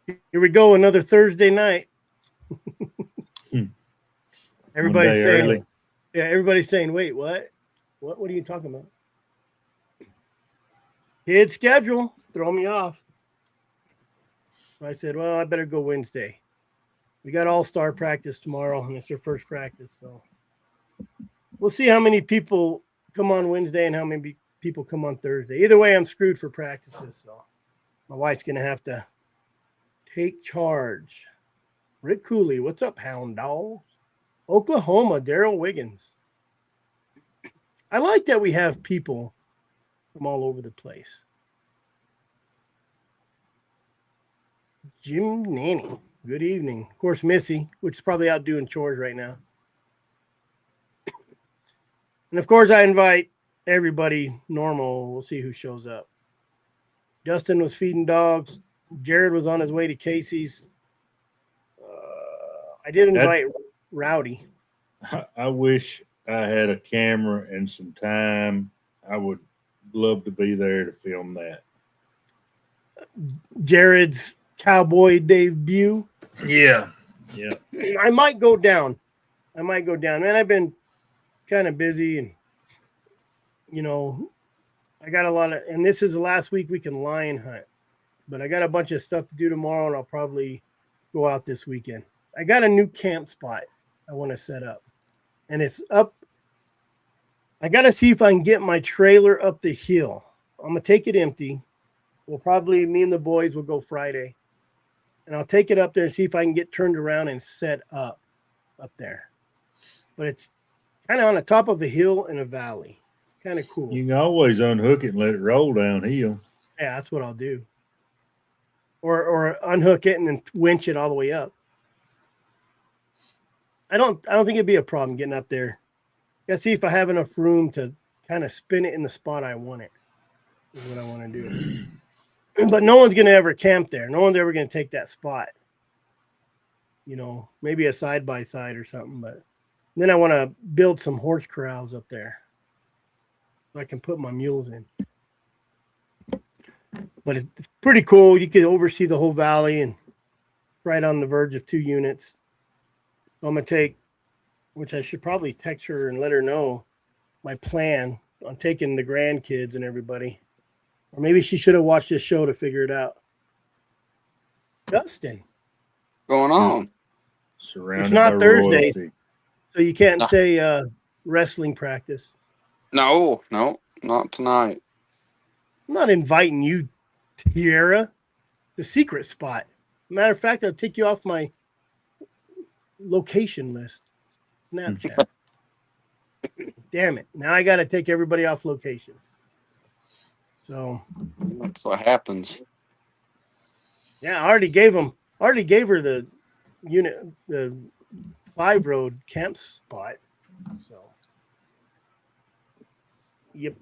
Here we go, another Thursday night. Everybody's saying, early. yeah, everybody's saying, wait, what? What are you talking about? Kid schedule, throw me off. I said, well, I better go Wednesday. We got all-star practice tomorrow, and it's their first practice, so we'll see how many people come on Wednesday and how many people come on Thursday. Either way, I'm screwed for practices, so my wife's gonna have to take charge. Rick Cooley, what's up, Hound Dog? Oklahoma, Daryl Wiggins. I like that we have people from all over the place. Jim Nanny, good evening. Of course, Missy, which is probably out doing chores right now. And of course, I invite everybody normal. We'll see who shows up. Dustin was feeding dogs. Jared was on his way to Casey's. I did invite Rowdy. I wish I had a camera and some time. I would love to be there to film that. Jared's cowboy debut. Yeah. I might go down. Man, I've been kind of busy and, I got a lot of, and this is the last week we can lion hunt, but I got a bunch of stuff to do tomorrow and I'll probably go out this weekend. I got a new camp spot I want to set up and it's up. I got to see if I can get my trailer up the hill. I'm going to take it empty. We'll probably, me and the boys will go Friday and I'll take it up there and see if I can get turned around and set up there. But it's kind of on the top of a hill in a valley. Kind of cool. You can always unhook it and let it roll downhill. Yeah, that's what I'll do. Or unhook it and then winch it all the way up. I don't think it'd be a problem getting up there. Gotta see if I have enough room to kind of spin it in the spot I want it. Is what I want to do. But no one's gonna ever camp there. No one's ever gonna take that spot. Maybe a side by side or something, but then I want to build some horse corrals up there. So I can put my mules in. But it's pretty cool. You can oversee the whole valley and right on the verge of 2 units. So I'm going to take, which I should probably text her and let her know my plan on taking the grandkids and everybody. Or maybe she should have watched this show to figure it out. Dustin. Going on? Surrounded it's not Thursdays, royalty. So you can't say wrestling practice. No, not tonight. I'm not inviting you, Tierra. The secret spot. Matter of fact, I'll take you off my location list. Snapchat. Damn it. Now I got to take everybody off location. So. That's what happens. Yeah, I already gave her the unit, the 5 road camp spot. So. Yep.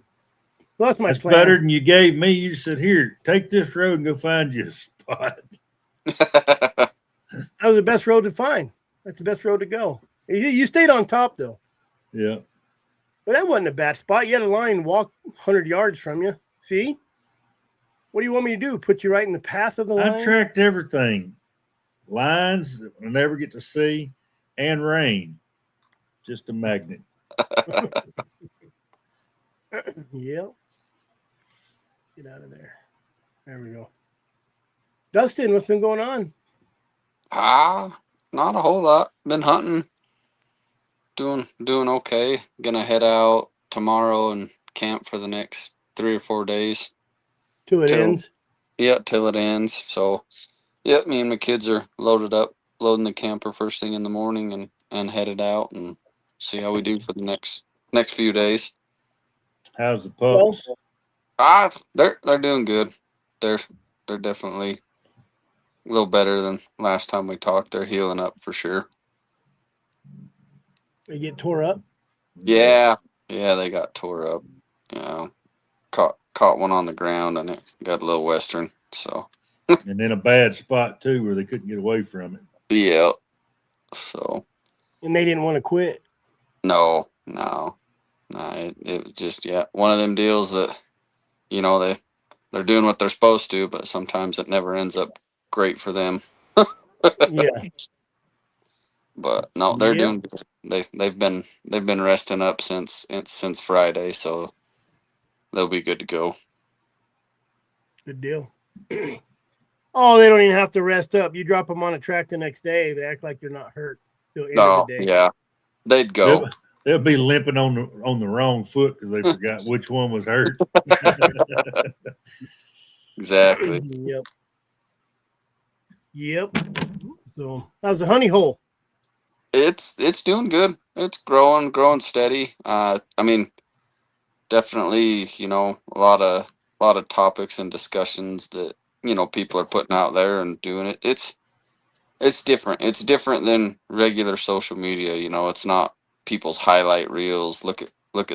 Well, that's my That's plan. better than you gave me. You said, here, take this road and go find you a spot. That was the best road to find. That's the best road to go. You stayed on top, though. Yeah. But that wasn't a bad spot. You had a line walk 100 yards from you. See? What do you want me to do? Put you right in the path of the line? I tracked everything. Lines that I never get to see and rain. Just a magnet. Yep. Get out of there. There we go. Dustin, what's been going on? Not a whole lot. Been hunting. Doing okay. Gonna head out tomorrow and camp for the next 3 or 4 days. Till it ends? Yeah, till it ends. So, yeah, me and my kids are loading the camper first thing in the morning and headed out and see how we do for the next few days. How's the pups? They're doing good. They're definitely a little better than last time we talked. They're healing up for sure. They get tore up? Yeah, they got tore up. Caught one on the ground and it got a little western. So. And then a bad spot too, where they couldn't get away from it. Yeah. So. And they didn't want to quit. No. It was just one of them deals that, they're doing what they're supposed to, but sometimes it never ends up great for them. Yeah. But no, they're Yep. doing good. They've been resting up since Friday, so they'll be good to go. Good deal. Oh, they don't even have to rest up. You drop them on a track the next day, they act like they're not hurt till end of the Oh day. yeah, they'd go. They'll be limping on the wrong foot because they forgot which one was hurt. Exactly. Yep. Yep. So how's the honey hole? It's doing good. It's growing steady. I mean, definitely, a lot of topics and discussions that people are putting out there and doing it. It's different. It's different than regular social media. It's not people's highlight reels. Look at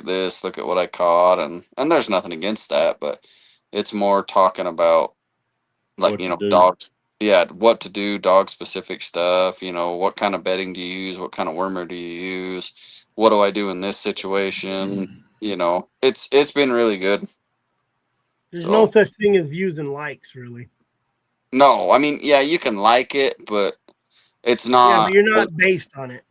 this. Look at what I caught, and there's nothing against that, but it's more talking about like What to do. dogs. Yeah, what to do, dog specific stuff. What kind of bedding do you use? What kind of wormer do you use? What do I do in this situation? It's been really good. There's no So such thing as views and likes, really. no, I mean, yeah, you can like it, but it's Yeah, but not. you're not based on it.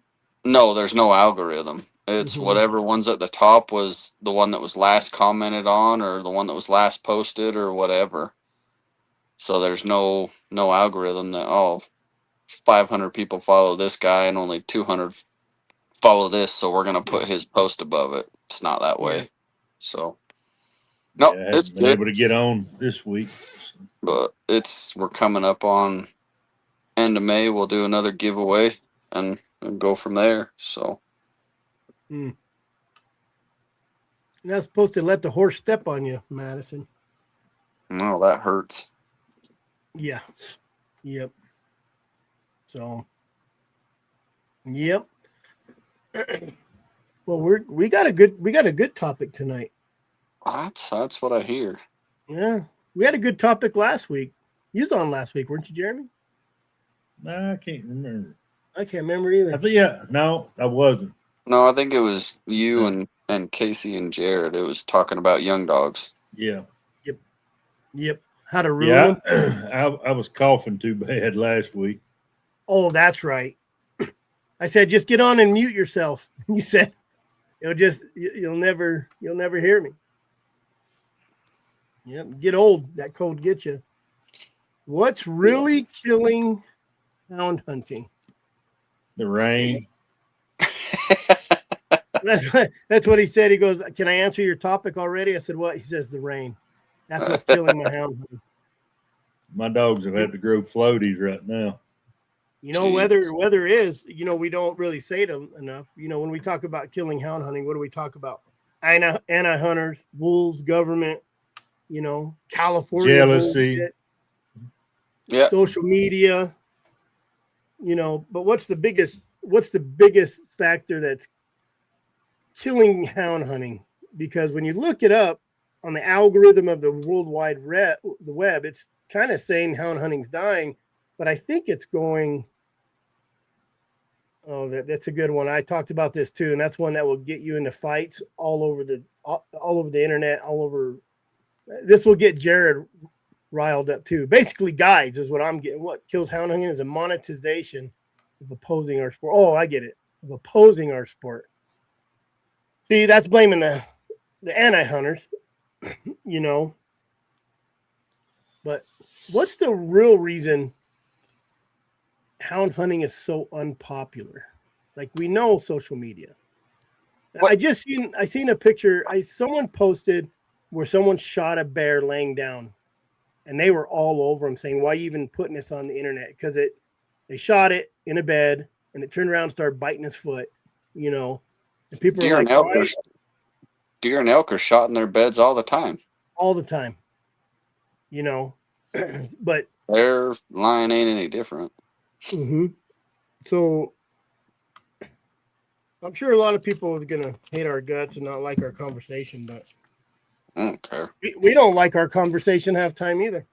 No, there's no algorithm. It's Mhm. whatever one's at the top was the one that was last commented on, or the one that was last posted, or whatever. So there's no algorithm that 500 people follow this guy and only 200 follow this, so we're gonna put his post above it. It's not that way. Yeah. So Yeah, no, I it's haven't been good. able to get on this week. But we're coming up on end of May. We'll do another giveaway and go from there. So You're not supposed to let the horse step on you, Madison. no, that hurts. Yeah. Yep. So. Yep. Well, we got a good topic tonight. That's what I hear. Yeah, we had a good topic last week. You was on last week, weren't you, Jeremy? No, I can't remember. I can't remember either. I think no, I wasn't. No, I think it was you and Casey and Jared. It was talking about young dogs. Yeah. Yep. How to ruin them. I was coughing too bad last week. Oh, that's right. I said, just get on and mute yourself. You said, you'll never hear me. Yep. Get old. That cold gets you. What's really killing hound hunting? The rain. That's what he said. He goes, "Can I answer your topic already?" I said, "What?" He says, "The rain. That's what's killing my hound hunting." My dogs have had to grow floaties right now. Weather is, we don't really say it enough. When we talk about killing hound hunting, what do we talk about? Anti-hunters, wolves, government, California Jealousy. bullshit, Yeah. social media, but what's the biggest factor that's killing hound hunting? Because when you look it up on the algorithm of the worldwide the web, it's kind of saying hound hunting's dying, but I think it's going. Oh, that's a good one. I talked about this too, and that's one that will get you into fights all over the internet, all over. This will get Jared riled up too. Basically, guides is what I'm getting. What kills hound hunting is a monetization of opposing our sport. Oh, I get it. Of opposing our sport. See, that's blaming the anti-hunters, But what's the real reason hound hunting is so unpopular? Like, we know social media. What? I seen a picture. Someone posted where someone shot a bear laying down, and they were all over him saying, "Why are you even putting this on the internet?" Because they shot it in a bed, and it turned around and started biting his foot. And people Deer are and like, elk "Why?" deer and elk are shot in their beds all the time. All the time, but Their line ain't any different. So I'm sure a lot of people are gonna hate our guts and not like our conversation, but I don't care. we don't like our conversation half time either.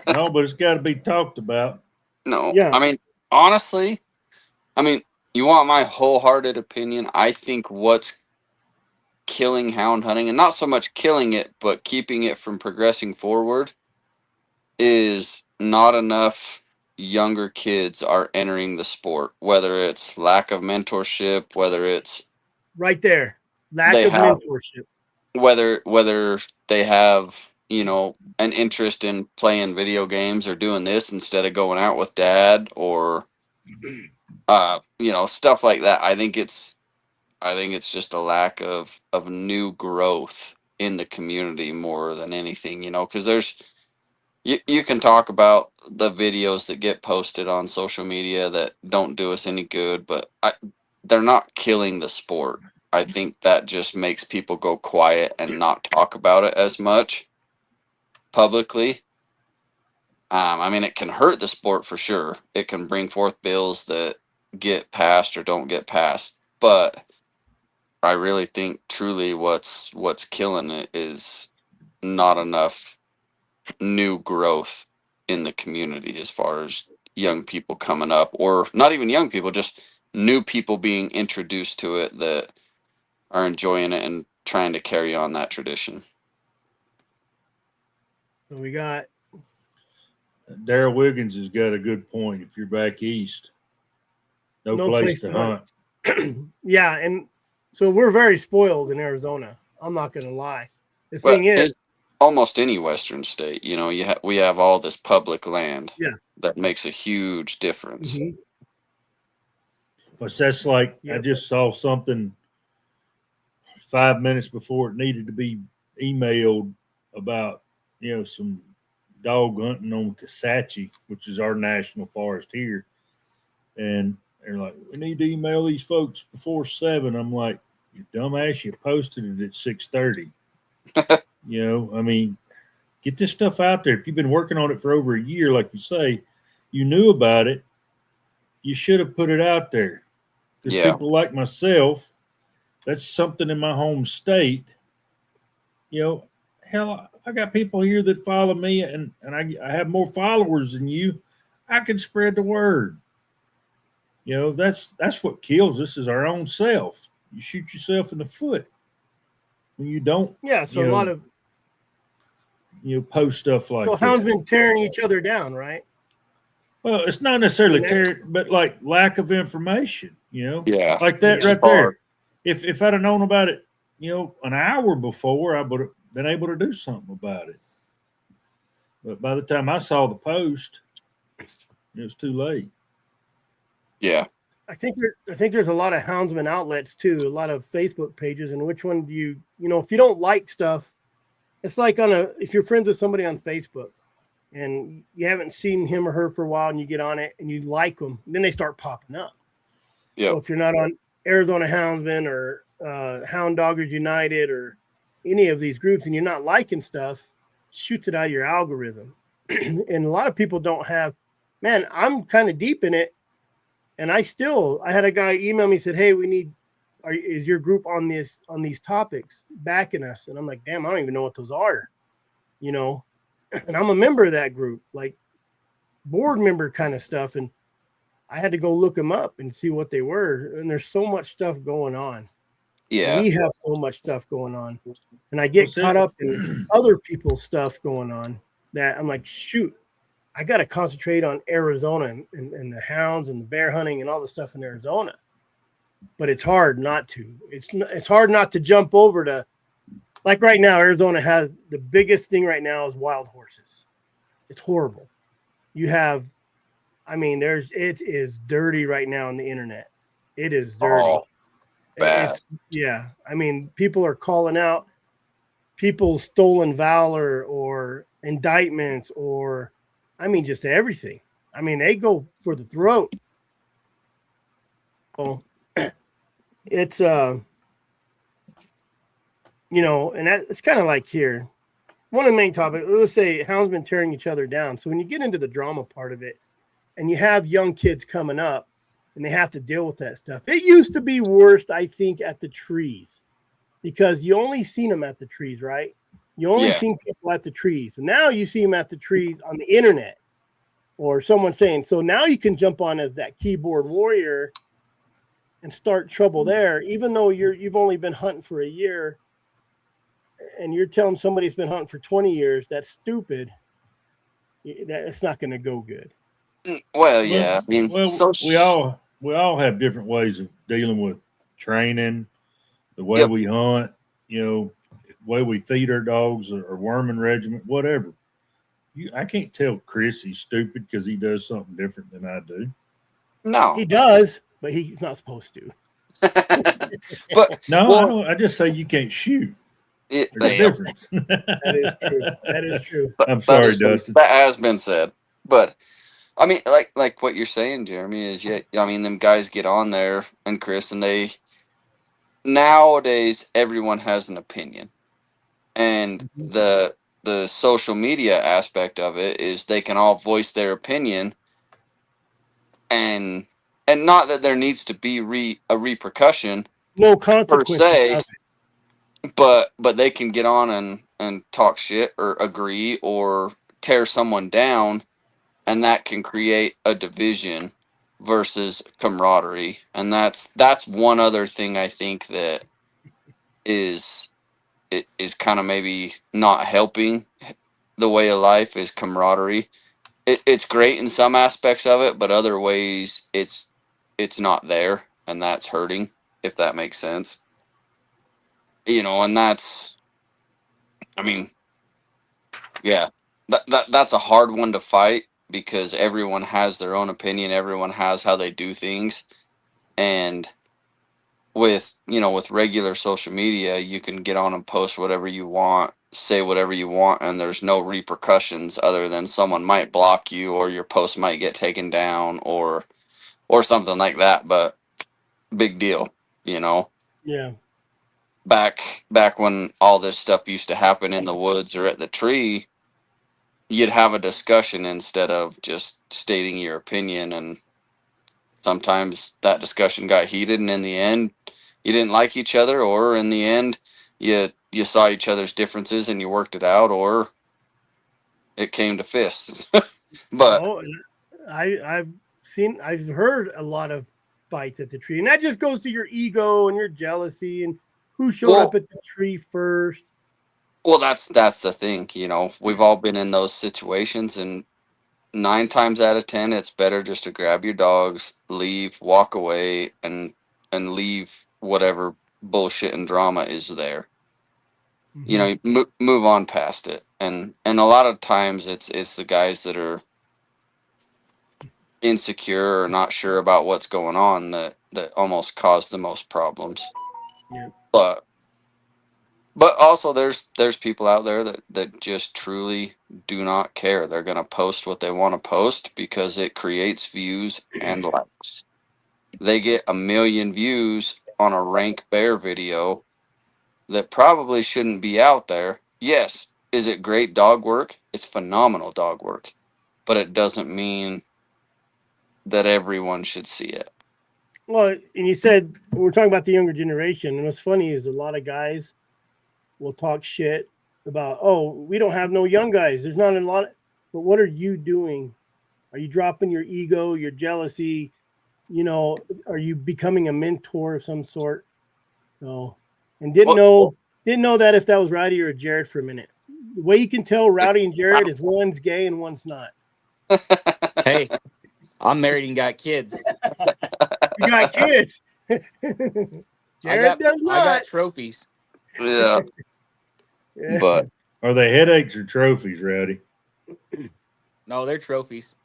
No, but it's got to be talked about. No. Yeah. I mean, honestly, you want my wholehearted opinion? I think what's killing hound hunting, and not so much killing it, but keeping it from progressing forward, is not enough younger kids are entering the sport, whether it's lack of mentorship, whether it's Right there. Lack they of have mentorship. whether they have, you know, an interest in playing video games or doing this instead of going out with dad, or you know, stuff like that. I think it's just a lack of new growth in the community more than anything, you know, because you can talk about the videos that get posted on social media that don't do us any good, but they're not killing the sport. I think that just makes people go quiet and not talk about it as much publicly. I mean, it can hurt the sport for sure. It can bring forth bills that get passed or don't get passed, but I really think truly what's killing it is not enough new growth in the community as far as young people coming up, or not even young people, just new people being introduced to it that are enjoying it and trying to carry on that tradition. So we got Daryl Wiggins has got a good point. If you're back east, no place to hunt. Yeah, and so we're very spoiled in Arizona. I'm not going to lie. The Well, thing is, it's almost any Western state, you know, we have all this public land yeah, that makes a huge difference. mhm, But that's like I yeah, just saw something 5 minutes before it needed to be emailed about, you know, some dog hunting on Kisatchie, which is our national forest here. And they're like, we need to email these folks before 7. I'm like, you dumbass, you posted it at 6:30. You know, I mean, get this stuff out there. If you've been working on it for over a year, like you say, you knew about it, you should have put it out there. There's Yeah, people like myself, that's something in my home state. You know, hell, I got people here that follow me, and I have more followers than you. I can spread the word. You know, that's what kills us is our own self. You shoot yourself in the foot when you don't, yeah. So you a lot know, of post stuff like hounds that. been tearing each other down, right? Well, it's not necessarily And that, but like lack of information. You know, yeah, like that it's yeah, just right hard. there. If I'd have known about it, you know, an hour before, I would have been able to do something about it. But by the time I saw the post, it was too late. Yeah, I think there's a lot of houndsman outlets too, a lot of Facebook pages. And which one do you know? If you don't like stuff, it's like if you're friends with somebody on Facebook and you haven't seen him or her for a while, and you get on it and you like them, then they start popping up. yep, So if you're not on Arizona Houndsman or Hound Doggers United or any of these groups, and you're not liking stuff, shoots it out of your algorithm. And a lot of people don't have. Man, I'm kind of deep in it, and I had a guy email me, said, "Hey, is your group on these topics backing us?" And I'm like, "Damn, I don't even know what those are," you know. And I'm a member of that group, like board member kind of stuff, and I had to go look them up and see what they were. And there's so much stuff going on. yeah, We have so much stuff going on, and I What's get caught up in other people's stuff going on that I'm like, shoot, I got to concentrate on Arizona and the hounds and the bear hunting and all the stuff in Arizona. But it's hard not to. It's hard not to jump over to, like right now, Arizona has the biggest thing right now is wild horses. It's horrible. You have, I mean, it is dirty right now on the internet. It is dirty. oh, bad. Yeah. I mean, people are calling out people's stolen valor or indictments or, I mean, just everything. I mean, they go for the throat. Oh, it's and it's kind of like here. One of the main topics, let's say houndsmen tearing each other down. So when you get into the drama part of it, and you have young kids coming up, and they have to deal with that stuff. It used to be worst, I think, at the trees, because you only seen them at the trees, right? You only Yeah, seen people at the trees. And now you see them at the trees on the internet, or someone saying. So now you can jump on as that keyboard warrior and start trouble there, even though you've only been hunting for a year, and you're telling somebody who's been hunting for 20 years that's stupid. It's not going to go good. Well, yeah. I mean, we all have different ways of dealing with training, the way Yep. we hunt, the way we feed our dogs or worming regiment, whatever. I can't tell Chris he's stupid because he does something different than I do. No, He does, but he's not supposed to. but No, I don't. I just say you can't shoot. There's a difference. That is true. That is true. I'm sorry, that Dustin. That has been said. But I mean, like what you're saying, Jeremy, is I mean, them guys get on there and Chris, and they nowadays everyone has an opinion, and the social media aspect of it is they can all voice their opinion, and not that there needs to be a repercussion No per consequences se, of but they can get on and talk shit or agree or tear someone down, and that can create a division versus camaraderie. And that's one other thing I think that is kind of maybe not helping the way of life is camaraderie. It's great in some aspects of it, but other ways it's not there, and that's hurting, if that makes sense. And that's, I mean, yeah, that's a hard one to fight because everyone has their own opinion, everyone has how they do things, and with regular social media, you can get on and post whatever you want, say whatever you want, and there's no repercussions other than someone might block you or your post might get taken down or something like that. But big deal, you know. Yeah. Back when all this stuff used to happen in the woods or at the tree, you'd have a discussion instead of just stating your opinion, and sometimes that discussion got heated, and in the end you didn't like each other, or in the end you saw each other's differences and you worked it out, or it came to fists. But Oh, I've heard a lot of fights at the tree, and that just goes to your ego and your jealousy and who showed up at the tree first. Well, that's the thing, we've all been in those situations, and 9 times out of 10, it's better just to grab your dogs, leave, walk away, and leave whatever bullshit and drama is there. Move on past it, and a lot of times it's the guys that are insecure or not sure about what's going on that almost cause the most problems. Yeah. But also there's people out there that just truly do not care. They're going to post what they want to post because it creates views and likes. They get 1 million views on a rank bear video that probably shouldn't be out there. Yes, is it great dog work? It's phenomenal dog work, but it doesn't mean that everyone should see it. Well, and you said we're talking about the younger generation, and what's funny is a lot of guys will talk shit about, oh, we don't have no young guys. There's not a lot. But what are you doing? Are you dropping your ego, your jealousy? Are you becoming a mentor of some sort? No, and didn't know that if that was Rowdy or Jared for a minute. The way you can tell Rowdy and Jared is one's gay and one's not. Hey, I'm married and got kids. You got kids. Jared does not. I got trophies. Yeah. But are they headaches or trophies, Rowdy? No, they're trophies.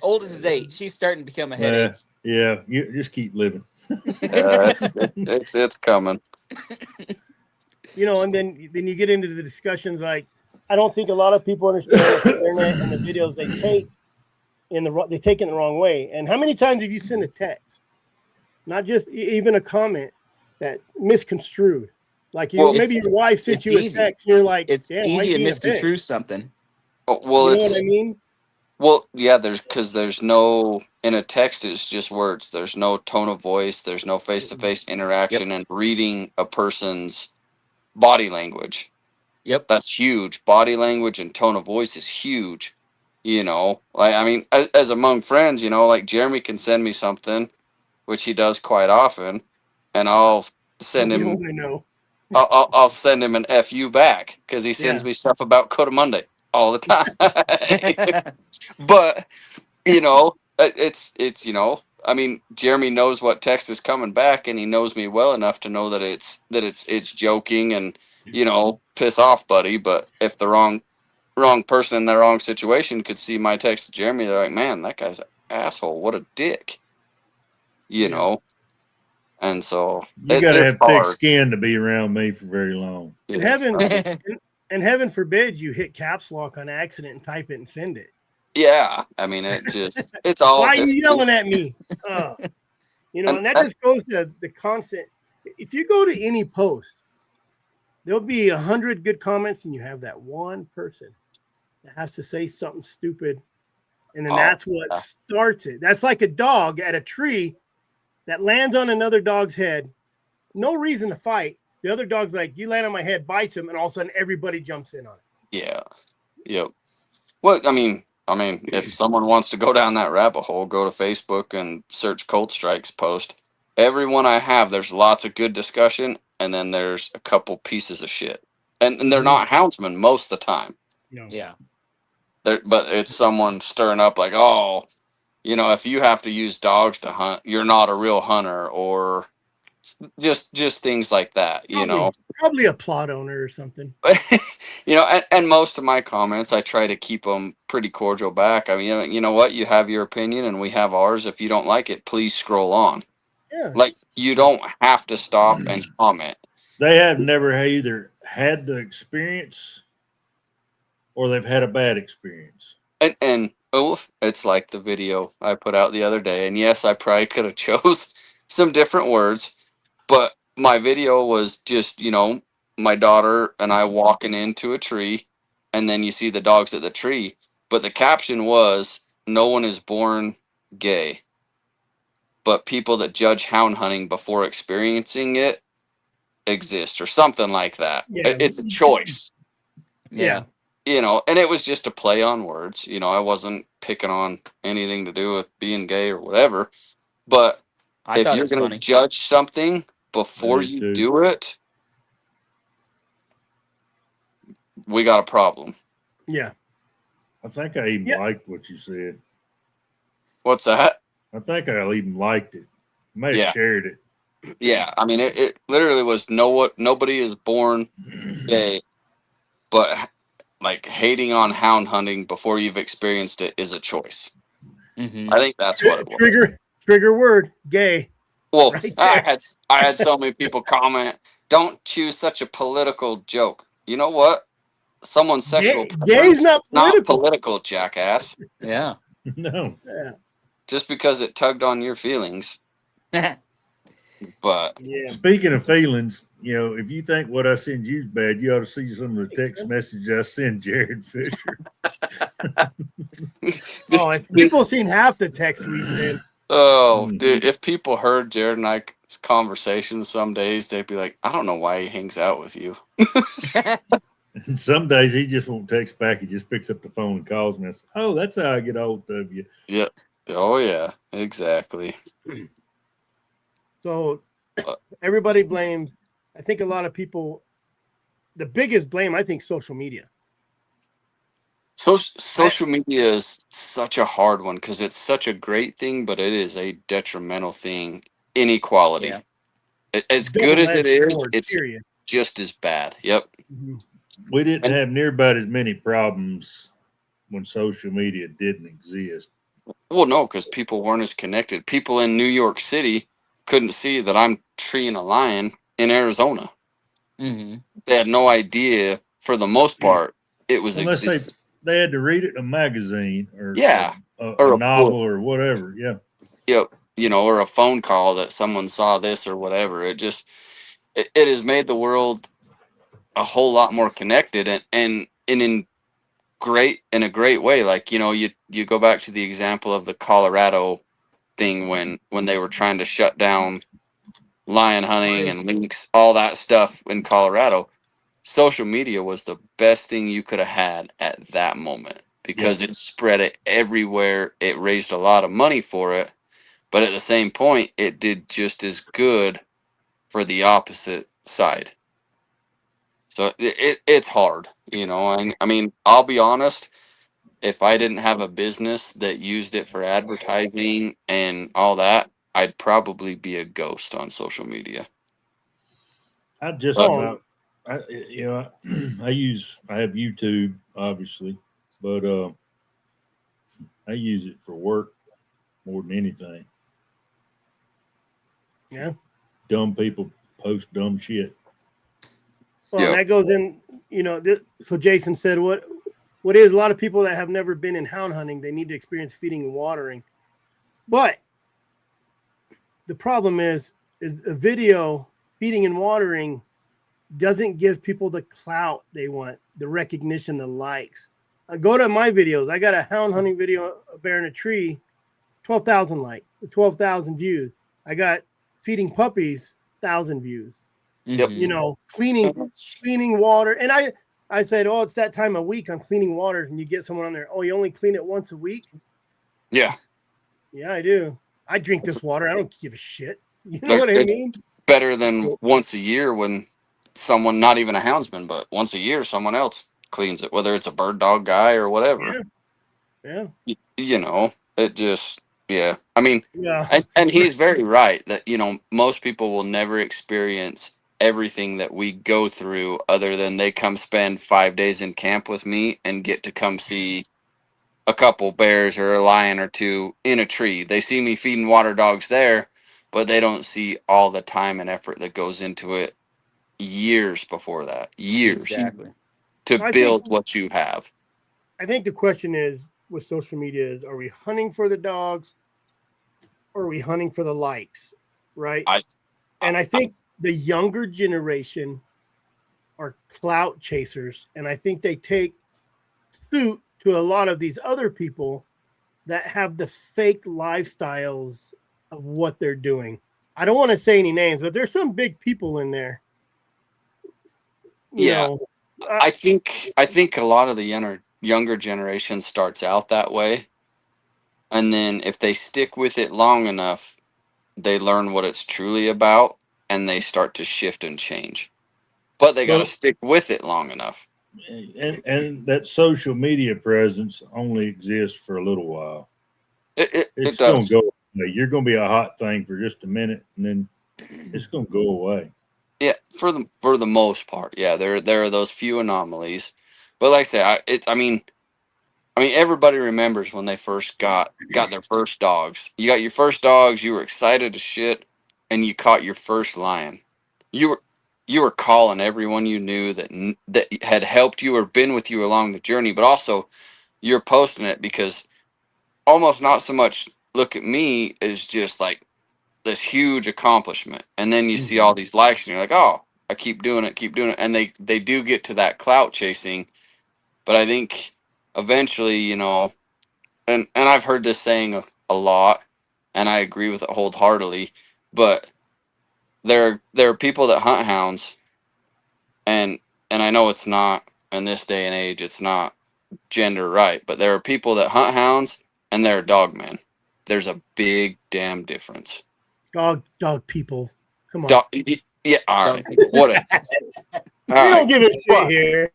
Oldest is 8. She's starting to become a headache. Yeah, you just keep living. It's coming. And then you get into the discussions like, I don't think a lot of people understand the internet and the videos they take they take it in the wrong way. And how many times have you sent a text, not just even a comment, that misconstrued? Like maybe your wife sent you a text and you're like, it's easy to misconstrue something. Well, you know what I mean? Well, yeah, there's no, in a text, it's just words. There's no tone of voice. There's no face-to-face interaction and reading a person's body language. Yep. That's huge. Body language and tone of voice is huge. I mean, as among friends, like Jeremy can send me something, which he does quite often, and I'll send him. I know. I'll send him an FU back because he sends me stuff about Cotamundi. all the time. But it's I mean, Jeremy knows what text is coming back, and he knows me well enough to know that it's joking and piss off, buddy. But if the wrong person in the wrong situation could see my text to Jeremy, they're like, man, that guy's an asshole. What a dick, you Yeah. know. And so You got to it's have thick hard. skin to be around me for very long. And It is. heaven forbid you hit caps lock on accident and type it and send it. Yeah, I mean, it's all. Why are you yelling at me? And that just goes to the constant. If you go to any post, there'll be 100 good comments, and you have that one person that has to say something stupid, and then that's what starts it. That's like a dog at a tree that lands on another dog's head. No reason to fight. The other dog's like, you land on my head, bites him, and all of a sudden everybody jumps in on it. Yeah. Yep. Well, I mean, if someone wants to go down that rabbit hole, go to Facebook and search Cold Strike's post. Everyone I have, there's lots of good discussion, and then there's a couple pieces of shit. And they're not houndsmen most of the time. No. Yeah. But it's someone stirring up like, oh, if you have to use dogs to hunt, you're not a real hunter, or just things like that, Probably a plot owner or something. And most of my comments, I try to keep them pretty cordial back. I mean, you know what? You have your opinion and we have ours. If you don't like it, please scroll on. Yeah. Like, you don't have to stop and comment. They have never either had the experience or they've had a bad experience. And it's like the video I put out the other day. And yes, I probably could have chose some different words, but my video was just, my daughter and I walking into a tree, and then you see the dogs at the tree. But the caption was, no one is born gay, but people that judge hound hunting before experiencing it exist, or something like that. Yeah. It's a choice. Yeah. And it was just a play on words. I wasn't picking on anything to do with being gay or whatever. But I if thought it you're was going funny. to judge something before Me you too. do it, we got a problem. Yeah. I think I even liked what you said. What's that? I think I even liked it. I may have shared it. Yeah, I mean, it literally was nobody is born gay, but like hating on hound hunting before you've experienced it is a choice. Mm-hmm. I think that's what it was. Trigger word, gay. Well, Right I had so many people comment, "Don't choose such a political joke." You know what? Someone's sexual gay's not it's not political. political, jackass. Yeah. No. Yeah. Just because it tugged on your feelings. But Yeah. Speaking of feelings, if you think what I send you is bad, you ought to see some of the text messages I send Jared Fisher. Oh, if people seen half the text we sent. Oh, dude, if people heard Jared and I's conversations some days, they'd be like, I don't know why he hangs out with you. And some days he just won't text back. He just picks up the phone and calls me. I say, oh, that's how I get hold of you. Yep. Oh, yeah, exactly. So everybody blames, I think a lot of people, the biggest blame, I think, social media. Social media is such a hard one because it's such a great thing, but it is a detrimental thing. Inequality. Yeah. As good as it is, Sword, it's period. just as bad. Yep. Mhm. We didn't have near about as many problems when social media didn't exist. Well, no, because people weren't as connected. People in New York City couldn't see that I'm treeing a lion in Arizona. Mm-hmm. They had no idea, for the most part, it was Unless existing. they had to read it in a magazine or or a novel or whatever. Yeah. Yep. Or a phone call that someone saw this or whatever. It has made the world a whole lot more connected and in a great way. Like, you go back to the example of the Colorado thing when they were trying to shut down lion hunting and lynx, all that stuff in Colorado. Social media was the best thing you could have had at that moment because it spread it everywhere. It raised a lot of money for it, but at the same point, it did just as good for the opposite side. So it's hard, you know. And I mean, I'll be honest. If I didn't have a business that used it for advertising and all that, I'd probably be a ghost on social media. I just But Oh, about, I have YouTube obviously, but I use it for work more than anything. yeah. Dumb people post dumb shit. Well, and yeah, that goes in, so Jason said, what is a lot of people that have never been in hound hunting, they need to experience feeding and watering. But the problem is a video feeding and watering doesn't give people the clout they want, the recognition, the likes. Go to my videos. I got a hound hunting video, a bear in a tree, 12,000 likes, 12,000 views. I got feeding puppies, 1,000 views. Yep. Cleaning water. And I said, oh, it's that time of week. I'm cleaning water. And you get someone on there. Oh, you only clean it once a week? Yeah. Yeah, I do. I drink this water. I don't give a shit. You know what I It's mean? better than once a year when someone, not even a houndsman, but once a year, someone else cleans it, whether it's a bird dog guy or whatever. Yeah. You know, it just, yeah. I mean, Yeah. and he's very right that, you know, most people will never experience everything that we go through other than they come spend 5 days in camp with me and get to come see a couple bears or a lion or two in a tree. They see me feeding water dogs there, but they don't see all the time and effort that goes into it years before that. Years Exactly. to I think build what you have. I think the question is with social media is, are we hunting for the dogs or are we hunting for the likes? Right. And I think the younger generation are clout chasers. And I think they take suit to a lot of these other people that have the fake lifestyles of what they're doing. I don't want to say any names, but there's some big people in there. I think a lot of the younger generation starts out that way, and then if they stick with it long enough, they learn what it's truly about, and they start to shift and change. But they got to stick with it long enough. And that social media presence only exists for a little while. It It's does. going to go away. You're going to be a hot thing for just a minute, and then it's going to go away. Yeah, for the most part, yeah. There are those few anomalies, but like I say, I mean, everybody remembers when they first got their first dogs. You got your first dogs, you were excited as shit, and you caught your first lion. You were calling everyone you knew that had helped you or been with you along the journey, but also you're posting it because almost not so much look at me as just like this huge accomplishment, and then you see all these likes and you're like, oh, I keep doing it, and they do get to that clout chasing. But I think eventually, you know, and I've heard this saying a lot, and I agree with it wholeheartedly, but there are people that hunt hounds, and I know it's not, in this day and age, it's not gender right, but there are people that hunt hounds and they're dog men. There's a big damn difference. Dog people. Come on. Yeah, all right. Dog people. Whatever. We don't give a shit here.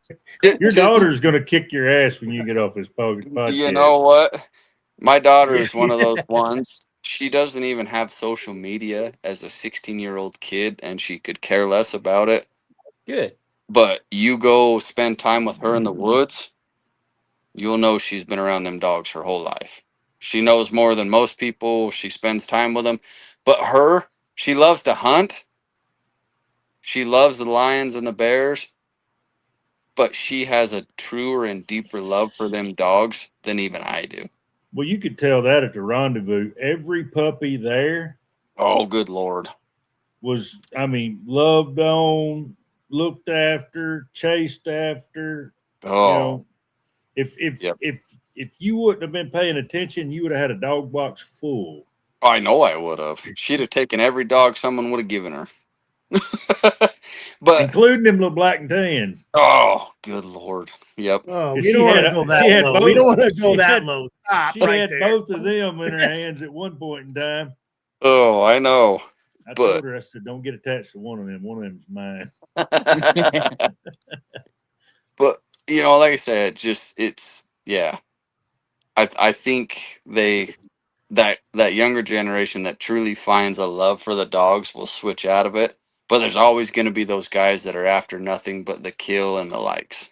Your daughter's going to kick your ass when you get off this podcast. You know what? My daughter is one of those ones. She doesn't even have social media as a 16-year-old kid, and she could care less about it. Good. But you go spend time with her in the woods, you'll know she's been around them dogs her whole life. She knows more than most people. She spends time with them. But she loves to hunt. She loves the lions and the bears. But she has a truer and deeper love for them dogs than even I do. Well, you could tell that at the rendezvous. Every puppy there, oh, good Lord, was, loved on, looked after, chased after. Oh, you know, if you wouldn't have been paying attention, you would have had a dog box full. I know I would have. She'd have taken every dog someone would have given her. But including them little black and tans. Oh, good Lord. Yep. Oh, we don't want to go that low. We don't want to go that low. Stop. She had both of them in her hands at one point in time. Oh, I know. I told her, I said, don't get attached to one of them. One of them's mine. you know, like I said, it's yeah. I think that younger generation that truly finds a love for the dogs will switch out of it. But there's always going to be those guys that are after nothing but the kill and the likes.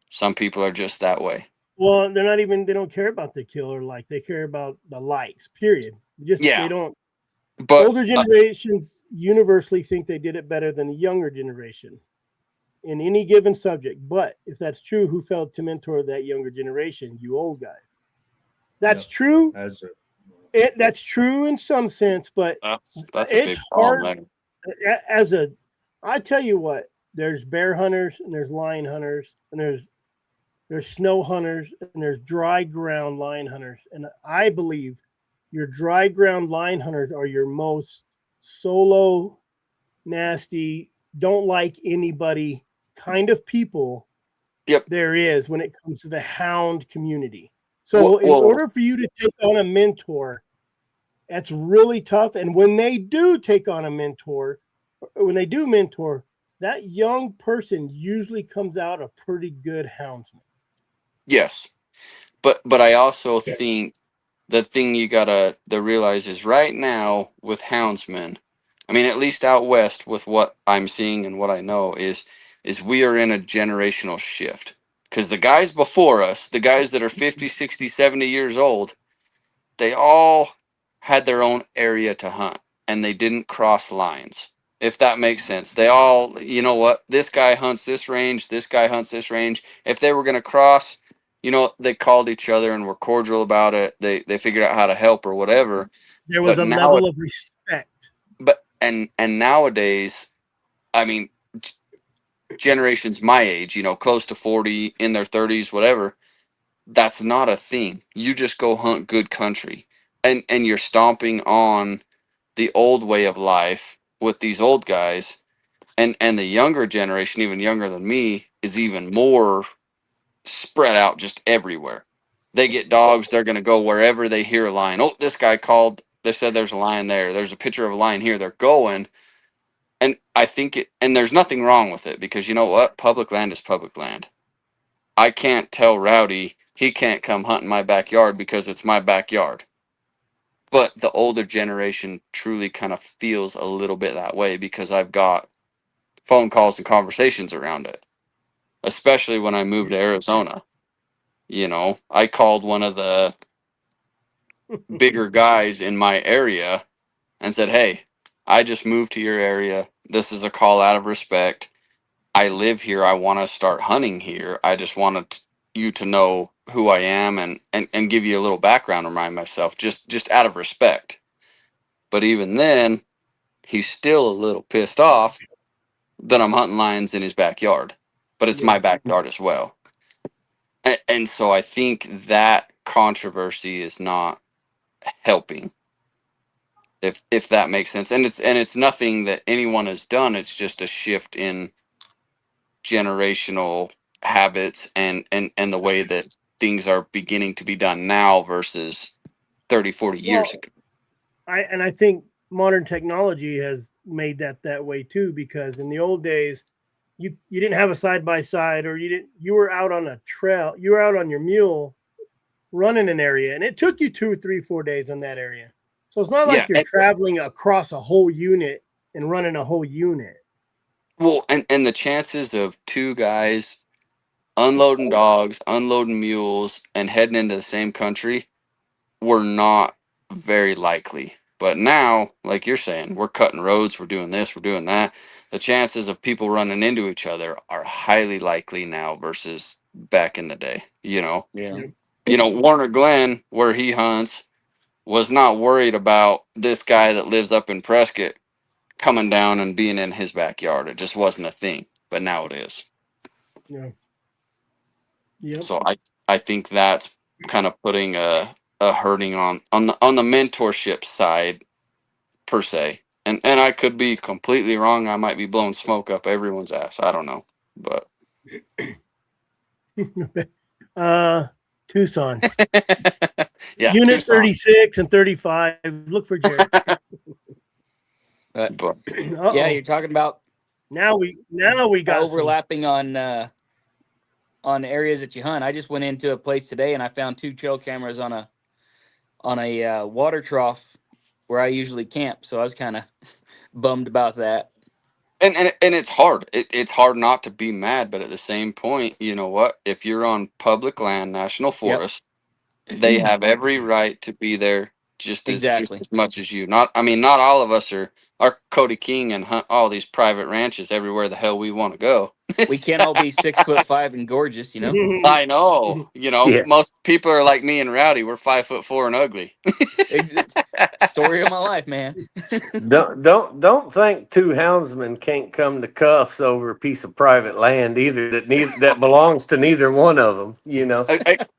Some people are just that way. Well, they don't care about the kill or like, they care about the likes, period. Just, Yeah, they don't, but older generations universally think they did it better than the younger generation in any given subject. But if that's true, who failed to mentor that younger generation? You old guys. That's Yep. true. As a, That's true in some sense, but that's a big it's problem. hard Man. as a. I tell you what, there's bear hunters and there's lion hunters and there's snow hunters and there's dry ground lion hunters, and I believe your dry ground lion hunters are your most solo, nasty, don't like anybody kind of people Yep. there is when it comes to the hound community. So in Well, order for you to take on a mentor, that's really tough. And when they do take on a mentor, when they do mentor, that young person usually comes out a pretty good houndsman. yes, but I also think the thing you gotta realize is right now with houndsmen, I mean, at least out west with what I'm seeing and what I know is we are in a generational shift. Because the guys before us, the guys that are 50, 60, 70 years old, they all had their own area to hunt and they didn't cross lines. If that makes sense. They all, you know what, this guy hunts this range, this guy hunts this range. If they were going to cross, you know, they called each other and were cordial about it. They figured out how to help or whatever. There was But a now level of respect. but and nowadays, I mean, generations my age, you know, close to 40, in their 30s, whatever, that's not a thing. You just go hunt good country. And you're stomping on the old way of life with these old guys, and the younger generation, even younger than me, is even more spread out just everywhere. They get dogs, they're going to go wherever they hear a lion. Oh, this guy called, they said there's a lion there, there's a picture of a lion here, they're going. And I think and there's nothing wrong with it, because you know what, public land is public land. I can't tell Rowdy he can't come hunt in my backyard because it's my backyard. But the older generation truly kind of feels a little bit that way, because I've got phone calls and conversations around it, especially when I moved to Arizona. You know, I called one of the bigger guys in my area and said, "Hey, I just moved to your area. This is a call out of respect. I live here. I want to start hunting here. I just wanted you to know who I am and give you a little background, remind myself, just out of respect." But even then, he's still a little pissed off that I'm hunting lions in his backyard. But it's my backyard as well. And so I think that controversy is not helping, if that makes sense. And it's nothing that anyone has done. It's just a shift in generational habits and the way that things are beginning to be done now versus 30, 40 years ago. I think modern technology has made that way too, because in the old days you didn't have a side by side, or you were out on a trail, you were out on your mule running an area, and it took you 2, 3, 4 days on that area. So it's not like you're traveling across a whole unit and running a whole unit. Well, and the chances of two guys unloading dogs, unloading mules, and heading into the same country were not very likely. But now, like you're saying, we're cutting roads, we're doing this, we're doing that. The chances of people running into each other are highly likely now versus back in the day. Yeah. Warner Glenn, where he hunts, was not worried about this guy that lives up in Prescott coming down and being in his backyard. It just wasn't a thing. But now it is. Yeah. Yep. So I think that's kind of putting a hurting on the mentorship side per se. And I could be completely wrong. I might be blowing smoke up everyone's ass. I don't know. But Tucson. yeah, Unit Tucson. 36 and 35. Look for Jared. But Yeah, you're talking about now we got overlapping on on areas that you hunt. I just went into a place today and I found 2 trail cameras on a water trough where I usually camp. So I was kind of bummed about that. And it's hard. It's hard not to be mad, but at the same point, you know what? If you're on public land, national Yep. forest, they have every right to be there just Exactly. as much as you. Not all of us are Cody King and hunt all these private ranches everywhere the hell we want to go. We can't all be 6'5" and gorgeous, you know. I know. Yeah. Most people are like me and Rowdy. We're 5'4" and ugly. Story of my life, man. Don't think 2 houndsmen can't come to cuffs over a piece of private land either that belongs to neither one of them. You know.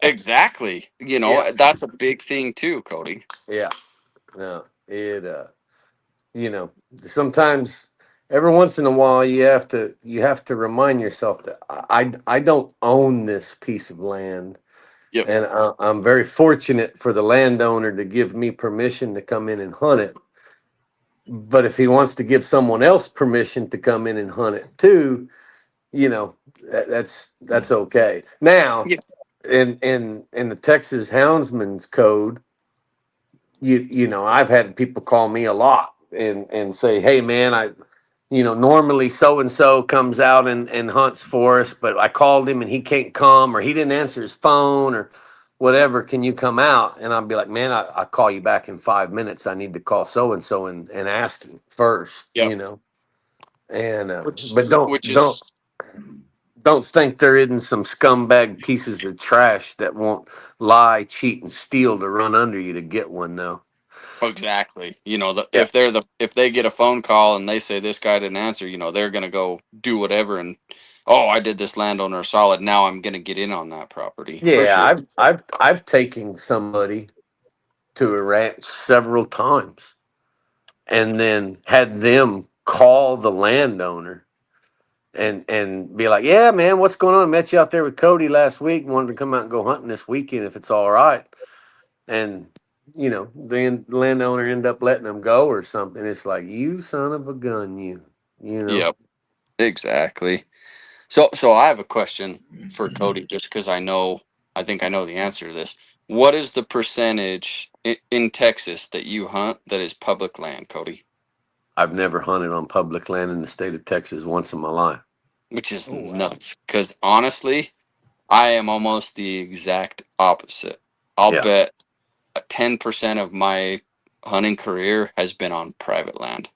Exactly. Yeah. That's a big thing too, Cody. Yeah. No. It. Sometimes every once in a while you have to remind yourself that I don't own this piece of land. Yep. And I'm very fortunate for the landowner to give me permission to come in and hunt it. But if he wants to give someone else permission to come in and hunt it too, that's okay. Now, Yeah. in the Texas Houndsman's Code, I've had people call me a lot and say, "Hey, man, normally so and so comes out and hunts for us, but I called him and he can't come, or he didn't answer his phone, or whatever. Can you come out?" And I'll be like, "Man, I'll call you back in 5 minutes. I need to call so and so and ask him first." Yep. And Which but is don't think there isn't some scumbag pieces of trash that won't lie, cheat, and steal to run under you to get one, though. exactly. Yeah. If they get a phone call and they say this guy didn't answer, they're gonna go do whatever and I did this landowner a solid. Now I'm gonna get in on that property for Yeah, sure. I've taken somebody to a ranch several times and then had them call the landowner and be like, "Yeah, man, what's going on? I met you out there with Cody last week. Wanted to come out and go hunting this weekend if it's all right." And the landowner end up letting them go or something. It's like, you son of a gun, you know. Yep, exactly. So I have a question for Cody, just because I think I know the answer to this. What is the percentage in Texas that you hunt that is public land, Cody? I've never hunted on public land in the state of Texas once in my life. Which is Oh, wow. nuts. Because honestly, I am almost the exact opposite. I'll Yeah. bet 10% of my hunting career has been on private land.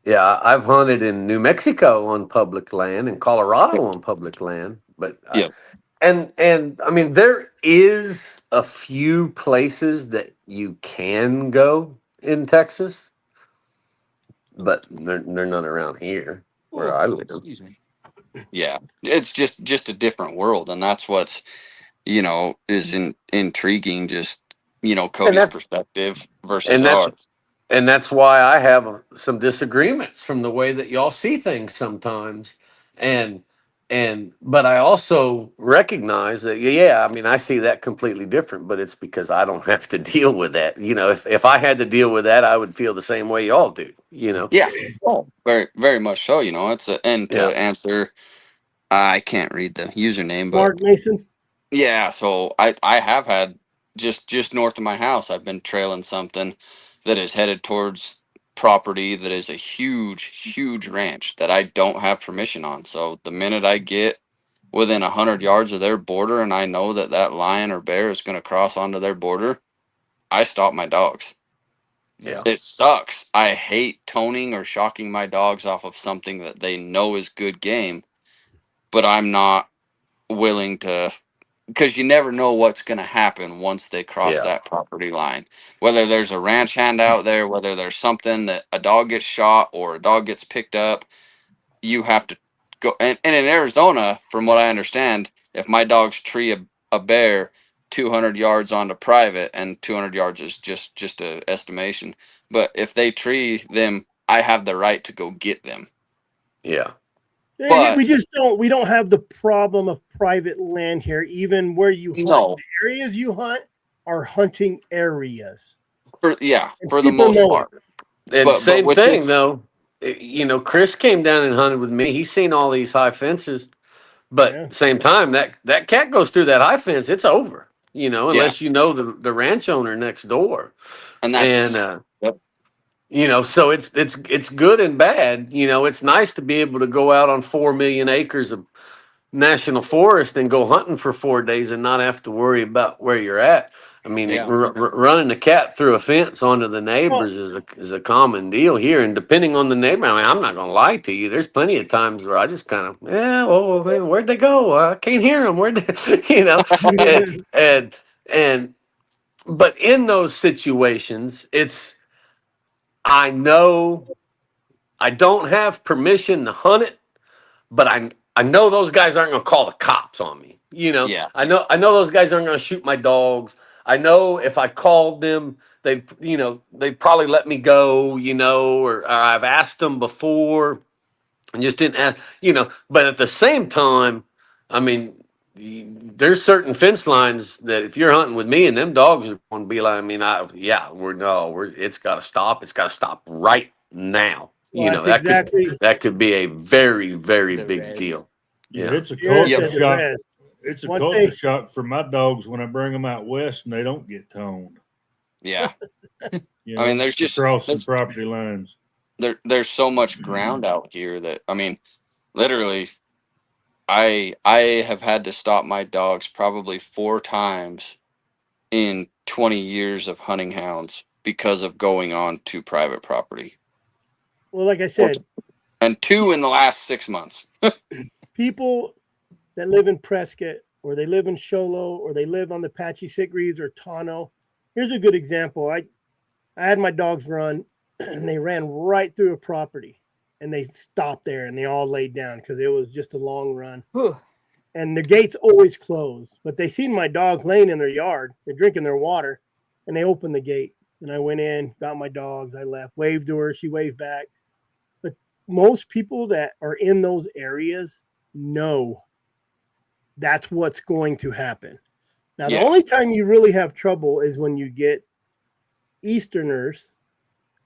Yeah, I've hunted in New Mexico on public land and Colorado on public land, but Yep. and I mean there is a few places that you can go in Texas, but they're none around here where I live. Excuse me. Yeah, it's just a different world, and that's what's is intriguing. Just Cody's that's- perspective versus And that's ours. and that's why I have some disagreements from the way that y'all see things sometimes. And but I also recognize that, yeah, I mean, I see that completely different, but it's because I don't have to deal with that. If I had to deal with that, I would feel the same way y'all do, Yeah, very very much so. And to Yeah. answer, I can't read the username, but Mark Mason. yeah. So I have had just north of my house. I've been trailing something that is headed towards property that is a huge ranch that I don't have permission on. So the minute I get within 100 yards of their border and I know that lion or bear is going to cross onto their border, I stop my dogs. Yeah. It sucks. I hate toning or shocking my dogs off of something that they know is good game, but I'm not willing to, because you never know what's going to happen once they cross Yeah. that property line. Whether there's a ranch hand out there, whether there's something that a dog gets shot or a dog gets picked up, you have to go. And in Arizona, from what I understand, if my dogs tree a bear 200 yards onto private, and 200 yards is just a estimation, but if they tree them, I have the right to go get them. Yeah. But We don't have the problem of private land here. Even where you hunt, no, the areas you hunt are hunting areas. for And the people most know part. And But same with thing this, though. Chris came down and hunted with me. He's seen all these high fences. But Yeah. at the same time, that cat goes through that high fence, it's over. Unless you know the ranch owner next door, And and that's yep. so it's good and bad. It's nice to be able to go out on 4 million acres of national forest and go hunting for 4 days and not have to worry about where you're at. I mean, Yeah. running a cat through a fence onto the Well, neighbors is a common deal here. And depending on the neighbor, I mean, I'm not going to lie to you. There's plenty of times where I just kind of, well, man, where'd they go? I can't hear them. Where'd they, and but in those situations, I know I don't have permission to hunt it, but I know those guys aren't going to call the cops on me. Yeah. I know those guys aren't going to shoot my dogs. I know if I called them, they'd probably let me go. Or I've asked them before and just didn't ask. But at the same time, I mean, there's certain fence lines that if you're hunting with me and them dogs are going to be like, I mean, it's got to stop. It's got to stop right now. well, that's That exactly. that could be a very, very The big res. deal. Yeah, Yeah. it's a Sierra culture said the shock. res. It's a Once culture they, shock for my dogs when I bring them out west and they don't get toned. Yeah. You I mean, know, for crossing property lines. there's so much ground out here that, I mean, literally, I have had to stop my dogs probably 4 times in 20 years of hunting hounds because of going on to private property, well, like I said, and 2 in the last 6 months. people that live in Prescott or they live in Sholo or they live on the Apache Sigrees or Tano. Here's a good example. I had my dogs run and they ran right through a property and they stopped there and they all laid down because it was just a long run. Whew. And the gates always closed, but they seen my dogs laying in their yard. They're drinking their water and they opened the gate. And I went in, got my dogs. I left, waved to her. She waved back. But most people that are in those areas know that's what's going to happen. Now, the Yeah. only time you really have trouble is when you get Easterners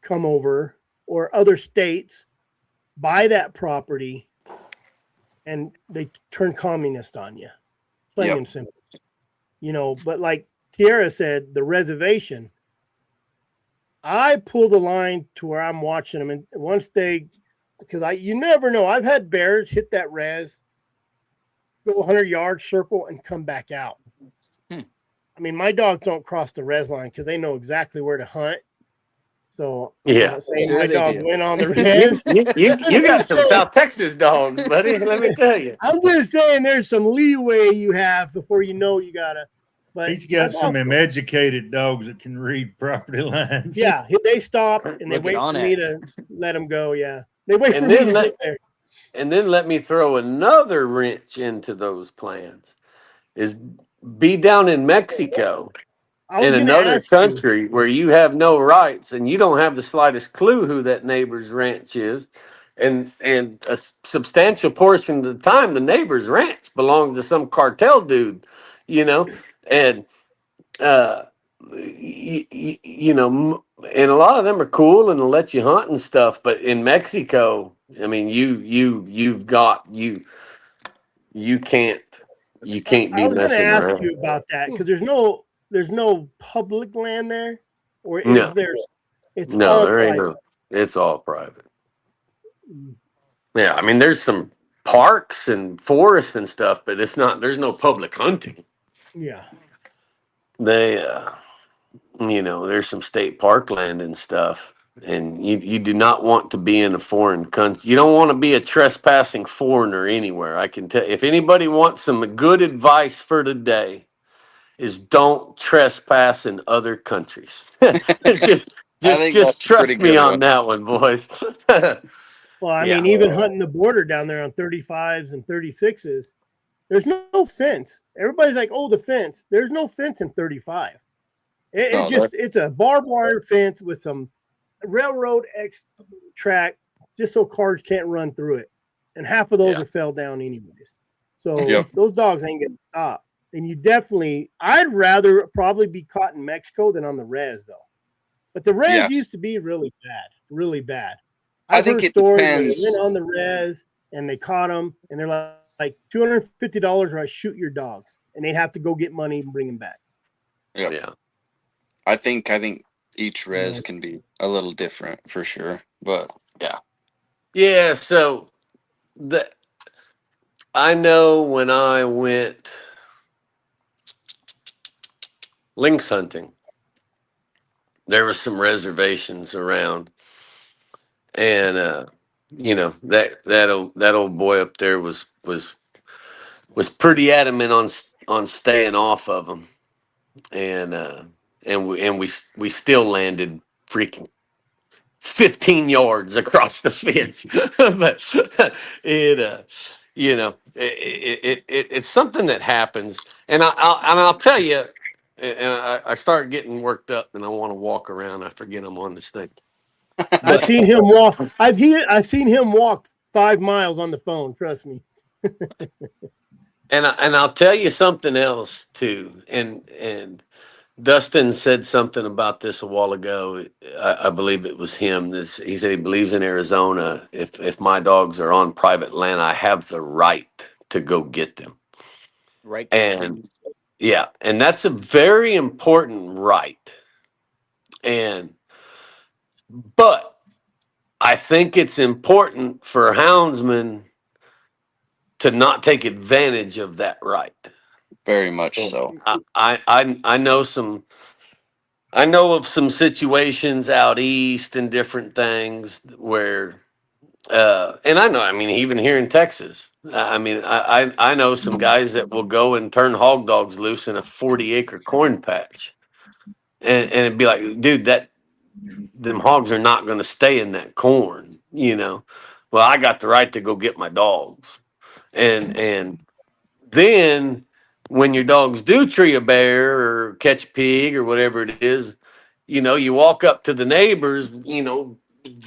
come over or other states buy that property and they turn communist on you. Plain Yep. and simple. But like Tierra said, the reservation, I pull the line to where I'm watching them. And once because you never know. I've had bears hit that res, go 100 yards, circle, and come back out. I mean, my dogs don't cross the res line because they know exactly where to hunt. So I'm Yeah. not saying Sure my they dog do. went on the res. You got some South Texas dogs, buddy. Let me tell you. I'm just saying there's some leeway you have before you know you gotta. But He's got I've some also- educated dogs that can read property lines. Yeah, they stop and they Look at wait for Onyx. me to let them go. Yeah, they wait And for me then to let- get there. And then let me throw another wrench into those plans. Is be down in Mexico, I was in gonna another ask you. country where you have no rights and you don't have the slightest clue who that neighbor's ranch is. And a substantial portion of the time, the neighbor's ranch belongs to some cartel dude, and and a lot of them are cool and they'll let you hunt and stuff. But in Mexico, I mean, you can't I be was gonna messing ask around. you about that because there's no public land there, or No. is there? It's No, all there ain't private. no. It's all private. Yeah, I mean, there's some parks and forests and stuff, but it's not. There's no public hunting. Yeah. They, there's some state parkland and stuff, and you do not want to be in a foreign country. You don't want to be a trespassing foreigner anywhere. I can tell. If anybody wants some good advice for today, is don't trespass in other countries. just I think just that's a pretty trust me good on one. that one, boys. Well, I Yeah. mean, even hunting the border down there on 35s and 36s, there's no fence. Everybody's like, "Oh, the fence." There's no fence in 35. No, It's a barbed wire fence with some railroad X track, just so cars can't run through it. And half of those Yeah. are fell down anyways. So Yep. those dogs ain't getting stopped. And I'd rather probably be caught in Mexico than on the res though. But the res Yes. used to be really bad. I I've think heard it stories where they depends. went on the res and they caught them and they're like, like $250 or I shoot your dogs, and they'd have to go get money and bring them back. Yep. Yeah. I think each res Yeah. can be a little different for sure, but yeah. Yeah. So I know when I went lynx hunting, there were some reservations around, and that old boy up there was pretty adamant on staying off of them, and we still landed freaking 15 yards across the fence. But it's something that happens, and I'll tell you, and I start getting worked up, and I want to walk around. I forget I'm on this thing. I've seen him walk. I've seen him walk 5 miles on the phone. Trust me. And I'll tell you something else too. And Dustin said something about this a while ago. I believe it was him. He said he believes in Arizona. If my dogs are on private land, I have the right to go get them. Right. And yeah, and that's a very important right. But I think it's important for houndsmen to not take advantage of that right. Very much so. I know of some situations out east and different things where, and I mean, even here in Texas, I know some guys that will go and turn hog dogs loose in a 40-acre corn patch, and it'd be like, dude, them hogs are not going to stay in that corn, Well, I got the right to go get my dogs, and then when your dogs do tree a bear or catch a pig or whatever it is, you walk up to the neighbors,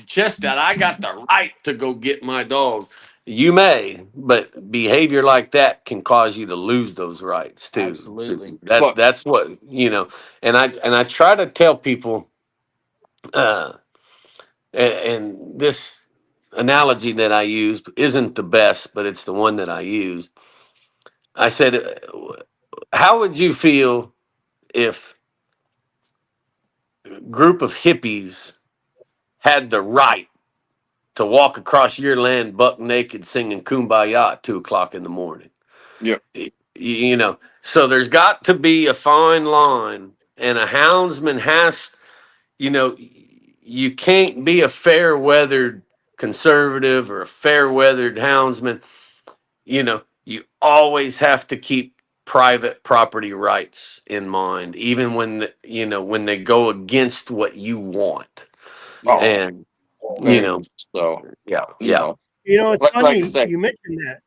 chest out, I got the right to go get my dog. You may, but behavior like that can cause you to lose those rights too. Absolutely. That's what, and I try to tell people, and this analogy that I use isn't the best, but it's the one that I use. I said, how would you feel if a group of hippies had the right to walk across your land buck naked singing Kumbaya at 2:00 in the morning? Yep. So there's got to be a fine line, and a houndsman has, you can't be a fair weathered conservative or a fair weathered houndsman. You always have to keep private property rights in mind, even when they go against what you want. Oh, And very much so. yeah. It's Like funny I said, you mentioned that,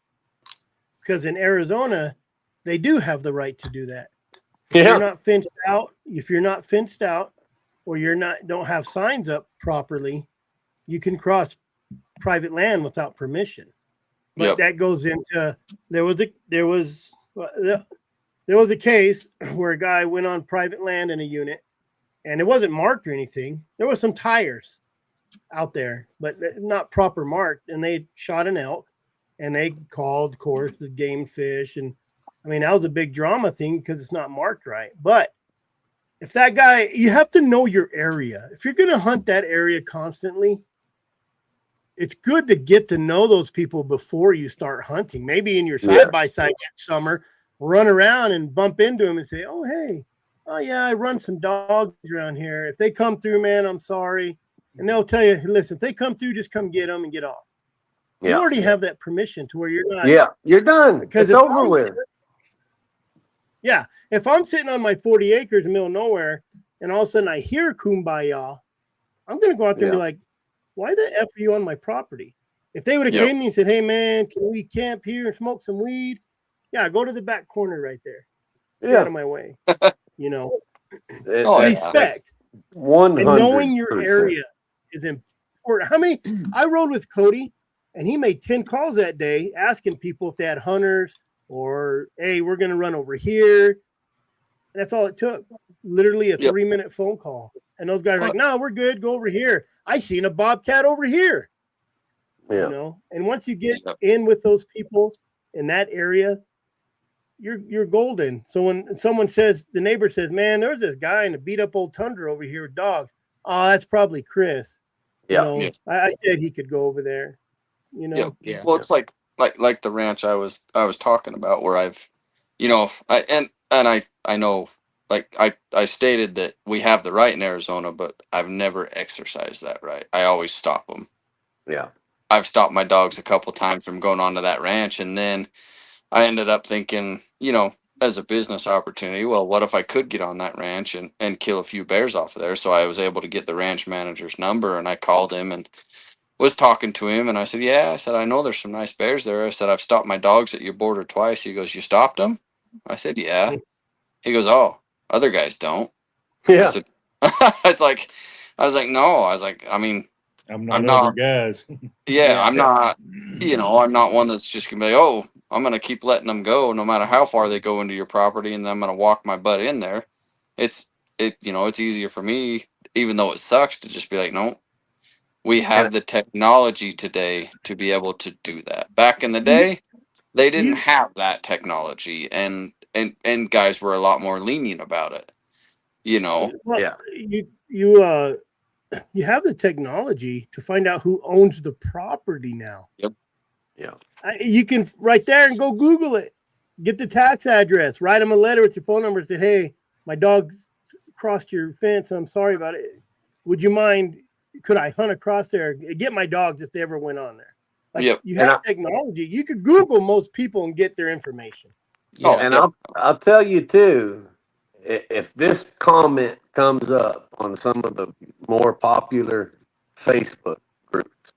because in Arizona, they do have the right to do that. If you're not fenced out, or don't have signs up properly, you can cross private land without permission. But that goes into there was a case where a guy went on private land in a unit, and it wasn't marked or anything. There was some tires out there, but not proper marked, and they shot an elk, and they called, of course, the game fish, and I mean that was a big drama thing because it's not marked right. But if that guy, you have to know your area. If you're going to hunt that area constantly, it's good to get to know those people before you start hunting. Maybe in your side-by-side summer, run around and bump into them and say, oh, hey, oh, yeah, I run some dogs around here. If they come through, man, I'm sorry. And they'll tell you, listen, if they come through, just come get them and get off. You already have that permission to where you're not. Yeah, you're done. It's over with. Yeah. If I'm sitting on my 40 acres in the middle of nowhere and all of a sudden I hear Kumbaya, I'm going to go out there and be like, why the F are you on my property? If they would have came to me and said, hey, man, can we camp here and smoke some weed? Yeah, go to the back corner right there. Get out of my way. Respect. 100%. And knowing your area is important. I rode with Cody, and he made 10 calls that day asking people if they had hunters or, hey, we're going to run over here. That's all it took. Literally a 3-minute phone call. And those guys are like, no, we're good. Go over here. I seen a bobcat over here. And once you get in with those people, in that area, you're golden. So when someone says, the neighbor says, "Man, there's this guy in a beat up old Tundra over here with dogs." Oh, that's probably Chris. Yeah. Yeah. I said he could go over there. Yeah. Yeah. Well, it's like the ranch I was talking about, where I've, I know, like I stated that we have the right in Arizona, but I've never exercised that right. I always stop them. Yeah. I've stopped my dogs a couple times from going onto that ranch, and then I ended up thinking, as a business opportunity, well, what if I could get on that ranch and kill a few bears off of there? So I was able to get the ranch manager's number, and I called him and was talking to him, and I said, "Yeah," I said, "I know there's some nice bears there." I said, "I've stopped my dogs at your border twice." He goes, "You stopped them?" I said, "Yeah." He goes, "Oh, other guys don't." I Yeah. said, I was like, no. I was like, I mean, I'm I'm not other not, guys. yeah, Yeah. I'm not, I'm not one that's just gonna be like, oh, I'm gonna keep letting them go no matter how far they go into your property, and then I'm gonna walk my butt in there. It's easier for me, even though it sucks, to just be like, no, we And have the technology today to be able to do that. Back in the day, they didn't You have that technology, and guys were a lot more lenient about it. You know, well, yeah. you have the technology to find out who owns the property now. Yep. Yeah. You can right there and go Google it. Get the tax address. Write them a letter with your phone number. Say, "Hey, my dog crossed your fence. I'm sorry about it. Would you mind? Could I hunt across there? Get my dog if they ever went on there." Like, Yep. you And have technology. You could Google most people and get their information. Oh, Yeah. And yep. I'll tell you too, if this comment comes up on some of the more popular Facebook groups,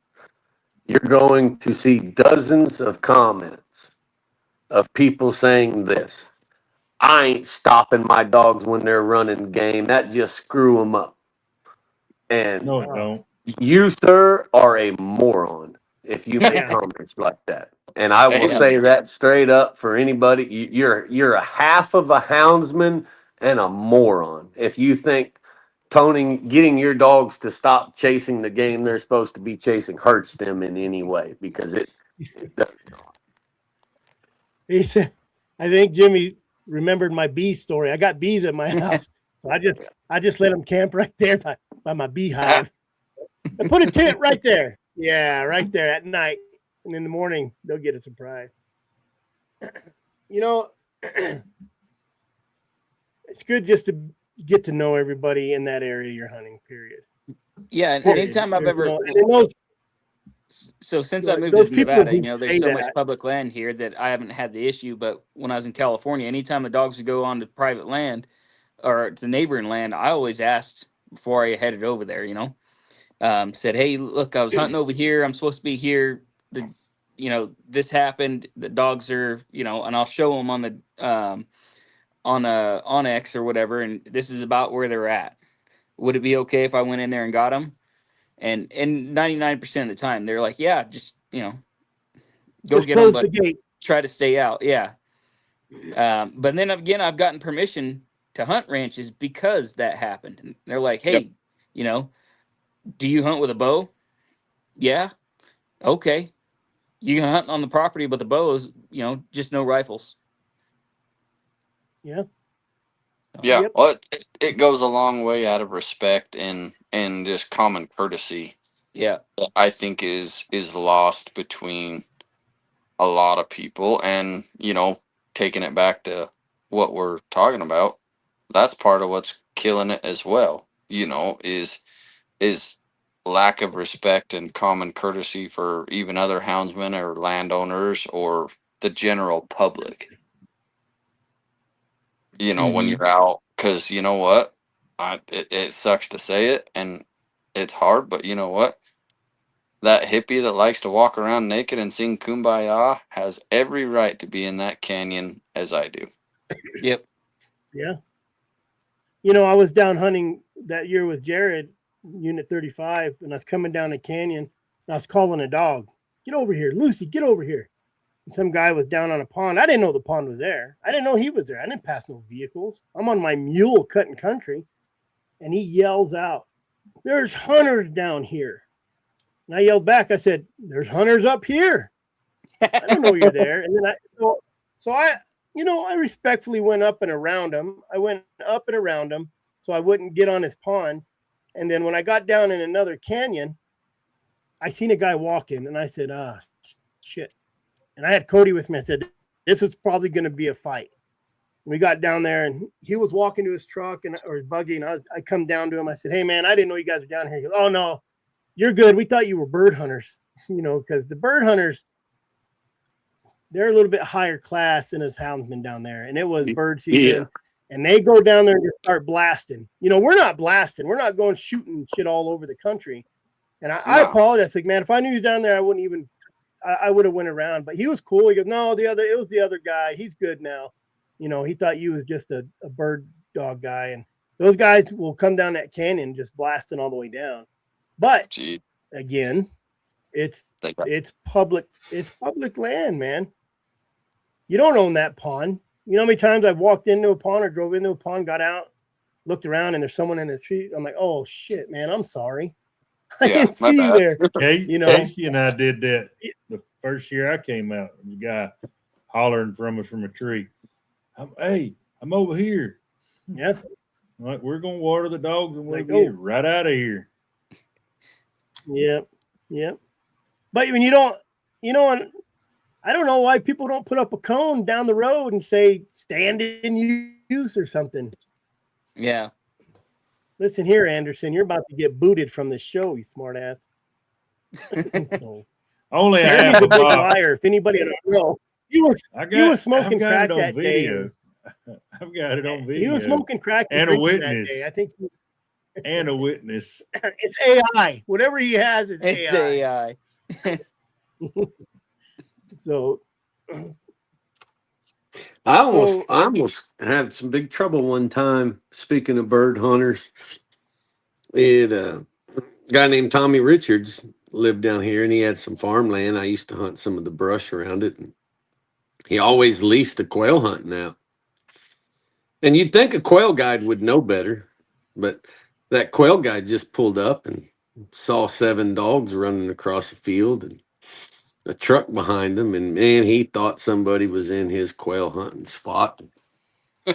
you're going to see dozens of comments of people saying this: "I ain't stopping my dogs when they're running game. That just screw them up." And No, it don't. you, sir, are a moron if you make Yeah. comments like that. And I will Hey, Yeah. say that straight up for anybody. You're a half of a houndsman and a moron if you think getting your dogs to stop chasing the game they're supposed to be chasing hurts them in any way, because it does not. He said, I think Jimmy remembered my bee story. I got bees at my house, so I just let them camp right there by my beehive. I put a tent right there. Yeah, right there at night, and in the morning they'll get a surprise. You know, it's good just to get to know everybody in that area you're hunting. Period. Yeah. And Period. anytime I've There's ever, and then those so since I moved those to people Nevada, who there's say so much that. public land here that I haven't had the issue. But when I was in California, anytime the dogs would go onto private land or to neighboring land, I always asked before I headed over there, said, "Hey, look, I was hunting over here. I'm supposed to be here. This happened. The dogs are, and I'll show them on X or whatever, and this is about where they're at. Would it be okay if I went in there and got them?" And 99% of the time, they're like, "Yeah, just go Just get them, close the but gate. try to stay out." Yeah. But then again, I've gotten permission to hunt ranches because that happened. And they're like, Yep. "Hey, do you hunt with a bow?" "Yeah." "Okay. You can hunt on the property, but the bows, just no rifles." Yeah. Yeah. Yep. Well, it goes a long way out of respect and just common courtesy. Yeah. That I think is lost between a lot of people, and taking it back to what we're talking about, that's part of what's killing it as well. Is lack of respect and common courtesy for even other houndsmen or landowners or the general public. When Mhm. you're out, because you know what, it sucks to say it, and it's hard, but you know what, that hippie that likes to walk around naked and sing kumbaya has every right to be in that canyon as I do. Yep. Yeah. I was down hunting that year with Jared, Unit 35, and I was coming down a canyon, and I was calling a dog, "Get over here, Lucy, get over here." And some guy was down on a pond. I didn't know the pond was there. I didn't know he was there. I didn't pass no vehicles. I'm on my mule cutting country, and he yells out, "There's hunters down here." And I yelled back, I said, "There's hunters up here." I don't know you're there. And then I respectfully went up and around him. I went up and around him so I wouldn't get on his pond. And then when I got down in another canyon, I seen a guy walking, and I said, shit. And I had Cody with me. I said, this is probably going to be a fight. And we got down there, and he was walking to his truck or his buggy, and I come down to him. I said, hey, man, I didn't know you guys were down here. He goes, oh, no, you're good. We thought you were bird hunters, because the bird hunters, they're a little bit higher class than his houndsmen down there. And it was bird season. Yeah. And they go down there and just start blasting. We're not blasting. We're not going shooting shit all over the country. And I apologize. Like, man, if I knew he was down there, I wouldn't even – I would have went around. But he was cool. He goes, no, it was the other guy. He's good now. He thought you was just a bird dog guy. And those guys will come down that canyon just blasting all the way down. But, again, it's public land, man. You don't own that pond. You know how many times I've walked into a pond or drove into a pond, got out, looked around, and there's someone in the tree. I'm like, oh, shit, man, I'm sorry. I didn't see you there. Casey and I did that the first year I came out. There was a guy hollering from us from a tree. I'm over here. Yeah. Like, we're going to water the dogs and we'll get right out of here. Yep. Yep. But when you don't, I don't know why people don't put up a cone down the road and say stand in use or something. Yeah. Listen here, Anderson, you're about to get booted from the show, you smart ass. Only a half a big liar. If anybody don't know, he was smoking crack that video. day. I've got it on video. He was smoking crack and a witness. That day. I think and a witness. It's AI. Whatever he has is AI. So I almost had some big trouble one time. Speaking of bird hunters, a guy named Tommy Richards lived down here, and he had some farmland. I used to hunt some of the brush around it, and he always leased a quail hunting out. And you'd think a quail guide would know better, but that quail guide just pulled up and saw 7 dogs running across the field and a truck behind him, and man, he thought somebody was in his quail hunting spot.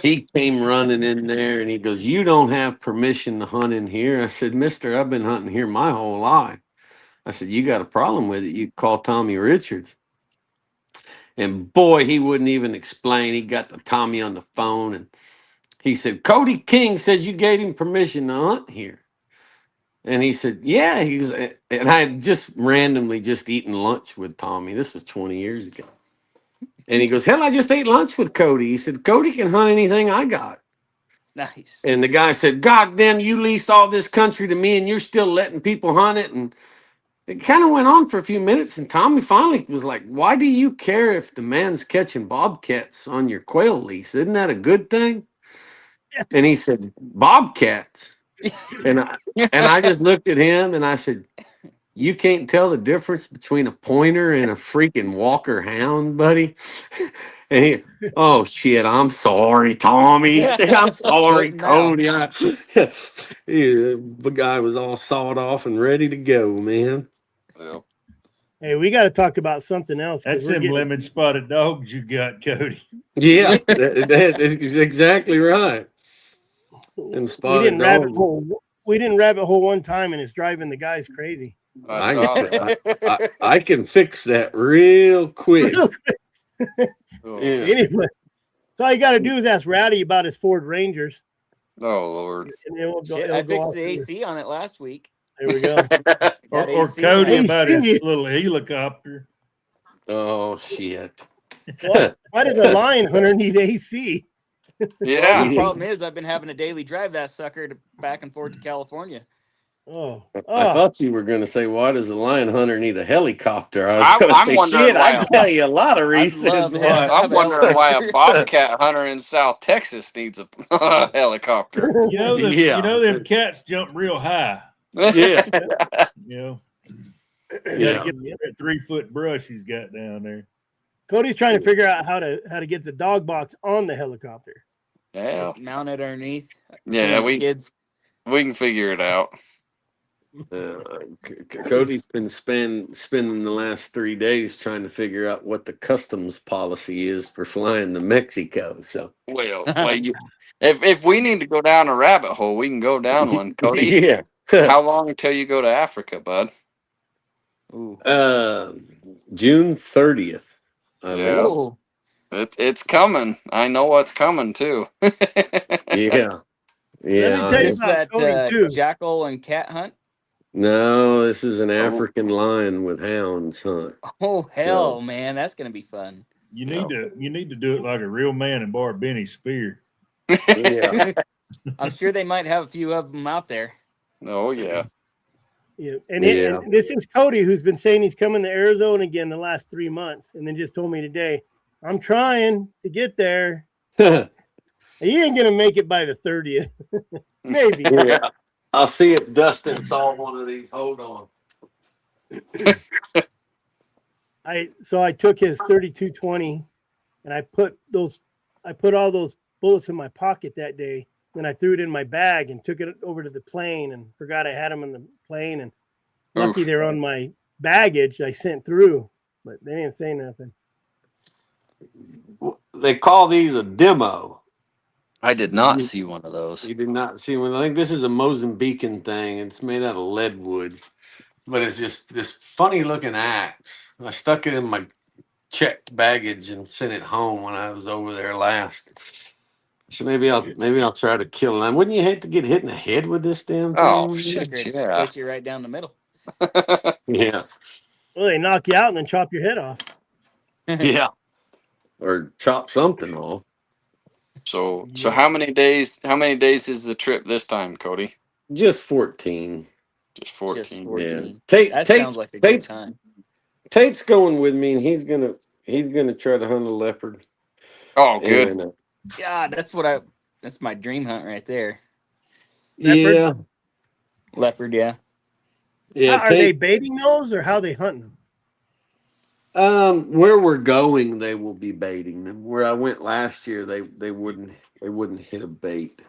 He came running in there, and he goes, "You don't have permission to hunt in here." I said, "Mister, I've been hunting here my whole life." I said, "You got a problem with it, you call Tommy Richards." And boy, he wouldn't even explain. He got the Tommy on the phone, and he said, "Cody King said you gave him permission to hunt here." And he said, "Yeah." And I had just randomly just eaten lunch with Tommy. This was 20 years ago. And he goes, "Hell, I just ate lunch with Cody." He said, "Cody can hunt anything I got." Nice. And the guy said, "God damn, you leased all this country to me and you're still letting people hunt it." And it kind of went on for a few minutes. And Tommy finally was like, "Why do you care if the man's catching bobcats on your quail lease? Isn't that a good thing?" And he said, "Bobcats." And I just looked at him and I said, "You can't tell the difference between a pointer and a freaking Walker Hound, buddy?" And he, "Oh shit, I'm sorry, Tommy." He said, "I'm sorry, Cody." The guy was all sawed off and ready to go, man. Yeah. Hey, we got to talk about something else. That's them lemon spotted dogs you got, Cody. Yeah, that's exactly right. We didn't rabbit hole one time, and it's driving the guys crazy. I can fix that real quick. Yeah. Anyway, so all you got to do is ask Rowdy about his Ford Rangers. Oh Lord! I fixed the AC on it last week. There we go. or Cody about his little helicopter. Oh shit! Why does a lion hunter need AC? Yeah. The problem is I've been having to daily drive that sucker back and forth to California. Oh. I thought you were going to say, "Why does a lion hunter need a helicopter?" I was I'm going to say, wondering "Shit, why I can tell you a lot of reasons why." I'm wondering why a bobcat hunter in South Texas needs a helicopter. You know them cats jump real high. Yeah. You gotta get that 3-foot brush he's got down there. Cody's trying to figure out how to get the dog box on the helicopter. Yeah. Just mount it underneath. Yeah, we kids. can figure it out. Cody's been spending the last 3 days trying to figure out what the customs policy is for flying to Mexico. So, Well, if we need to go down a rabbit hole, we can go down one. Cody, yeah. how long until you go to Africa, bud? Ooh. June 30th. I Yeah. believe. Oh, It's coming. I know what's coming too. Yeah. Let me Yeah. tell you is this about that Cody too. jackal and cat hunt? No, this is an Oh. African lion with hounds hunt. Oh hell, man, that's gonna be fun. You need to do it like a real man and borrow Benny's spear. Yeah. I'm sure they might have a few of them out there. Oh yeah. Yeah, and, Yeah. and this is Cody, who's been saying he's coming to Arizona again the last 3 months, and then just told me today, I'm trying to get there. He ain't gonna make it by the 30th, maybe. Yeah. I'll see if Dustin saw one of these. Hold on. I took his 3220, and I put all those bullets in my pocket that day. Then I threw it in my bag and took it over to the plane, and forgot I had them in the plane. And lucky Oof. they're on my baggage I sent through, but they didn't say nothing. They call these a demo. I did not see one of those. You did not see one. I think this is a Mozambican thing. It's made out of lead wood, but it's just this funny looking axe. I stuck it in my checked baggage and sent it home when I was over there last. So maybe I'll try to kill it. Wouldn't you hate to get hit in the head with this damn thing? Oh Sucker, shit! it'd Yeah. split you right down the middle. Yeah. Well, they knock you out and then chop your head off. Yeah. Or chop something off. So Yeah. how many days? How many days is the trip this time, Cody? Just 14. Just 14. Just 14. Tate, That Tate's, sounds like a good Tate's, time. Tate's going with me, and he's gonna try to hunt a leopard. Oh, good. And, God, that's my dream hunt right there. Leopard? yeah, Leopard, yeah. yeah. Are they baiting those, or how they hunting them? Where we're going, they will be baiting them. Where I went last year, they wouldn't hit a bait.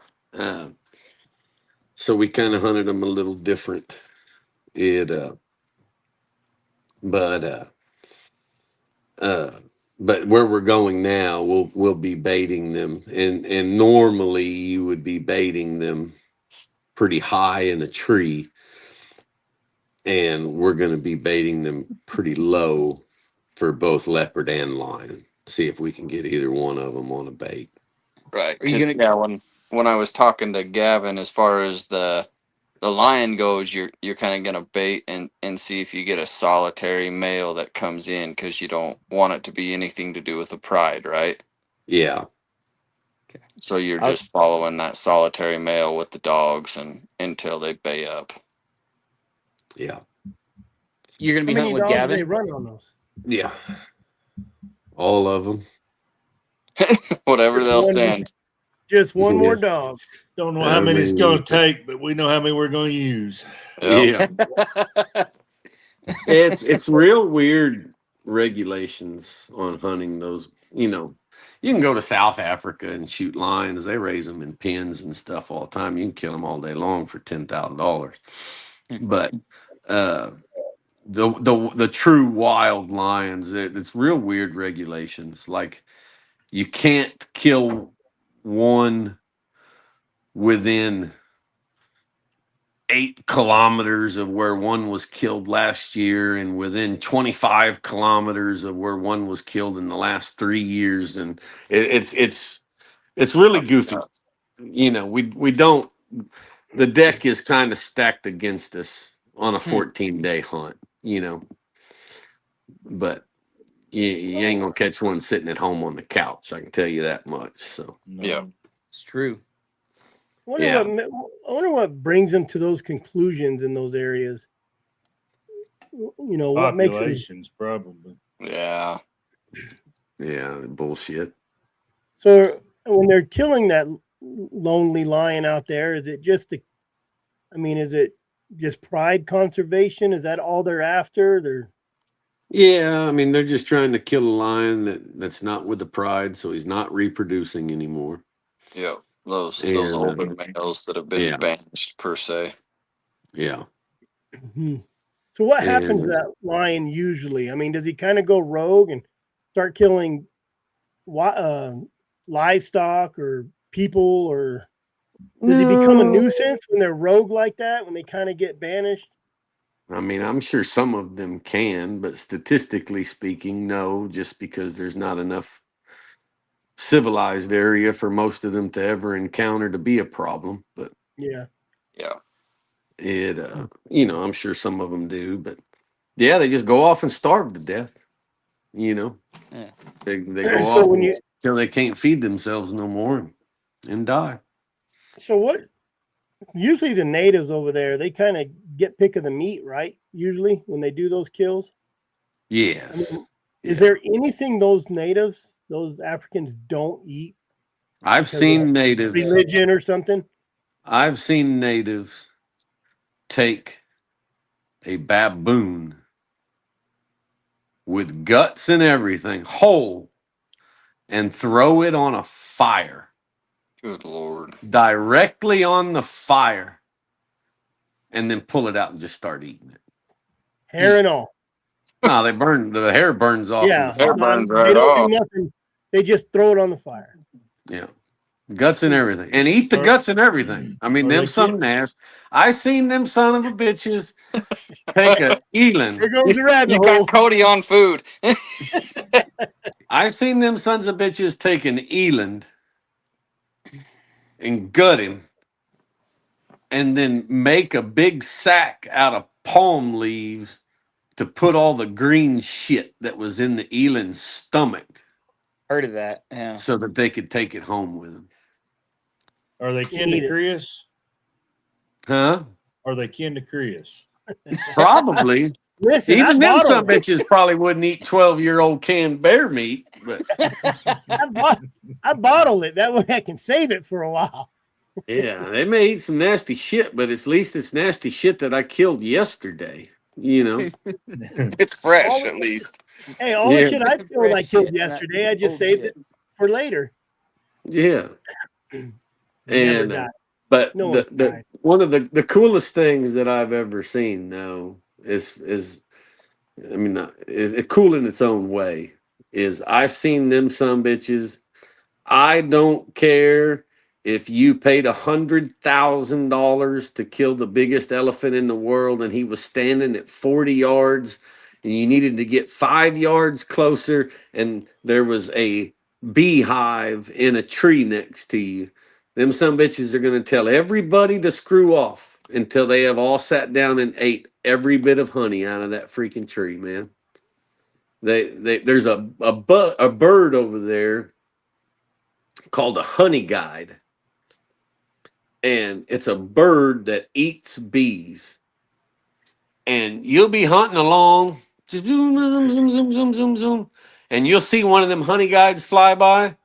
So we kind of hunted them a little different. But where we're going now, we'll be baiting them, and normally you would be baiting them pretty high in a tree, and we're going to be baiting them pretty low for both leopard and lion. See if we can get either one of them on a bait. Right. Are you 'Cause, gonna- yeah, when I was talking to Gavin, as far as the lion goes, you're kind of gonna bait and see if you get a solitary male that comes in, because you don't want it to be anything to do with the pride, right? Yeah, So you're I'll- just following that solitary male with the dogs and until they bay up. yeah, You're gonna How be many hunting with dogs do they Gavin? run on those? yeah. All of them. Whatever they'll One- send. Just one more Yeah. dog. Don't know how many it's mean, going to take, but we know how many we're going to use. Yep. Yeah, it's real weird regulations on hunting those. You can go to South Africa and shoot lions. They raise them in pens and stuff all the time. You can kill them all day long for $10,000. But the true wild lions, it's real weird regulations. Like you can't kill one within 8 kilometers of where one was killed last year, and within 25 kilometers of where one was killed in the last 3 years. And it's really goofy. We don't. The deck is kind of stacked against us on a 14-day hunt. But you ain't gonna catch one sitting at home on the couch. I can tell you that much. So No. Yeah. It's true. I wonder what brings them to those conclusions in those areas. What makes them. Populations, probably. Yeah. yeah, bullshit. So when they're killing that lonely lion out there, is it just is it just pride conservation? Is that all they're after? Yeah, I mean they're just trying to kill a lion that's not with the pride, so he's not reproducing anymore. Yep. Those And, older males that have been yeah. banished per se. Yeah, Mhm. So what happens to And that lion usually? I mean, does he kind of go rogue and start killing livestock or people, or does he become a no, nuisance when they're rogue like that, when they kind of get banished? I mean, I'm sure some of them can, but statistically speaking, no, just because there's not enough civilized area for most of them to ever encounter to be a problem. But Yeah. Yeah. I'm sure some of them do, but yeah, they just go off and starve to death. Yeah. They go So off when you until they can't feed themselves no more and die. so what usually the natives over there, they kind of get pick of the meat, right? Usually when they do those kills. I Yes. mean, is Yeah. there anything those natives, those Africans don't eat I've because of seen natives. religion or something? I've seen natives take a baboon with guts and everything whole and throw it on a fire, Good Lord. directly on the fire, and then pull it out and just start eating it. Hair and all. No, the hair burns off in the Yeah. Hair fire. burns They right don't do off. nothing. They just throw it on the fire. Yeah. Guts and everything. And eat the Are- guts and everything. I mean, are them they some kid- nasty. I seen them son of a bitches take a There eland. goes the rabbit You got hole. Cody on food. I seen them sons of bitches take an eland and gut him and then make a big sack out of palm leaves to put all the green shit that was in the eland's stomach Heard of that? Yeah. so that they could take it home with them. Are they kin to Eat it. Chris? Huh? Are they kin to Chris? Probably. Listen, I Even them some bottle it. bitches probably wouldn't eat 12-year-old canned bear meat, but I bottle it. That way I can save it for a while. yeah, they may eat some nasty shit, but at least it's nasty shit that I killed yesterday. You know? It's fresh, All at least. Hey, all the Yeah. shit I killed, Fresh I killed shit, not yesterday. I just old saved shit. it for later. Yeah. Never And died. but No one the died. one of the coolest things that I've ever seen though is I mean it's cool in its own way is I've seen them some bitches. I don't care if you paid $100,000 to kill the biggest elephant in the world and he was standing at 40 yards and you needed to get 5 yards closer and there was a beehive in a tree next to you. Them some bitches are going to tell everybody to screw off until they have all sat down and ate every bit of honey out of that freaking tree, man. There's a bird over there called a honey guide, and it's a bird that eats bees. And you'll be hunting along, zoom, zoom, zoom, zoom, zoom, zoom, zoom, and you'll see one of them honey guides fly by,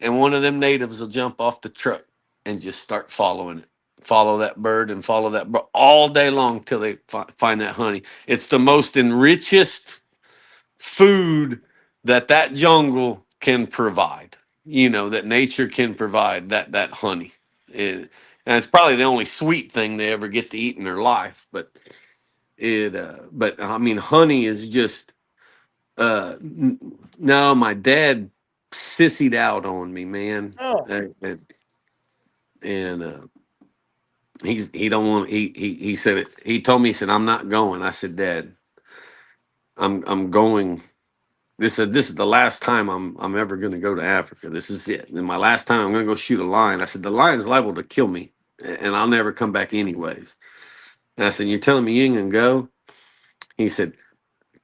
and one of them natives will jump off the truck and just start following it. Follow that bird and follow that bird all day long till they find that honey. It's the most enrichest food that jungle can provide. That nature can provide that honey. And it's probably the only sweet thing they ever get to eat in their life. But I mean, honey is just no. My dad sissied out on me, man. Oh, And he don't want he said it. He told me, he said, I'm not going. I said, Dad, I'm going. This is the last time I'm ever going to go to Africa. This is it. And my last time I'm going to go shoot a lion. I said the lion's liable to kill me, and I'll never come back anyways. And I said, you're telling me you ain't gonna go? He said,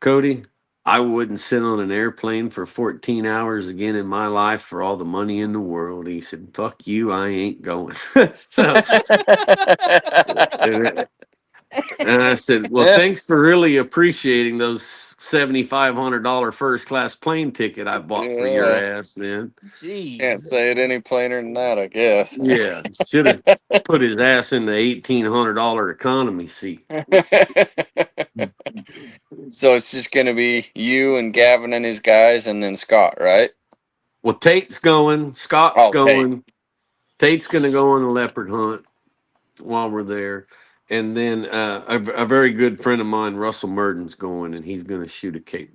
Cody, I wouldn't sit on an airplane for 14 hours again in my life for all the money in the world. He said, fuck you, I ain't going. So, and I said, well, Yeah. thanks for really appreciating those $7,500 first class plane ticket I bought for your Yeah. ass then. Can't Jeez. say it any plainer than that, I guess. Yeah, should have put his ass in the $1,800 economy seat. So it's just going to be you and Gavin and his guys and then Scott, right? Well, Tate's going, Scott's Oh, Tate. going. Tate's going to go on a leopard hunt while we're there. And then a very good friend of mine, Russell Murden's going, and he's going to shoot a Cape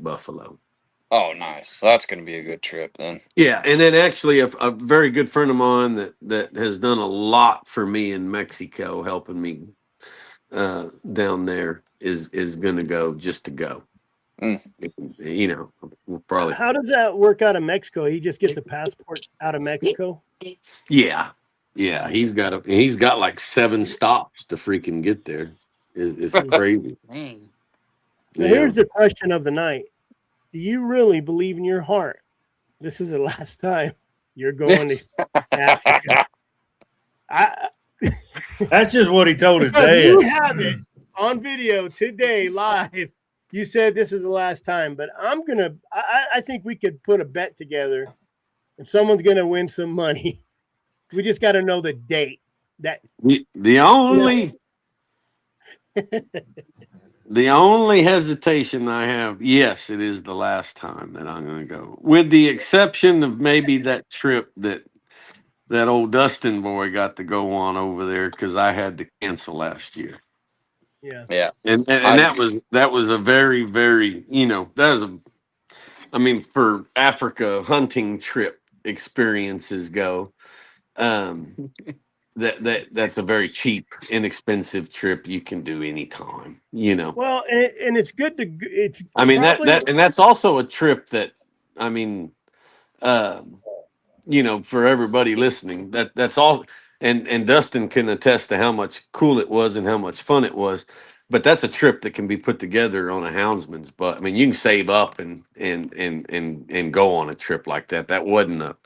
Buffalo. Oh, nice. So that's going to be a good trip then. Yeah, and then actually a very good friend of mine that has done a lot for me in Mexico, helping me down there, is going to go just to go. Mm. You know, we'll probably. How does that work out of Mexico? He just gets a passport out of Mexico. Yeah, he's got like 7 stops to freaking get there. It's crazy. Dang. Now, here's the question of the night: do you really believe in your heart this is the last time you're going to Africa? That's just what he told his Because dad. you have it on video today, live. You said this is the last time, but I think we could put a bet together. If someone's gonna win some money, we just got to know the date. The only hesitation I have, yes, it is the last time that I'm going to go, with the exception of maybe that trip that old Dustin boy got to go on over there because I had to cancel last year. Yeah. And that was a very, very, for Africa hunting trip experiences go, that's a very cheap, inexpensive trip you can do anytime, Well, and it's good to. It's. And that's also a trip that, for everybody listening, that's all. And Dustin can attest to how much cool it was and how much fun it was. But that's a trip that can be put together on a houndsman's butt. I mean, you can save up and go on a trip like that. That wasn't a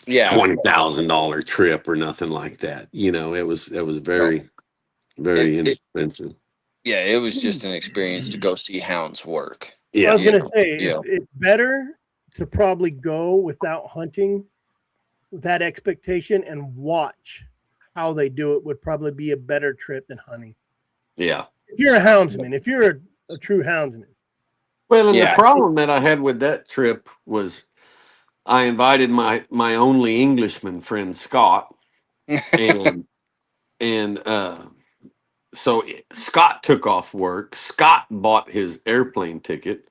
$20,000 trip or nothing like that. It was very, very inexpensive. It was just an experience to go see hounds work. Yeah, I was gonna say it's better to probably go without hunting with that expectation and watch how they do it. Would probably be a better trip than hunting. Yeah. If you're a houndsman, if you're a true houndsman. Well, and the problem that I had with that trip was I invited my only Englishman friend, Scott, and so Scott took off work. Scott bought his airplane ticket,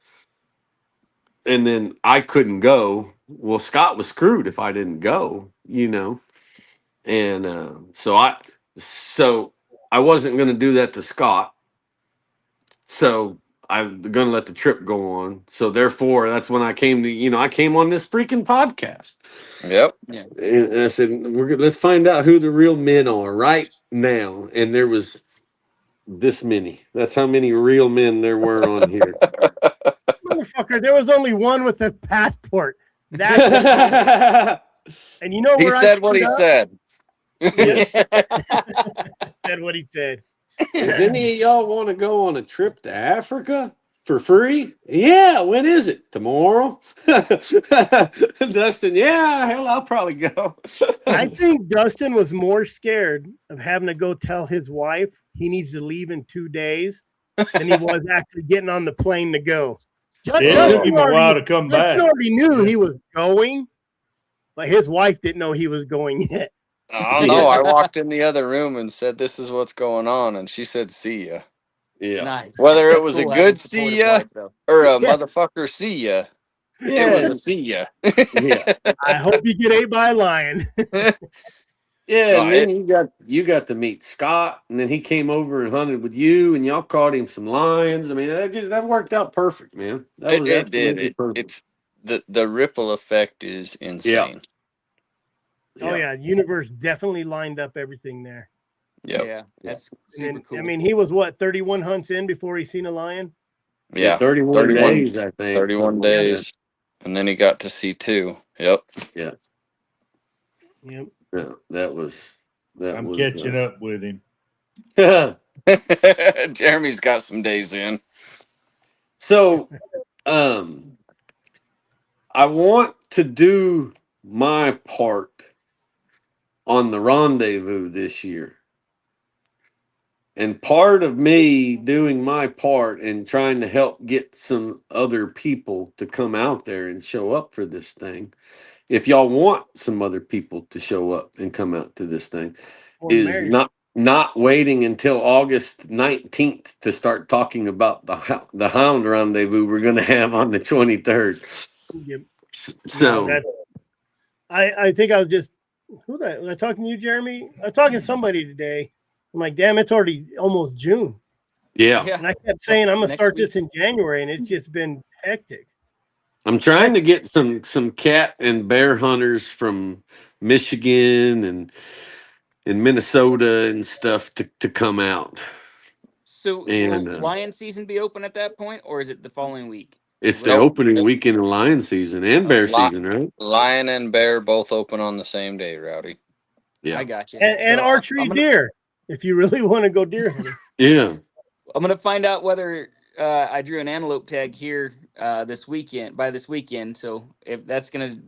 and then I couldn't go. Well, Scott was screwed if I didn't go, and so I wasn't going to do that to Scott. So I'm going to let the trip go on. So therefore, that's when I came to, I came on this freaking podcast. Yep. Yeah. And I said, let's find out who the real men are right now. And there was this many. That's how many real men there were on here. Motherfucker, there was only one with a passport. That's and you know he where said what he said. Said what he said. Does any of y'all want to go on a trip to Africa for free? Yeah, when is it? Tomorrow? Dustin, yeah, hell, I'll probably go. I think Dustin was more scared of having to go tell his wife he needs to leave in 2 days than he was actually getting on the plane to go. It took him a while to come back. Dustin already knew he was going, but his wife didn't know he was going yet. I don't know. I walked in the other room and said, "This is what's going on," and she said, "See ya." Yeah. Nice. Whether That's it was cool a having good see supportive ya wife, though. or a motherfucker see ya, it was Yeah. a see ya. Yeah. I hope you get ate by a lion. Yeah, and then you got to meet Scott, and then he came over and hunted with you, and y'all caught him some lions. I mean, that worked out perfect, man. That was It did. absolutely perfect. It's the ripple effect is insane. Oh yeah, universe definitely lined up everything there. Yep. Yeah, that's And super then, cool. I mean, he was what, 31 hunts in before he seen a lion? Yeah. 31 days, I think. 31 days. And then he got to see 2. Yep. Yeah. Yep. Yeah, I'm catching up with him. Jeremy's got some days in. So, I want to do my part on the rendezvous this year. And part of me doing my part and trying to help get some other people to come out there and show up for this thing, if y'all want some other people to show up and come out to this thing, Or is married. not waiting until August 19th to start talking about the Hound rendezvous we're going to have on the 23rd. Yep. So No, I think I was just was I talking to you, Jeremy? I was talking to somebody today. I'm like, damn, it's already almost June. yeah, And I kept saying I'm gonna Next start week. this in January, and it's just been hectic. I'm trying to get some cat and bear hunters from Michigan and Minnesota and stuff to come out. So will And lion season be open at that point, or is it the following week? it's the Nope. opening weekend of lion season and bear Li- season, right? Lion and bear both open on the same day, Rowdy. Yeah. I got you. And So archery I'm gonna, deer, if you really want to go deer hunting. Yeah. I'm gonna find out whether I drew an antelope tag here this weekend. So if that's gonna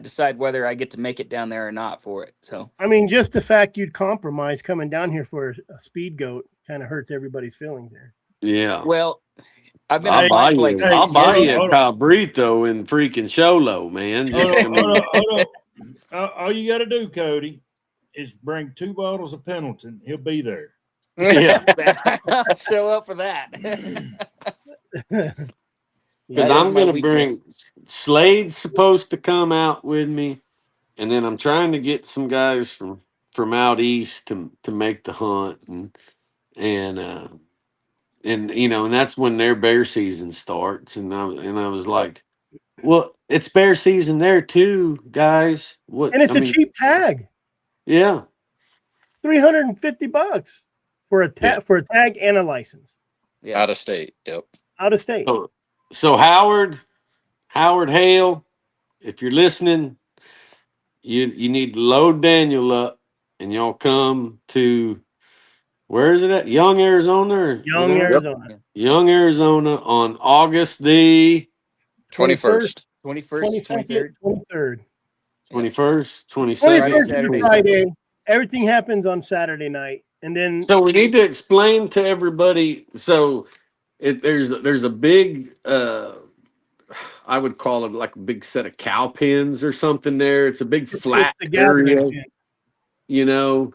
decide whether I get to make it down there or not for it. So I mean, just the fact you'd compromise coming down here for a speed goat kind of hurts everybody's feelings there. Yeah. well, I've been I'll on buy mine for like you. Hey, I'll buy hold you on, a hold on. cabrito in freaking Sholo, man. Just, I mean, Hold on. All you got to do, Cody, is bring 2 bottles of Pendleton. He'll be there. yeah. I'll show up for that. Because That is I'm my gonna weakness. bring Slade's supposed to come out with me, and then I'm trying to get some guys from out east to make the hunt and you know, and that's when their bear season starts. And I was like, well, it's bear season there too, guys. What And it's I a mean, cheap tag, yeah, $350 for a yeah. tag and a license Yeah. Out of state. Yep. out of state. So Howard Hale, if you're listening, you need to load Daniel up, and y'all come to where is it at? Young Arizona, or Young whatever? Arizona, Young Arizona on August the 21st. 21st, 22nd, 23rd. 23rd. 21st, Friday, 22nd. Saturday, 23rd. Friday. Everything happens on Saturday night, and then So we need to explain to everybody. So there's a big I would call it like a big set of cow pens or something there. It's a big it's flat the gathering area, tent. you know.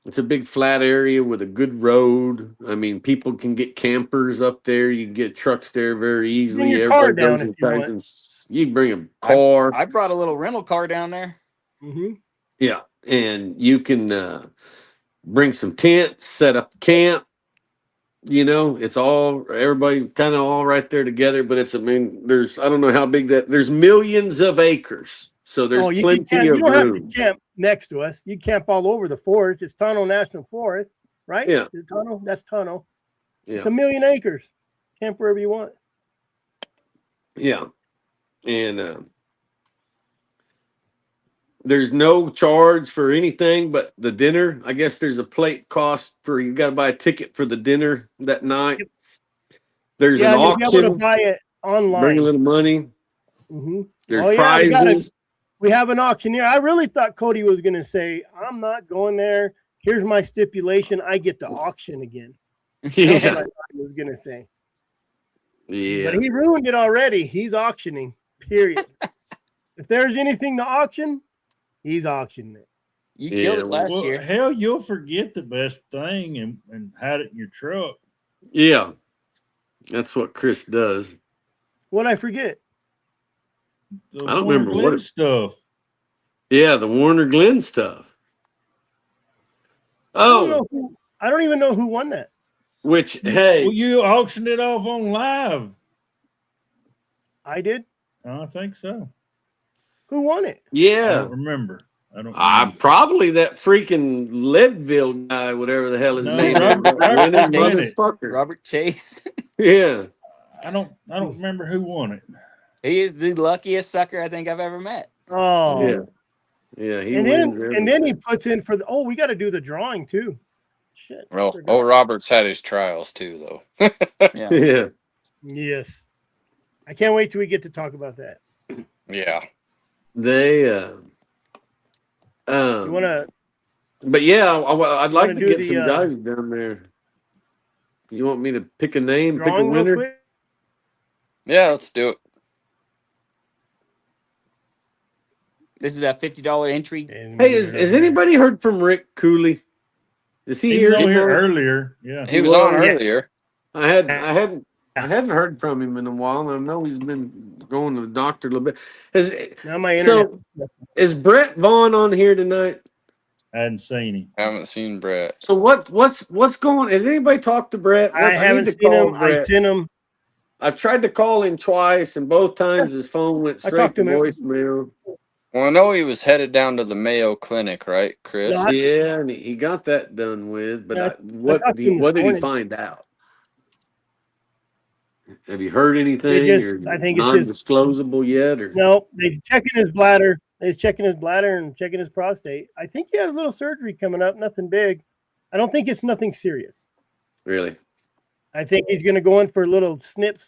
It's a big flat area with a good road. I mean, people can get campers up there. You can get trucks there very Bring easily. your car Everybody down goes if and you tries want. and you can bring a car. I brought a little rental car down there. Mm-hmm. Yeah, and you can bring some tents, set up camp. You know, it's all everybody kind of all right there together. But I mean, I don't know how big there's millions of acres, so there's Oh, you can plenty camp. You of don't have to room. camp next to us. You camp all over the forest. It's Tonto National Forest, right? Yeah. Is it Tonto? That's Tonto. Yeah, It's 1 million acres. Camp wherever you want. yeah, and there's no charge for anything but the dinner. I guess there's a plate cost for you got to buy a ticket for the dinner that night. There's Yeah, an and you'll be able to auction. buy it Bring a online. little money. Mm-hmm. There's Oh yeah, prizes. we have an auctioneer. I really thought Cody was going to say, "I'm not going there. Here's my stipulation. I get to auction again." That's what I Yeah, thought he was going to say. yeah. But he ruined it already. He's auctioning. Period. If there's anything to auction, he's auctioning it. You Yeah, killed it last Well, year. hell, you'll forget the best thing and hide it in your truck. Yeah, that's what Chris does. What'd I forget? The I don't Warner remember Glenn what. stuff. Yeah, the Warner Glenn stuff. Oh, I don't even know who won that. which Well, hey, you auctioned it off on live. I did. I think so. Who won it? I yeah, don't remember. I don't remember. probably that freaking Leadville guy, whatever the hell his No, name Robert- is, Robert winning won it. motherfucker. Robert Chase. Yeah, I don't remember who won it. He is the luckiest sucker I think I've ever met. Oh, yeah, yeah. He and wins then he everything. puts in for the. Oh, we got to do the drawing too. Shit. Well, forgot. old Robert's had his trials too, though. Yeah. Yeah, Yes. I can't wait till we get to talk about that. Yeah. they. You want to? But yeah, I'd like to do get the, some guys down there. You want me to pick a name, pick a Drawing real winner? quick. Yeah, let's do it. This is that $50 entry. And Hey, has anybody heard from Rick Cooley? Is he He here was on here anymore? earlier. Yeah. He was on Yeah. earlier. I hadn't heard from him in a while. I know he's been going to the doctor a little bit. Now my internet. Is Brett Vaughn on here tonight? I hadn't seen him. Haven't seen Brett. So what's going? Has anybody talked to Brett? I haven't need to seen call him. I Brett. seen him. I've tried to call him twice, and both times his phone went I straight talked to to him. voicemail. Well, I know he was headed down to the Mayo Clinic, right, Chris? No, Yeah, and he got that done with. But Yeah, what talked to him what this did he morning. find out? Have you heard anything? I think it's just non-disclosable yet, or no. They're checking his bladder. They're checking his bladder and checking his prostate. I think he has a little surgery coming up. Nothing big. I don't think it's nothing serious. really? I think he's going to go in for a little snip.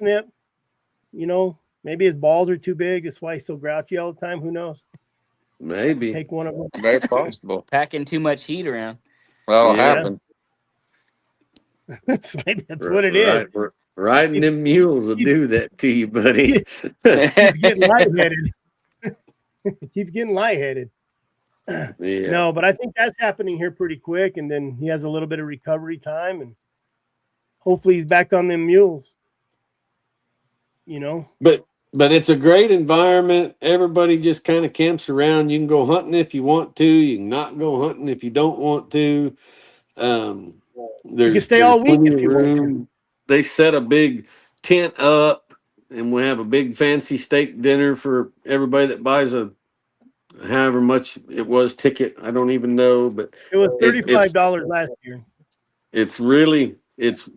You know, maybe his balls are too big. That's why he's so grouchy all the time. Who knows? Maybe. Take one of them. Very possible. Packing too much heat around. That'll Yeah. happen. Maybe that's what it is. Right. Riding them mules will do that to you, buddy. He's getting lightheaded. He's getting lightheaded. Yeah. No, but I think that's happening here pretty quick, and then he has a little bit of recovery time, and hopefully he's back on them mules. You know, But it's a great environment. Everybody just kind of camps around. You can go hunting if you want to. You can not go hunting if you don't want to. You can stay all week if you want to. They set a big tent up, and we have a big fancy steak dinner for everybody that buys a however much it was ticket. I don't even know, but It was $35 last year. it's really it's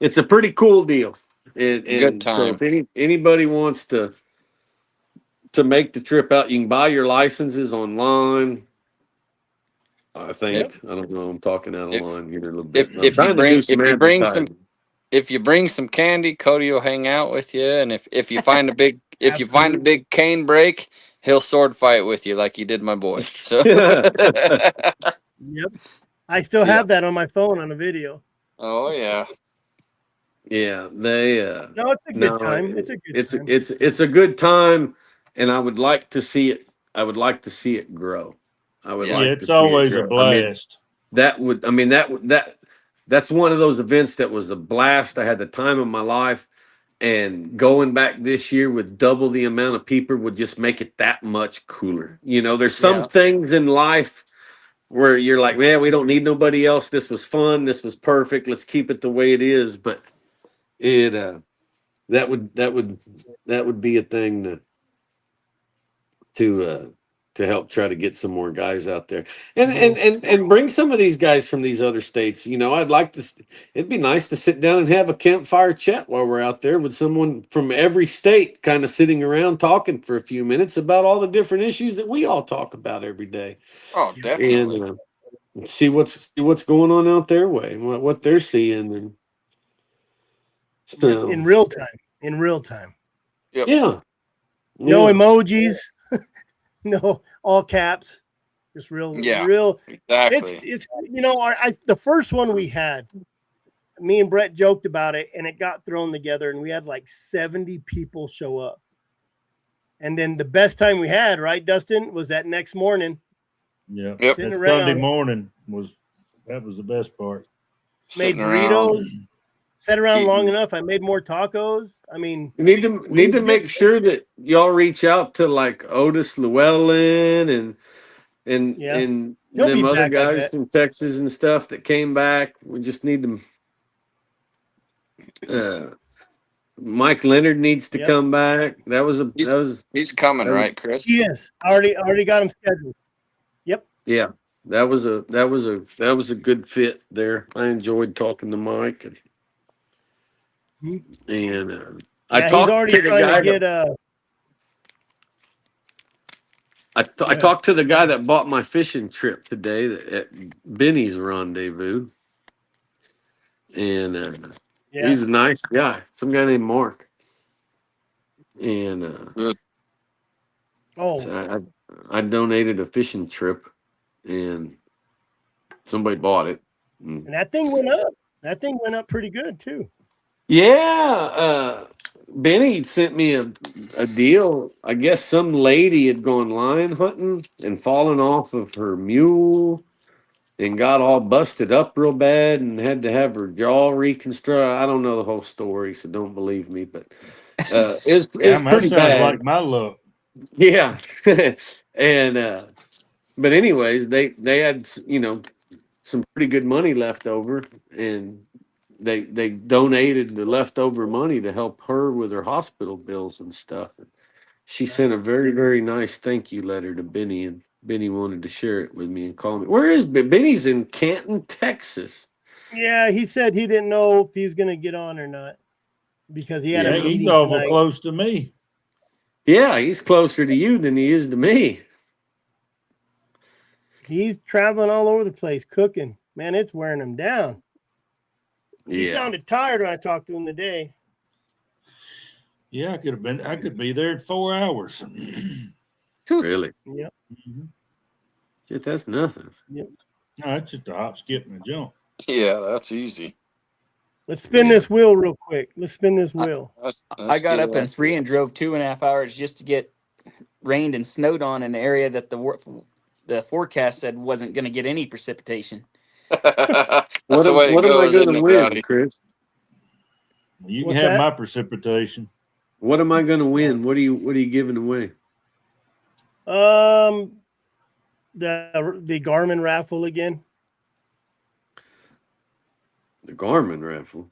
a pretty cool deal. And Good so time. if anybody wants to make the trip out, you can buy your licenses online. I think. I don't know. I'm talking out of line here a little bit. If you bring some candy, Cody will hang out with you, and if you find a big you find a big cane break, he'll sword fight with you like you did my boy. So Yep, I still have that on my phone on a video. oh yeah. Yeah, they. No, it's a good time. It's a good time. It's a good time, and I would like to see it. I would like to see it grow. It's always a blast. That's one of those events that was a blast. I had the time of my life, and going back this year with double the amount of people would just make it that much cooler. You know, there's some things in life where you're like, man, we don't need nobody else. This was fun. This was perfect. Let's keep it the way it is. But that would be a thing to help try to get some more guys out there and bring some of these guys from these other states. You know, it'd be nice to sit down and have a campfire chat while we're out there with someone from every state kind of sitting around talking for a few minutes about all the different issues that we all talk about every day. Oh, definitely. And see what's going on out their way, what they're seeing. And so, in real time. Yep. Yeah. No emojis. No, all caps. Just real. Exactly. It's you know, the first one we had, me and Brett joked about it, and it got thrown together, and we had like 70 people show up. And then the best time we had, right, Dustin, was that next morning. Yeah. Yep. That Sunday morning was the best part. Made burritos. Sat around long enough. I made more tacos. I mean, need to make sure that y'all reach out to like Otis Llewellyn and them other guys in Texas and stuff that came back. We just need them. Mike Leonard needs to come back. He's coming, right, Chris? He is. I already got him scheduled. Yep. Yeah, that was a good fit there. I enjoyed talking to Mike and I talked to the guy. I talked to the guy that bought my fishing trip today at Benny's Rendezvous, and he's a nice guy. Some guy named Mark, and so I donated a fishing trip, and somebody bought it, and that thing went up. That thing went up pretty good too. Yeah, Benny sent me a deal. I guess some lady had gone lion hunting and fallen off of her mule and got all busted up real bad and had to have her jaw reconstructed. I don't know the whole story, so don't believe me, but it's Damn, that pretty sounds bad. like my luck. Yeah. And but anyways, they had some pretty good money left over, and they donated the leftover money to help her with her hospital bills and stuff. And she sent a very, very nice thank you letter to Benny, and Benny wanted to share it with me and call me. Where is Benny's in Canton, Texas? Yeah, he said he didn't know if he's going to get on or not because he had Yeah, a he's meeting awful tonight. close to me. Yeah, he's closer to you than he is to me. He's traveling all over the place cooking. Man, it's wearing him down. He Yeah. sounded tired when I talked to him today. Yeah, I could be there in 4 hours. Really? Yep. Shit, that's nothing. No, it's just a hop, skip, and a jump. Yeah, that's easy. Let's spin this wheel real quick. Let's spin this wheel. I got up in 3 and drove 2.5 hours just to get rained and snowed on in an area that the forecast said wasn't going to get any precipitation. That's What the way it am I goes, going isn't to it, win, Rowdy? Chris? You can What's have that? my precipitation. What am I going to win? What are you giving away? The Garmin raffle again. The Garmin raffle.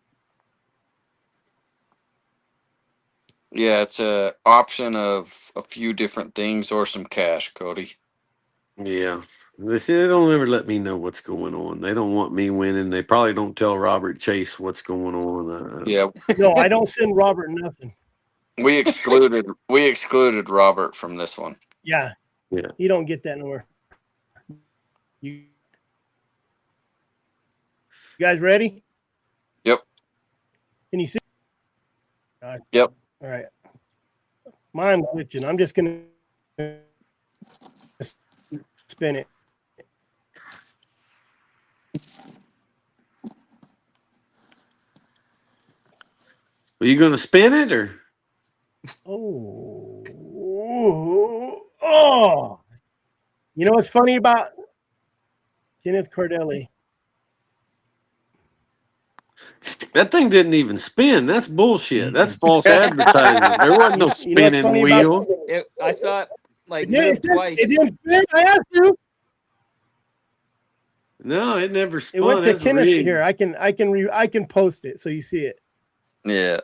Yeah, it's a option of a few different things or some cash, Cody. Yeah. They don't ever let me know what's going on. They don't want me winning. They probably don't tell Robert Chase what's going on. Yeah, No, I don't send Robert nothing. we excluded Robert from this one. Yeah. Yeah. You don't get that nowhere. You guys ready? Yep. Can you see? Yep. All right. Mine's glitching. I'm just going to spin it. Are you going to spin it or? Oh. You know what's funny about Kenneth Cardelli? That thing didn't even spin. That's bullshit. That's false advertising. There wasn't no You know what's spinning funny wheel. about I saw it like it? move twice. It didn't spin. I asked you. No, it never spun. It went to That's Kenneth rigged. here. I can post it so you see it. Yeah.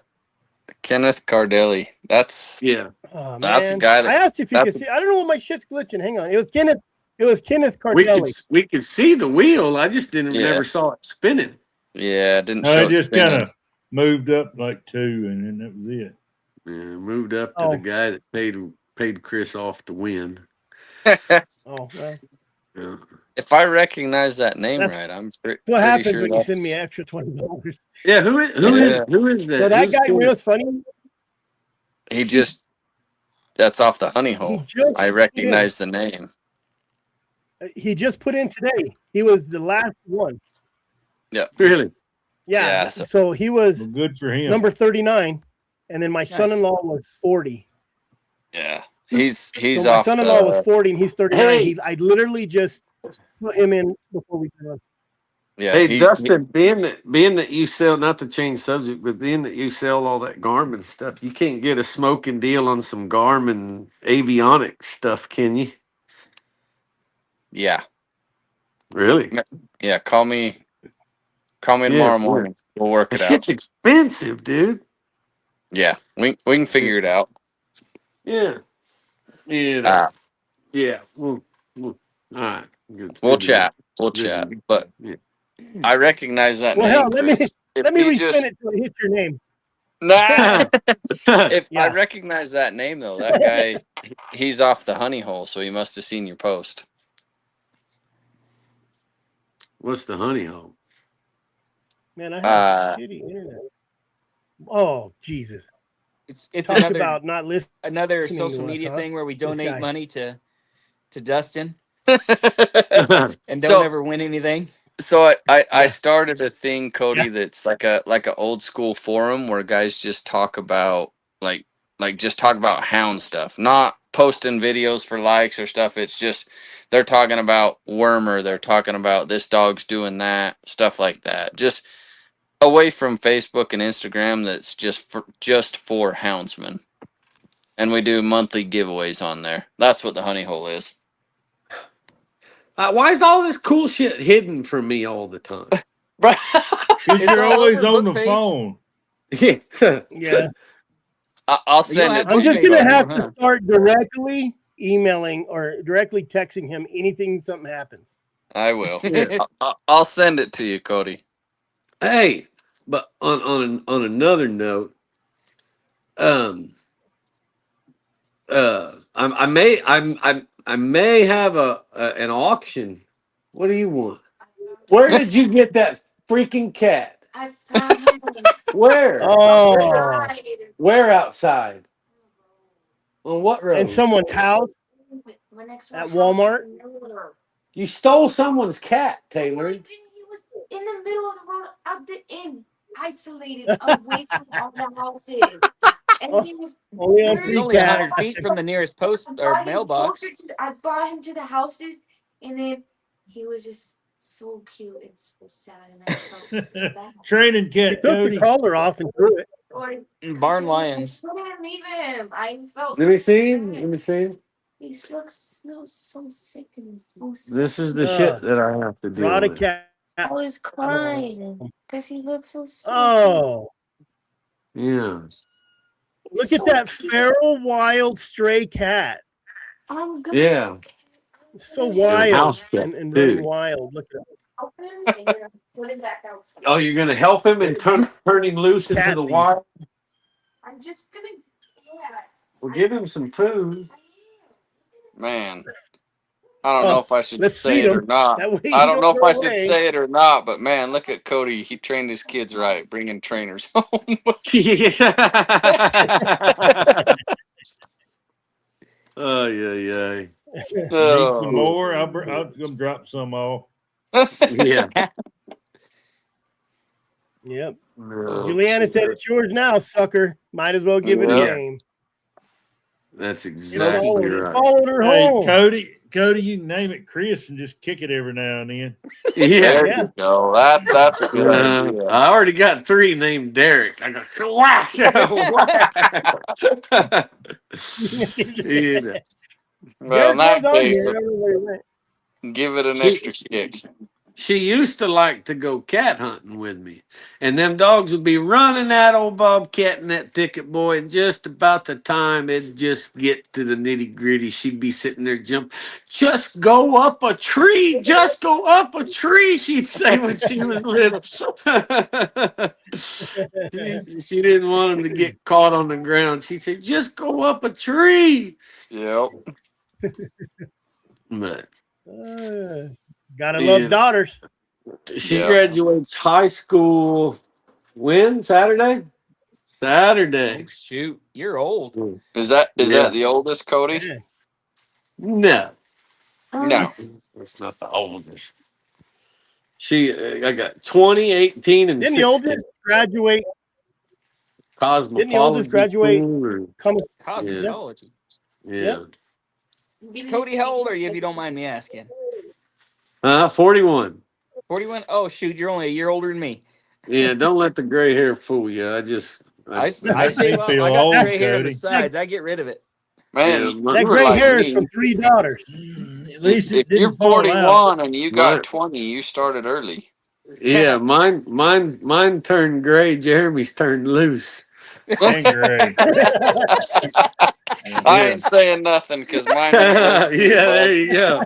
Kenneth Cardelli. That's Yeah. Oh, That's a man. guy that- I asked if you could that's- see. I don't know what my shit's glitching. Hang on. It was Kenneth Cardelli. We could see the wheel. I just Yeah. never saw it spinning. yeah, it didn't No, show it just spinning. kind of moved up like 2, and then that was it. Yeah, moved up to Oh. the guy that paid Chris off to win. Oh, well. Yeah. If I recognize that name That's right, I'm what pretty happens sure when you send me that's- extra $20. Yeah, who is that? So that Who's guy, you know Kenneth? what's funny? He just that's off the honey He hole. just I recognize the name. put in today. He was the last one. Really? Yeah. Yeah, So he was Well, good for him. number 39, and then my son-in-law was 40. Yeah. He's So my off son-in-law was the 40, and he's 39. Hey. I literally just put him in before we did. yeah. Hey, he- Dustin, being that you sell, not to change subject, but being that you sell all that Garmin stuff, you can't get a smoking deal on some Garmin avionics stuff, can you? yeah. Really? Yeah. Call me Yeah, tomorrow morning. We'll work it That out. shit's expensive, dude. Yeah. We can figure it out. Yeah. Yeah. Uh, Yeah. Well, all right. Good. we'll Good to chat. We'll Good chat. to- But yeah. I recognize that Well, name. hell, let me- Chris. If Let me he respin just- it till it hits your name. Nah. If Yeah. I recognize that name though, that guy he's off the honey hole, so he must have seen your post. What's the honey hole? Man, I have Uh, shitty internet. Oh, Jesus. It's Talk another about not listening. another listening to social us, media huh? thing where we This donate guy. money to Dustin and don't So- ever win anything. So I Yeah. started a thing, Cody, Yeah. that's like a old school forum where guys just talk about like just talk about hound stuff, not posting videos for likes or stuff. It's just they're talking about wormer, they're talking about this dog's doing that, stuff like that. Just away from Facebook and Instagram. That's just for houndsmen. And we do monthly giveaways on there. That's what the honey hole is. Why is all this cool shit hidden from me all the time? Right. Because It's you're all always over on the Bookface. phone. Yeah. Yeah. I'll send it I'm to you. just gonna Bookface have anymore, to start directly emailing or directly texting him anything something happens. I will. Yeah. I'll send it to you, Cody. Hey, but on another note, I may have an auction. What do you want? Where did you get that freaking cat? I found him Where? Oh, outside. Where outside? On what road? in someone's house. My next At door house Walmart? in the middle. You stole someone's cat, No, I Taylor. didn't. He was in the middle of the road at the inn, isolated away from all the houses. And he was Only on He's free only cat. 100 feet from the nearest post or brought him mailbox. closer to I brought him to the houses, and then he was just so cute and so sad, and I felt so bad. Training He cat, took Cody. the collar off and threw it. Or Barn lions. I couldn't leave him. I felt. Let me see him. Let me see him. He looks so sick and so sad. This is the Ugh. shit that I have to deal Brought a with. cat. I was crying because he looked so sad. Oh, Yeah. look at that feral wild stray cat. I'm good. Yeah. So And wild house cat, and running too. wild. Look at I'll put him in here. Put him back out. Oh, you're gonna help him and turn him loose into Cat the thief. wild? I'm just gonna relax. Well, give him some food. Man, I don't know if I should let's say feed it him. or not. That way I he don't know don't if go I should away. say it or not, but man, look at Cody. He trained his kids right, bringing trainers home. Oh, yeah. Need Oh. some more? I'll come drop some off. Yeah. Yep. No, Juliana said it's yours now, sucker. Might as well give it a Yeah. name. that's It exactly right. followed her Hey, home. Cody, you can name it Chris and just kick it every now and then. Yeah. There Yeah. you go. That's a good idea. I already got 3 named Derek. I go whack, whack. Yeah. Well, in Derek that was on case, here. I don't know where he went. give it an She- extra kick. She used to like to go cat hunting with me. And them dogs would be running that old bobcat in that thicket, boy. And just about the time it'd just get to the nitty gritty, she'd be sitting there jumping. Just go up a tree. Just go up a tree, she'd say when she was little. she didn't want him to get caught on the ground. She said, just go up a tree. Yep. But Gotta Yeah. love daughters. she Yeah. graduates high school when? Saturday? Saturday. Oh, shoot. You're old. Is that Yeah. the oldest, Cody? Yeah. No, No. that's not the oldest. I got 20, 18, and Didn't 16. the oldest graduate? Cosmopology graduate? school or- Come. Cosmetology. yeah. Cody, how old are you if you don't mind me asking? 41. 41? Oh, shoot. You're only a year older than me. Yeah, don't let the gray hair fool you. I Makes shave me off. feel I got old, gray hair on the Cody. sides. I get rid of it. Man, Yeah, you my- That were gray like hair me. is from 3 daughters. At least it If you're didn't fall out. 41 and you got My- 20, you started early. yeah, mine turned gray. Jeremy's turned loose. And gray. I ain't saying nothing because mine is Yeah, loose too, there you go.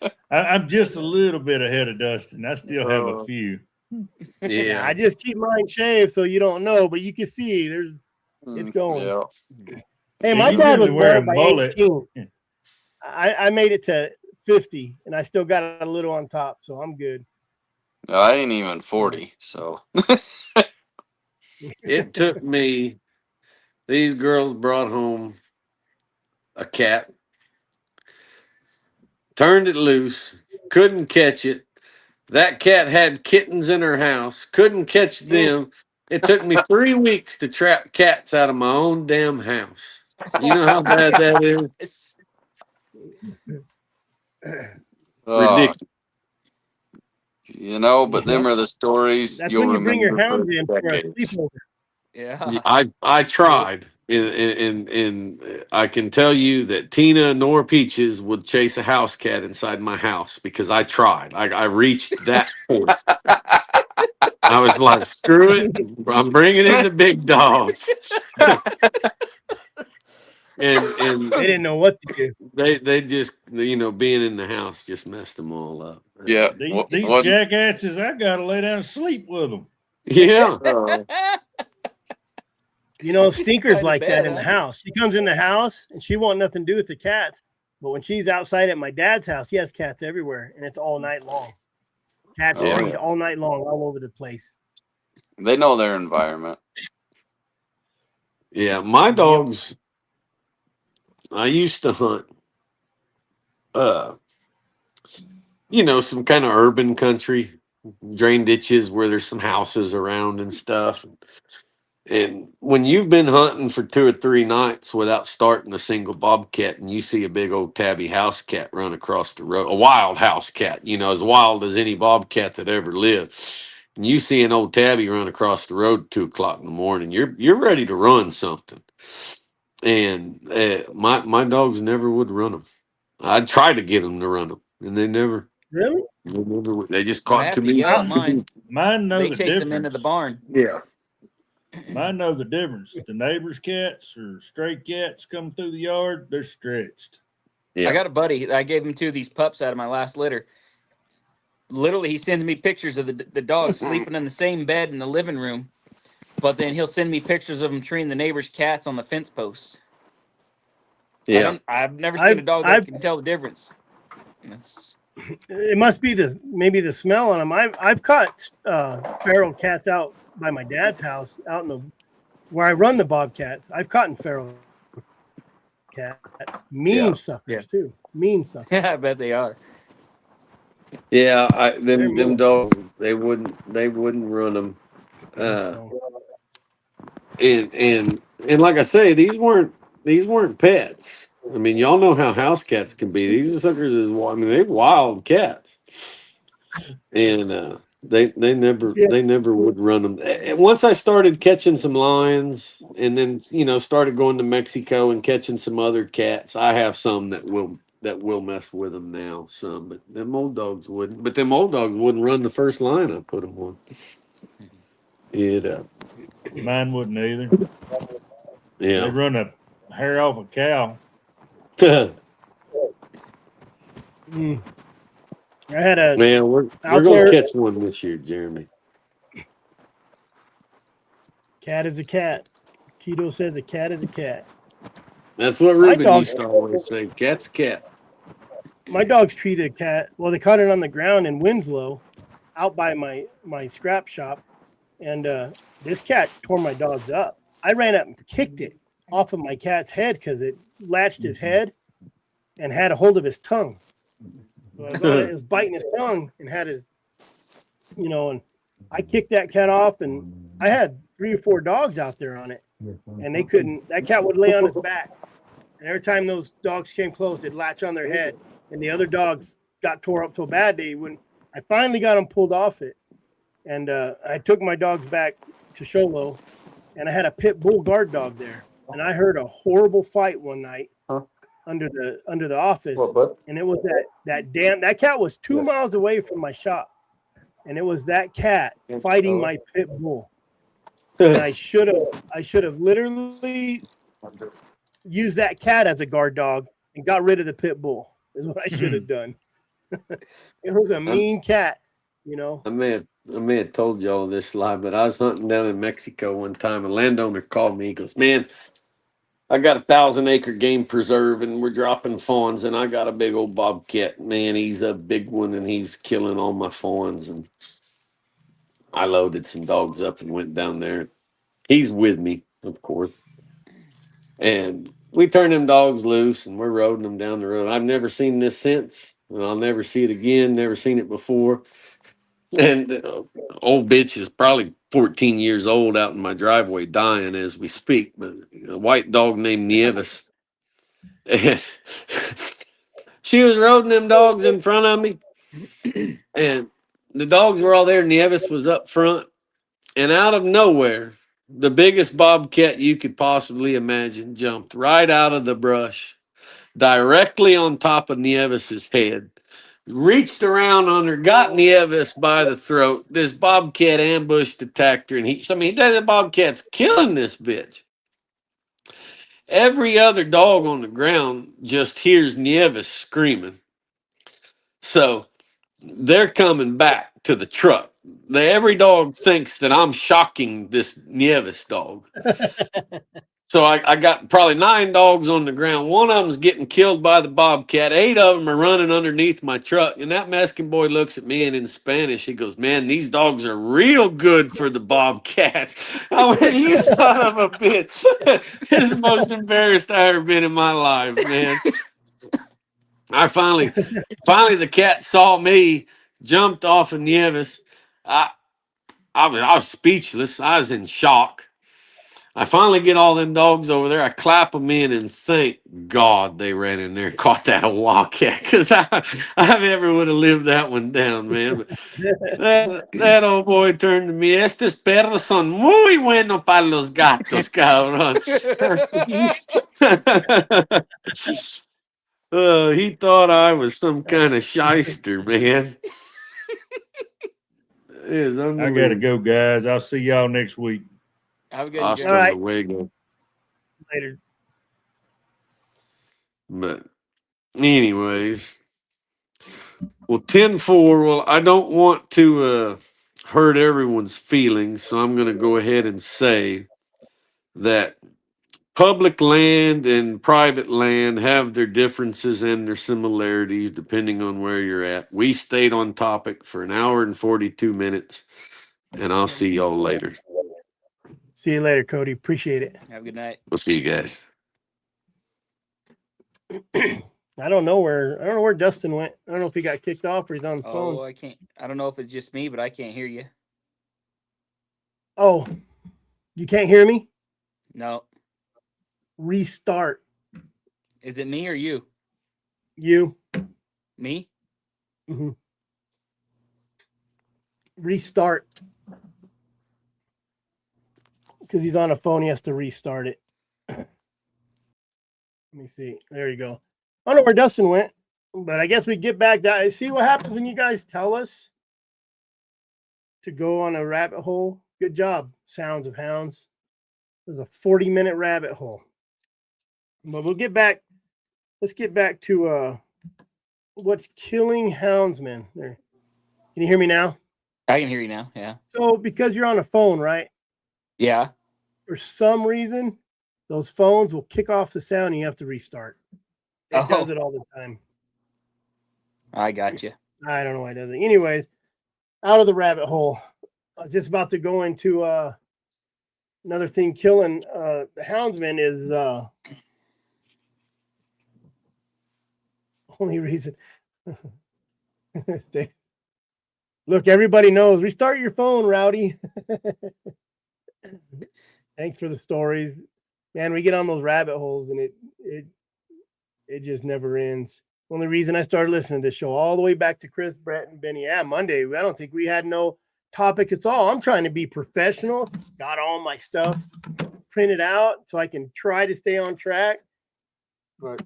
bud. I'm just a little bit ahead of Dustin. I still have a Oh. few. Yeah, I Yeah. just keep mine shaved so you don't know, but you can see it's going. Yeah. Hey, Yeah, my you dad was usually wear a bald by mullet. 18. Yeah. I made it to 50, and I still got a little on top, so I'm good. I ain't even 40, so. It took me, these girls brought home a cat, turned it loose, couldn't catch it. That cat had kittens in her house, couldn't catch them. It took me 3 weeks to trap cats out of my own damn house. You know how bad that is? Oh, Ridiculous. but them are the stories That's you'll when you bring your remember for hounds in for a decades. sleepover. Yeah. I tried, and I can tell you that Tina nor Peaches would chase a house cat inside my house because I tried. I reached that point. I was like, screw it, I'm bringing in the big dogs. and They didn't know what to do. they just being in the house just messed them all up. Yeah, These wasn't. jackasses, I gotta lay down and sleep with them. Yeah. Stinker's Quite a like that bed, in the huh? house. She comes in the house and she want nothing to do with the cats. But when she's outside at my dad's house, he has cats everywhere, and it's all night long. Cats Oh, treed yeah. all night long, all over the place. They know their environment. Yeah, my Yep. dogs. I used to hunt, uh, some kind of urban country, drain ditches where there's some houses around and stuff. And when you've been hunting for 2 or 3 nights without starting a single bobcat, and you see a big old tabby house cat run across the road, a wild house cat, as wild as any bobcat that ever lived, and you see an old tabby run across the road at 2 o'clock in the morning, you're ready to run something. And my dogs never would run them. I tried to get them to run them, and they never. Really? They just I caught have too to many. yell at mine. Mine know They the chase them into the difference. barn. Yeah. Mine know the difference. The neighbors' cats or stray cats come through the yard, they're stretched. Yeah. I got a buddy. I gave him 2 of these pups out of my last litter. Literally, he sends me pictures of the dog sleeping in the same bed in the living room, but then he'll send me pictures of him treating the neighbor's cats on the fence post. Yeah. I've never seen a dog that I've can tell the difference. That's it must be maybe the smell on them. I've caught feral cats out by my dad's house, out in where I run the bobcats. I've caught feral cats, mean suckers Yeah. too, mean suckers. I bet they are. Yeah. They're Them mean. dogs. They wouldn't run them. So, And like I say, these weren't pets. I mean, y'all know how house cats can be. These are suckers they're wild cats, and they never yeah, would run them. And once I started catching some lions, and then started going to Mexico and catching some other cats, I have some that will mess with them now. Some, but them old dogs wouldn't. But them old dogs wouldn't run the first line I put them on. It Mine wouldn't either. yeah. They'd run a hair off a cow. mm. I had a Man, we're out gonna there. catch one this year, Jeremy. Cat is a cat. Keto says a cat is a cat. That's what My Ruben dogs, used to always say. Cat's a cat. my dogs treated a cat. Well, they caught it on the ground in Winslow, out by my scrap shop, and this cat tore my dogs up. I ran up and kicked it off of my cat's head because it latched his head and had a hold of his tongue. So it was biting his tongue and had his, and I kicked that cat off, and I had 3 or 4 dogs out there on it, and they couldn't. That cat would lay on his back, and every time those dogs came close, they'd latch on their head, and the other dogs got tore up so bad they wouldn't. I finally got them pulled off it, and I took my dogs back to Sholo, and I had a pit bull guard dog there, and I heard a horrible fight one night under the office, and it was that cat was 2 miles away from my shop, and it was that cat fighting my pit bull, and I should have literally used that cat as a guard dog and got rid of the pit bull. Is what I should have done. It was a mean cat, I may have told y'all this lie, but I was hunting down in Mexico one time. A landowner called me. He goes, "Man, I got a 1,000-acre game preserve, and we're dropping fawns, and I got a big old bobcat. Man, he's a big one, and he's killing all my fawns." And I loaded some dogs up and went down there. He's with me, of course. And we turned them dogs loose, and we're roding them down the road. I've never seen this since, and I'll never see it again. Never seen it before. And old bitch is probably 14 years old out in my driveway dying as we speak. But a white dog named Nieves. And she was roading them dogs in front of me. And the dogs were all there. Nieves was up front. And out of nowhere, the biggest bobcat you could possibly imagine jumped right out of the brush, directly on top of Nieves's head. Reached around on her, got Nieves by the throat. This bobcat ambushed, attacked her, and the bobcat's killing this bitch. Every other dog on the ground just hears Nieves screaming. So they're coming back to the truck. Every dog thinks that I'm shocking this Nieves dog. So I got probably 9 dogs on the ground. One of them's getting killed by the bobcat. 8 of them are running underneath my truck. And that Mexican boy looks at me and in Spanish, he goes, "Man, these dogs are real good for the bobcat." I went, "You son of a bitch." This is the most embarrassed I ever been in my life, man. I finally the cat saw me, jumped off of Nieves. I was speechless. I was in shock. I finally get all them dogs over there. I clap them in, and thank God they ran in there and caught that wildcat, because I never would have lived that one down, man. But that old boy turned to me. "Estos perros son muy buenos para los gatos, cabrón." He thought I was some kind of shyster, man. It is I gotta unbelievable. go, guys. I'll see y'all next week. Have a good Hasta day. All right. luego. Later. But anyways, well, 10-4. Well, I don't want to hurt everyone's feelings, so I'm going to go ahead and say that public land and private land have their differences and their similarities depending on where you're at. We stayed on topic for an hour and 42 minutes, and I'll see y'all later. See you later, Cody. Appreciate it. Have a good night. We'll see you guys. I don't know where Dustin went. I don't know if he got kicked off or he's on the phone. Oh, I don't know if it's just me, but I can't hear you. Oh, you can't hear me? No. Restart. Is it me or you? You. Me? Mm-hmm. Restart. Because he's on a phone, he has to restart it. Let me see. There you go. I don't know where Dustin went, but I guess we get back. See what happens when you guys tell us to go on a rabbit hole. Good job, Sounds of Hounds. This is a 40-minute rabbit hole. But we'll get back. Let's get back to what's killing houndsmen. There. Can you hear me now? I can hear you now. Yeah. So because you're on a phone, right? Yeah. For some reason, those phones will kick off the sound and you have to restart. It does it all the time. I got you. I don't know why it doesn't. Anyways, out of the rabbit hole. I was just about to go into another thing killing the houndsmen is only reason. Look, everybody knows. Restart your phone, Rowdy. Thanks for the stories. Man, we get on those rabbit holes and it just never ends. Only reason I started listening to this show all the way back to Chris, Brett, and Benny. Yeah, Monday. I don't think we had no topic at all. I'm trying to be professional. Got all my stuff printed out so I can try to stay on track. But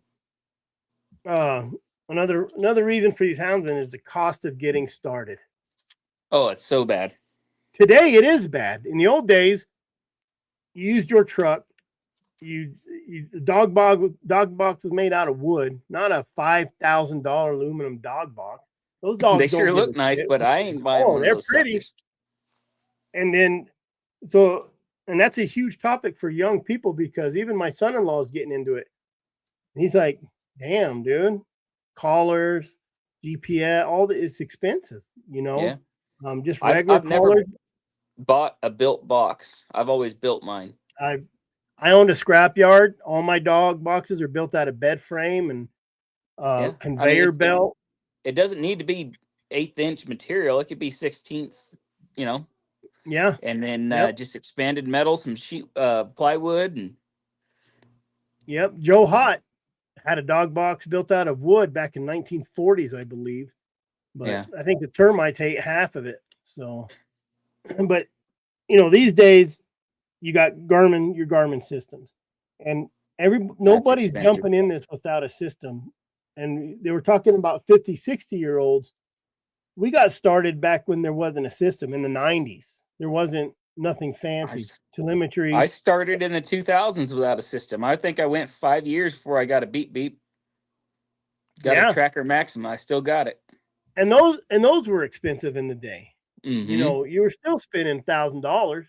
another reason for these houndsmen is the cost of getting started. Oh, it's so bad. Today it is bad. In the old days, you used your truck. The dog box was made out of wood, not a $5,000 aluminum dog box. Those dogs They sure look nice, but I ain't buying one of they're those pretty. suckers. And then, and that's a huge topic for young people because even my son-in-law is getting into it. He's like, "Damn, dude, collars, GPS, it's expensive, you know." Yeah. Just regular I've never collars. bought a built box. I've always built mine. I owned a scrapyard. All my dog boxes are built out of bed frame and conveyor belt. It doesn't need to be 1/8 inch material. It could be 16ths, Yeah. and then Yep. just expanded metal, some sheet plywood, and Yep. Joe Hott had a dog box built out of wood back in 1940s, I believe. But yeah. I think the termites ate half of it. So, but these days you got your Garmin systems, and nobody's expensive. jumping in this without a system. And they were talking about 50, 60-year-olds. We got started back when there wasn't a system in the 90s. There wasn't nothing fancy. Telemetry. I started in the 2000s without a system. I think I went 5 years before I got a beep beep. Got a Tracker Maxima. I still got it. And those were expensive in the day. Mm-hmm. You were still spending $1,000.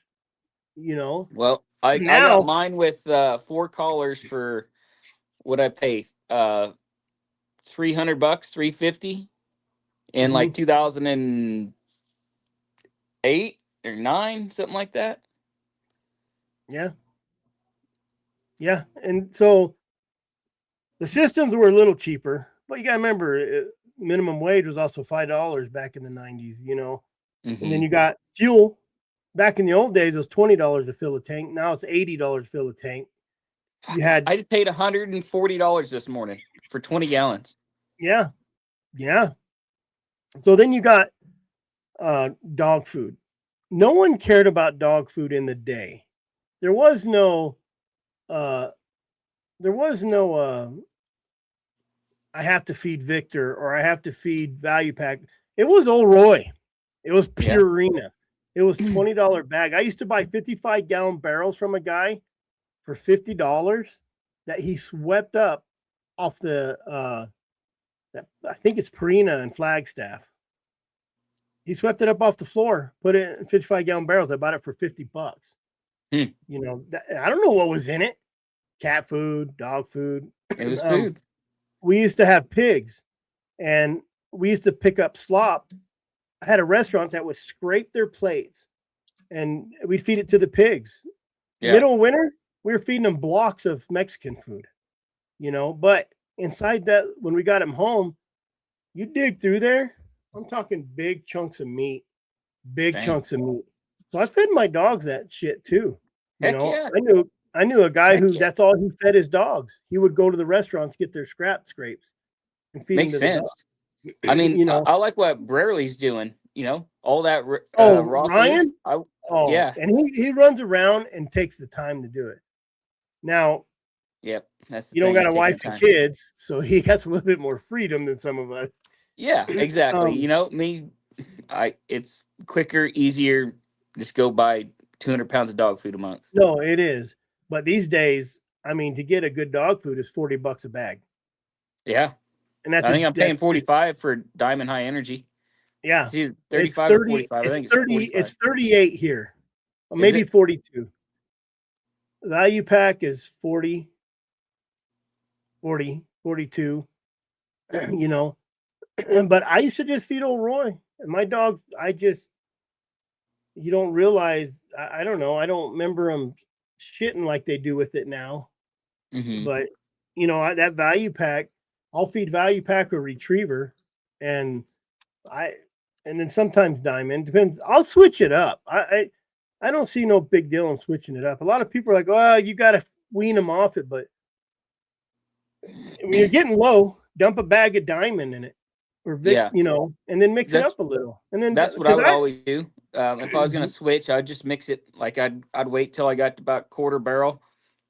Well, I got mine with 4 collars for what I pay, $300, $350, in like 2008 or 9, something like that. Yeah. And so the systems were a little cheaper, but you got to remember, minimum wage was also $5 back in the 90s, Mm-hmm. And then you got fuel. Back in the old days, it was $20 to fill a tank. Now it's $80 to fill a tank. I paid $140 this morning for 20 gallons. Yeah. So then you got dog food. No one cared about dog food in the day. There was no I have to feed Victor or I have to feed Value Pack. It was Old Roy. It was Purina. It was $20 bag. I used to buy 55-gallon barrels from a guy for $50 that he swept up off the I think it's Purina and Flagstaff. He swept it up off the floor, put it in 55-gallon barrels. I bought it for $50. I don't know what was in it. Cat food, dog food. It was food. We used to have pigs, and we used to pick up slop. I had a restaurant that would scrape their plates, and we'd feed it to the pigs. Yeah. Middle of winter, we were feeding them blocks of Mexican food, But inside that, when we got them home, you dig through there. I'm talking big chunks of meat, chunks of meat. So I fed my dogs that shit too. Yeah. I knew a guy that's all he fed his dogs. He would go to the restaurants, get their scrapes and feed them to the dogs. I mean, I like what Brarley's doing, all that raw Ryan? Food. Yeah. And he runs around and takes the time to do it. Now, yep, that's you don't got a wife and kids, so he has a little bit more freedom than some of us. Yeah, exactly. It's quicker, easier. Just go buy 200 pounds of dog food a month. No, it is. But these days, to get a good dog food is $40 a bag. Yeah. And I think I'm paying $45 for Diamond High Energy. Yeah. It's 35 or 45. I think it's 45. It's 38 here. Maybe 42. Value Pack is 40, 42. But I used to just feed old Roy. And my dog, you don't realize, I don't know. I don't remember them shitting like they do with it now. Mm-hmm. But, that Value Pack, I'll feed Value Pack or Retriever. And then sometimes Diamond. Depends. I'll switch it up. I don't see no big deal in switching it up. A lot of people are like, oh, you got to wean them off it. But when you're getting low, dump a bag of Diamond in it. Or and then mix it up a little. And then that's what I would always do. If I was going to switch, I'd just mix it. Like I'd wait till I got to about quarter barrel,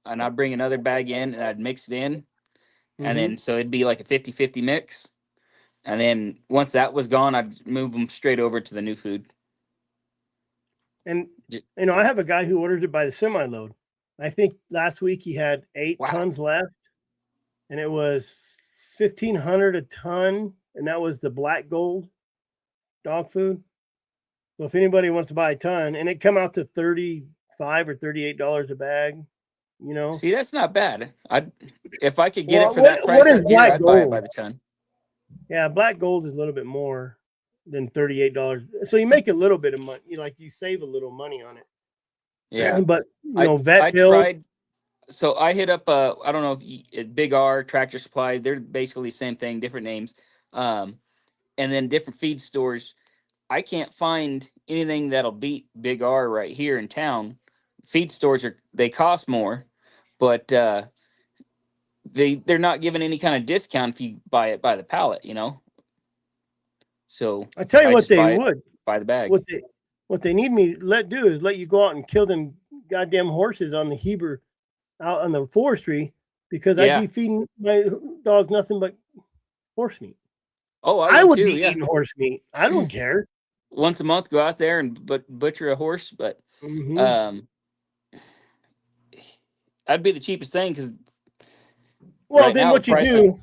and I'd bring another bag in and I'd mix it in. Mm-hmm. And then so it'd be like a 50-50 mix. And then once that was gone, I'd move them straight over to the new food. And I have a guy who orders it by the semi-load. I think last week he had 8 tons left, and it was $1,500 a ton. And that was the black gold dog food. So if anybody wants to buy a ton, and it come out to $35 or $38 a bag, See, that's not bad. If I could get it for that price, I'd buy it by the ton. Yeah, black gold is a little bit more than $38. So you make a little bit of money. You save a little money on it. Yeah, but I tried. So I hit up I don't know, Big R, Tractor Supply. They're basically the same thing, different names. and then different feed stores. I can't find anything that'll beat Big R right here in town. Feed stores they cost more, but they're not giving any kind of discount if you buy it by the pallet, So I tell you I what just they buy it would. by the bag. What they need me to let do is let you go out and kill them goddamn horses on the Heber out on the forestry, because I'd Yeah. be feeding my dog nothing but horse meat. Oh, I would would too. be Yeah. eating horse meat. I don't care. Once a month, go out there and butcher a horse, but Mhm. that'd be the cheapest thing because Well, right then now what the you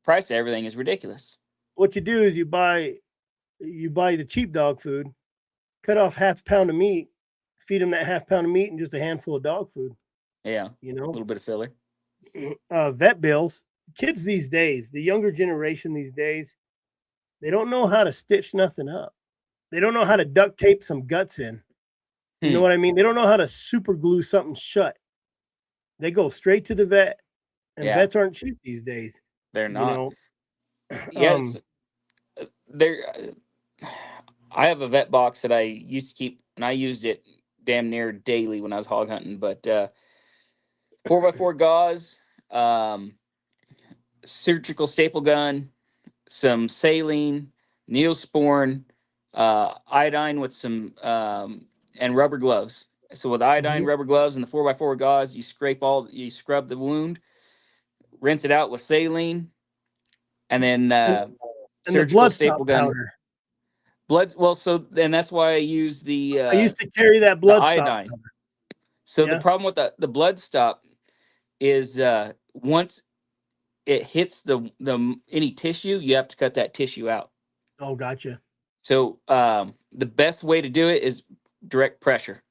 price of everything is ridiculous. do is you buy the cheap dog food, cut off half pound of meat, feed them that half pound of meat and just a handful of dog food. Yeah, You a know, little bit of filler. vet bills. Kids these days, the younger generation these days, they don't know how to stitch nothing up. They don't know how to duct tape some guts in. You know what I mean? They don't know how to super glue something shut. They go straight to the vet, and Yeah. vets aren't cheap these days. They're You not. know, Yes, there. I have a vet box that I used to keep, and I used it damn near daily when I was hog hunting. But 4x4 gauze, surgical staple gun, some saline, neosporin, iodine with some and rubber gloves. So with iodine, rubber gloves, and the 4x4 gauze, you scrub the wound, rinse it out with saline, and then and the surgical blood staple stop gun. powder. Well, so then that's why I use the I used to carry that blood stop iodine. powder. So the problem with the blood stop is once it hits the any tissue, you have to cut that tissue out. Oh, gotcha. So the best way to do it is direct pressure.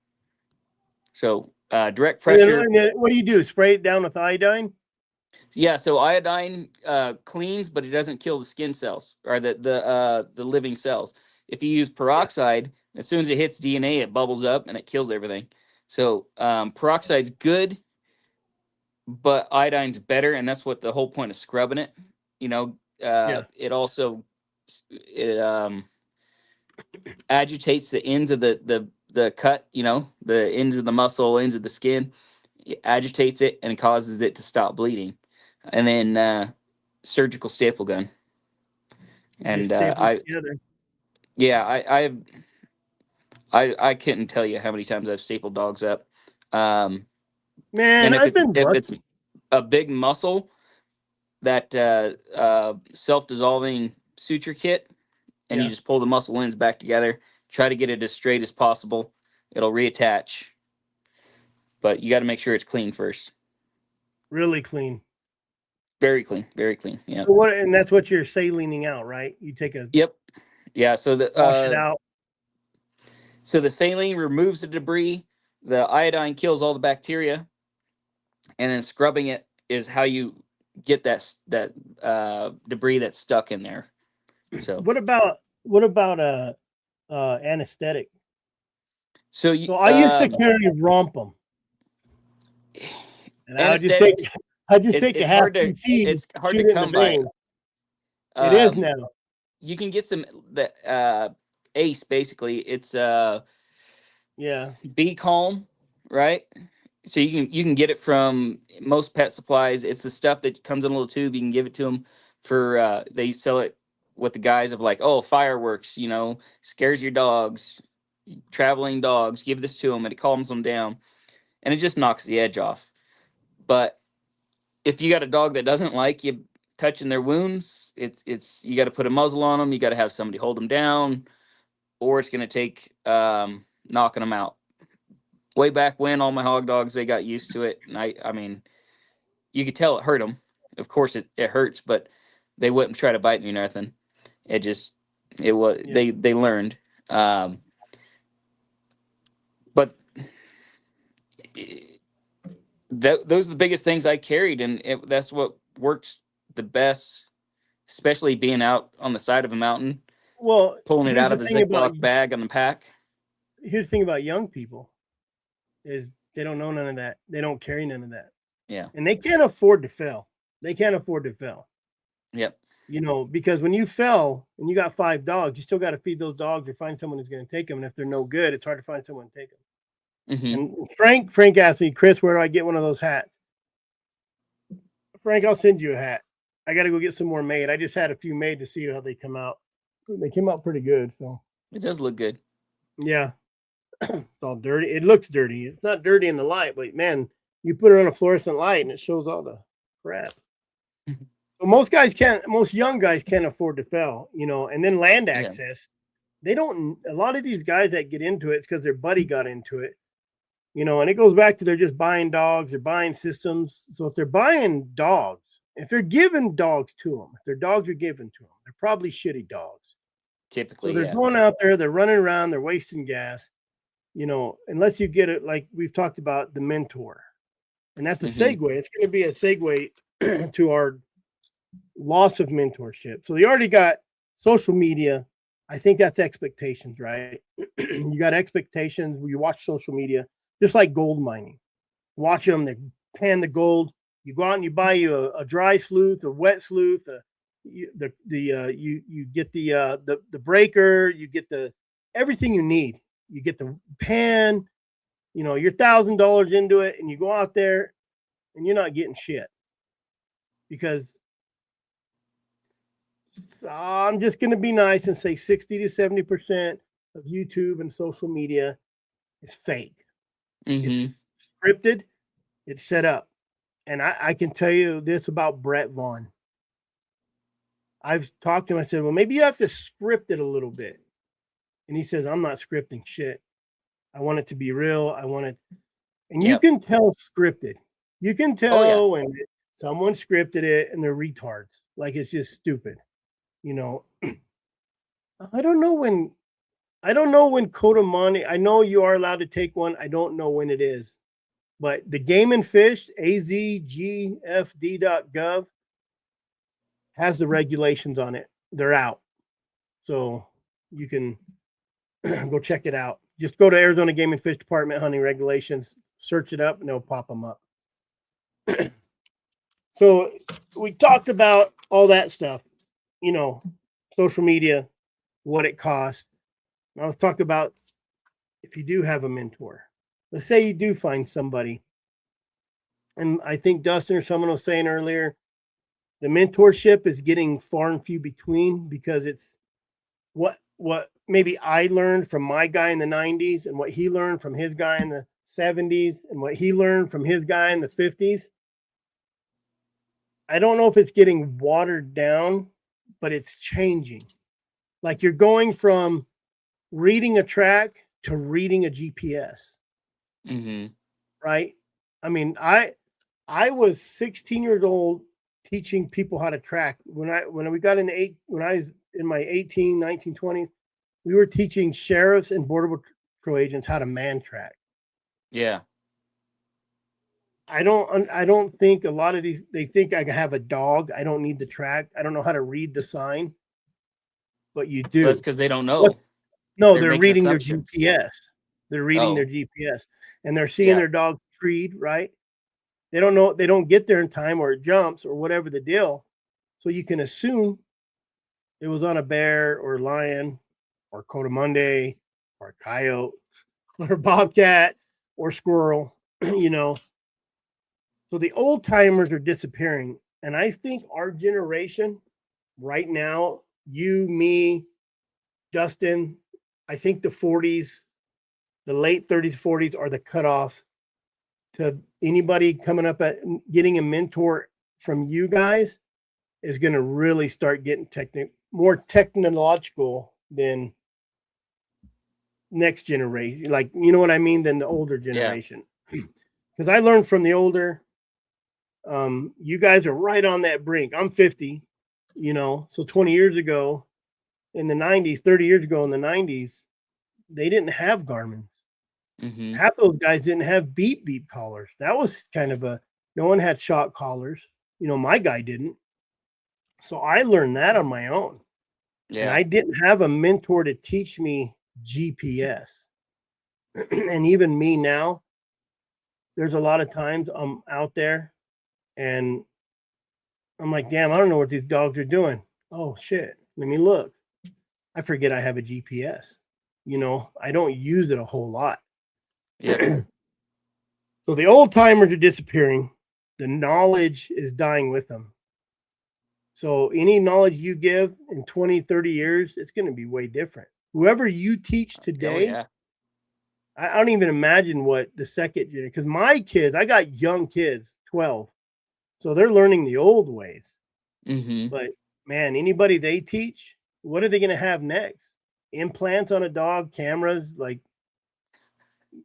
So direct pressure. And then what do you do? Spray it down with iodine? Yeah. So iodine cleans, but it doesn't kill the skin cells or the living cells. If you use peroxide, as soon as it hits DNA, it bubbles up and it kills everything. So peroxide's good, but iodine's better, and that's what the whole point of scrubbing it. It also agitates the ends of the cut. The ends of the muscle, ends of the skin. It agitates it and causes it to stop bleeding. And then surgical staple gun. And I couldn't tell you how many times I've stapled dogs up. Man, and if if it's a big muscle, that self-dissolving suture kit, and you just pull the muscle ends back together, try to get it as straight as possible. It'll reattach, but you got to make sure it's clean first. Really clean. Very clean. Yeah. So and that's what you're salining out, right? You take a Yeah. So wash it out. So the saline removes the debris. The iodine kills all the bacteria, and then scrubbing it is how you get that debris that's stuck in there. So what about anesthetic? So I used to carry Rompum, and I just take a half cc. It's hard to come by. It is now. You can get some Ace. Basically, it's Be Calm, right? So you can get it from most pet supplies. It's the stuff that comes in a little tube. You can give it to them for they sell it with the guise of like, oh, fireworks, scares your dogs, traveling dogs. Give this to them and it calms them down, and it just knocks the edge off. But if you got a dog that doesn't like you touching their wounds, it's you got to put a muzzle on them. You got to have somebody hold them down, or it's going to take knocking them out. Way back when, all my hog dogs, they got used to it, and I mean, you could tell it hurt them. Of course, it hurts, but they wouldn't try to bite me or nothing. They learned. But those are the biggest things I carried, and that's what works the best, especially being out on the side of a mountain. Well, pulling it out of a Ziploc bag on the pack. Here's the thing about young people is they don't know none of that. They don't carry none of that. Yeah. And they can't afford to fail. Yep. Because when you fell and you got 5 dogs, you still got to feed those dogs or find someone who's going to take them. And if they're no good, it's hard to find someone to take them. Mm-hmm. And Frank asked me, Chris, where do I get one of those hats? Frank, I'll send you a hat. I got to go get some more made. I just had a few made to see how they come out. They came out pretty good. So It does look good. yeah, it's all dirty. It looks dirty. It's not dirty in the light, but man, you put it on a fluorescent light and it shows all the crap. So most young guys can't afford to fell, and then land access. They don't, a lot of these guys that get into it because their buddy got into it, and it goes back to they're just buying dogs, they're buying systems. So if they're buying dogs, if they're giving dogs to them, if their dogs are given to them, they're probably shitty dogs. Typically, So they're going out there, they're running around, they're wasting gas, unless you get it, like we've talked about, the mentor. And that's a segue. It's going to be a segue to our loss of mentorship. So they already got social media. I think that's expectations, right? You got expectations. You watch social media, just like gold mining. Watch them, they pan the gold. You go out and you buy you a dry sleuth, a wet sleuth, you get the breaker, you get everything you need. You get the pan, you're $1,000 into it, and you go out there and you're not getting shit. Because I'm just going to be nice and say 60 to 70% of YouTube and social media is fake. It's scripted, it's set up. And I can tell you this about Brett Vaughn. I've talked to him. I said, well, maybe you have to script it a little bit. And he says, I'm not scripting shit. I want it to be real. I want it. And you can tell scripted. You can tell when someone scripted it and they're retards. Like it's just stupid. I don't know when Coda Money, I know you are allowed to take one. I don't know when it is. But the Game and Fish, azgfd.gov, has the regulations on it. They're out. So you can go check it out. Just go to Arizona Game and Fish Department hunting regulations, search it up, and they'll pop them up. So we talked about all that stuff, social media, what it costs. Now let's talk about if you do have a mentor. Let's say you do find somebody. And I think Dustin or someone was saying earlier, the mentorship is getting far and few between because it's what maybe I learned from my guy in the 90s and what he learned from his guy in the 70s and what he learned from his guy in the 50s. I don't know if it's getting watered down, but it's changing. Like you're going from reading a track to reading a GPS. Right? I mean, I was 16 years old teaching people how to track. When I was in my 18, 19, 20s, we were teaching sheriffs and border patrol agents how to man track. Yeah. I don't think a lot of these, they think I have a dog. I don't need the track. I don't know how to read the sign, but you do. That's because they don't know. No, they're reading their GPS. They're reading their Oh. GPS and they're seeing their dog treed, right? They don't know, they don't get there in time or it jumps or whatever the deal. So you can assume it was on a bear or lion or coatimundi or coyote or bobcat or squirrel, So the old timers are disappearing. And I think our generation right now, you, me, Dustin, I think the 40s, the late 30s, 40s are the cutoff to anybody coming up at getting a mentor from you guys is going to really start getting more technological than next generation. Like, you know what I mean? Than the older generation. Because I learned from the older, you guys are right on that brink. I'm 50, so 20 years ago in the 90s, 30 years ago in the 90s, they didn't have Garmin's. Half those guys didn't have beep collars. That was kind of no one had shock collars. My guy didn't. So I learned that on my own. Yeah. And I didn't have a mentor to teach me GPS. And even me now, there's a lot of times I'm out there and I'm like, damn, I don't know what these dogs are doing. Oh shit, let me look. I forget I have a GPS. I don't use it a whole lot. Yeah. So the old timers are disappearing. The knowledge is dying with them. So any knowledge you give in 20, 30 years, it's going to be way different. Whoever you teach Oh today, yeah. I don't even imagine what the second generation, because my kids, I got young kids, 12. So they're learning the old ways. Mm-hmm. But man, anybody they teach, what are they going to have next? Implants on a dog, cameras, like,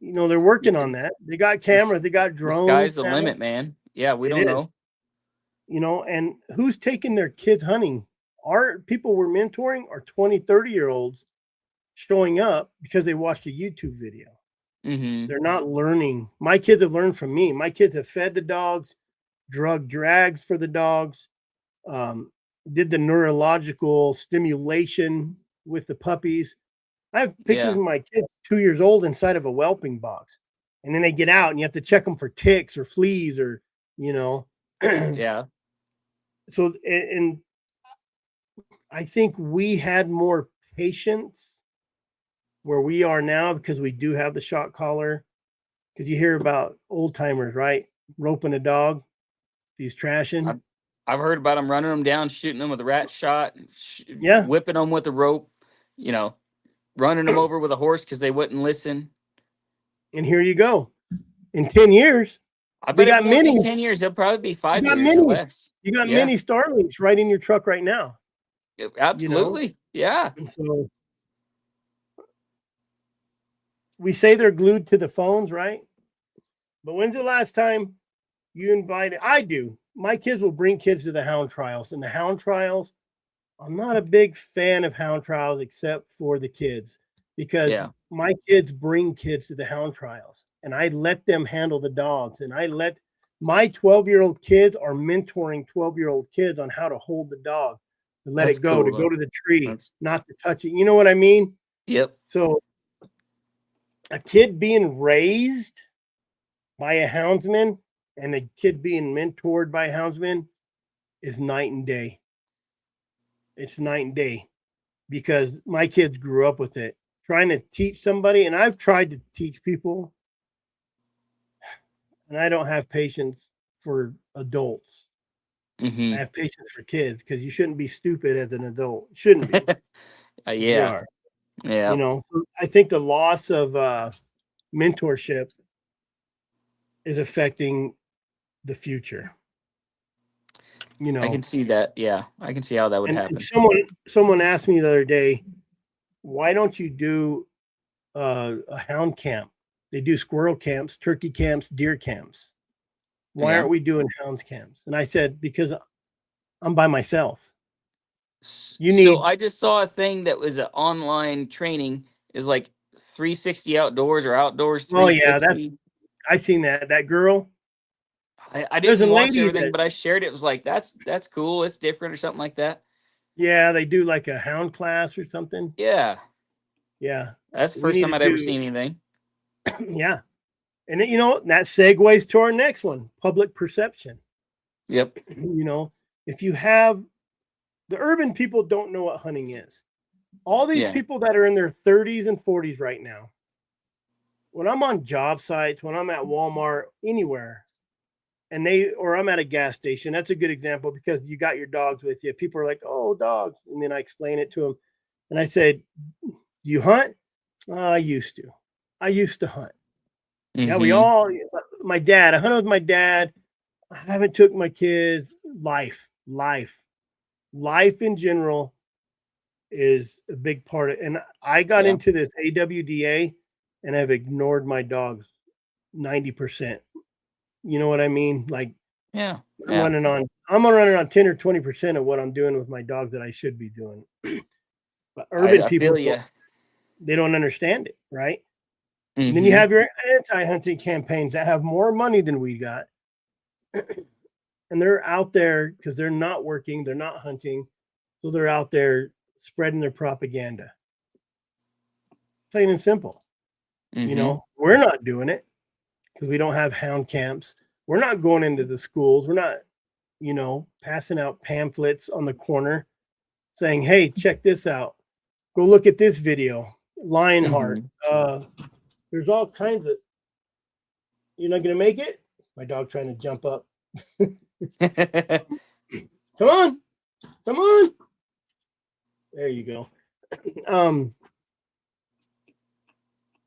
they're working on that. They got cameras, they got The drones sky's the now. limit, man. Yeah, we It don't is. know. And who's taking their kids hunting? Our people we're mentoring are 20, 30-year-olds showing up because they watched a YouTube video. Mm-hmm. They're not learning. My kids have learned from me. My kids have fed the dogs, drug drags for the dogs, did the neurological stimulation with the puppies. I have pictures Yeah. of my kids 2 years old inside of a whelping box. And then they get out and you have to check them for ticks or fleas or, Yeah. So, and I think we had more patience where we are now because we do have the shot collar. Because you hear about old timers, right? Roping a dog, he's trashing. I've heard about them running them down, shooting them with a rat shot, Yeah. whipping them with a rope, running them over with a horse because they wouldn't listen. And here you go. In 10 years, I they bet it got won't be mini. 10 years. It'll probably be You 5 got years or mini. less. You got Yeah. mini Starlinks right in your truck right now. Absolutely. Yeah. And so we say they're glued to the phones, right? But when's the last time you invited? I do. My kids will bring kids to the hound trials. And the hound trials, I'm not a big fan of hound trials except for the kids because Yeah. my kids bring kids to the hound trials and I let them handle the dogs. And I let my 12-year-old kids are mentoring 12-year-old kids on how to hold the dog, to let That's it go, cool, to go though. to the tree, That's not to touch it. You know what I mean? Yep. So a kid being raised by a houndsman and a kid being mentored by a houndsman is night and day. It's night and day because my kids grew up with it. Trying to teach somebody, and I've tried to teach people, and I don't have patience for adults. Mm-hmm. I have patience for kids because you shouldn't be stupid as an adult. Shouldn't be. We Yeah. are. Yeah. I think the loss of mentorship is affecting the future. I can see that. Yeah. I can see how that would and happen. someone asked me the other day, why don't you do a hound camp? They do squirrel camps, turkey camps, deer camps. Why Yeah. aren't we doing hounds camps? And I said, because I'm by myself. You So need, I just saw a thing that was an online training is like 360 outdoors or outdoors oh yeah, 360. I seen that girl. I There's a didn't watch lady everything, that, but I shared it. It was like that's cool. It's different or something like that. yeah, they do like a hound class or something. Yeah. Yeah. That's the We first need time to I'd ever do, seen anything. yeah. And then, that segues to our next one, public perception. Yep. If you have the urban people don't know what hunting is. All these Yeah. people that are in their 30s and 40s right now, when I'm on job sites, when I'm at Walmart, anywhere, or I'm at a gas station, that's a good example because you got your dogs with you. People are like, oh, dogs. And then I explain it to them. And I said, do you hunt? I used to hunt. Yeah, we Mm-hmm. all, my dad, I hunted with my dad. I haven't took my kids. Life in general is a big part of, and I got Yeah. into this AWDA and I've ignored my dogs 90%. You know what I mean? Like Yeah. I'm Yeah. running on 10 or 20% of what I'm doing with my dogs that I should be doing. But urban I people, feel you. they don't understand it, right? And then you Mm-hmm. have your anti-hunting campaigns that have more money than we got. And they're out there because they're not working, they're not hunting. So they're out there spreading their propaganda. Plain and simple. Mm-hmm. We're not doing it because we don't have hound camps. We're not going into the schools. We're not, passing out pamphlets on the corner. saying, "Hey, check this out. Go look at this video." Lionheart. There's all kinds of. You're not gonna make it. My dog trying to jump up. Come on, come on. There you go.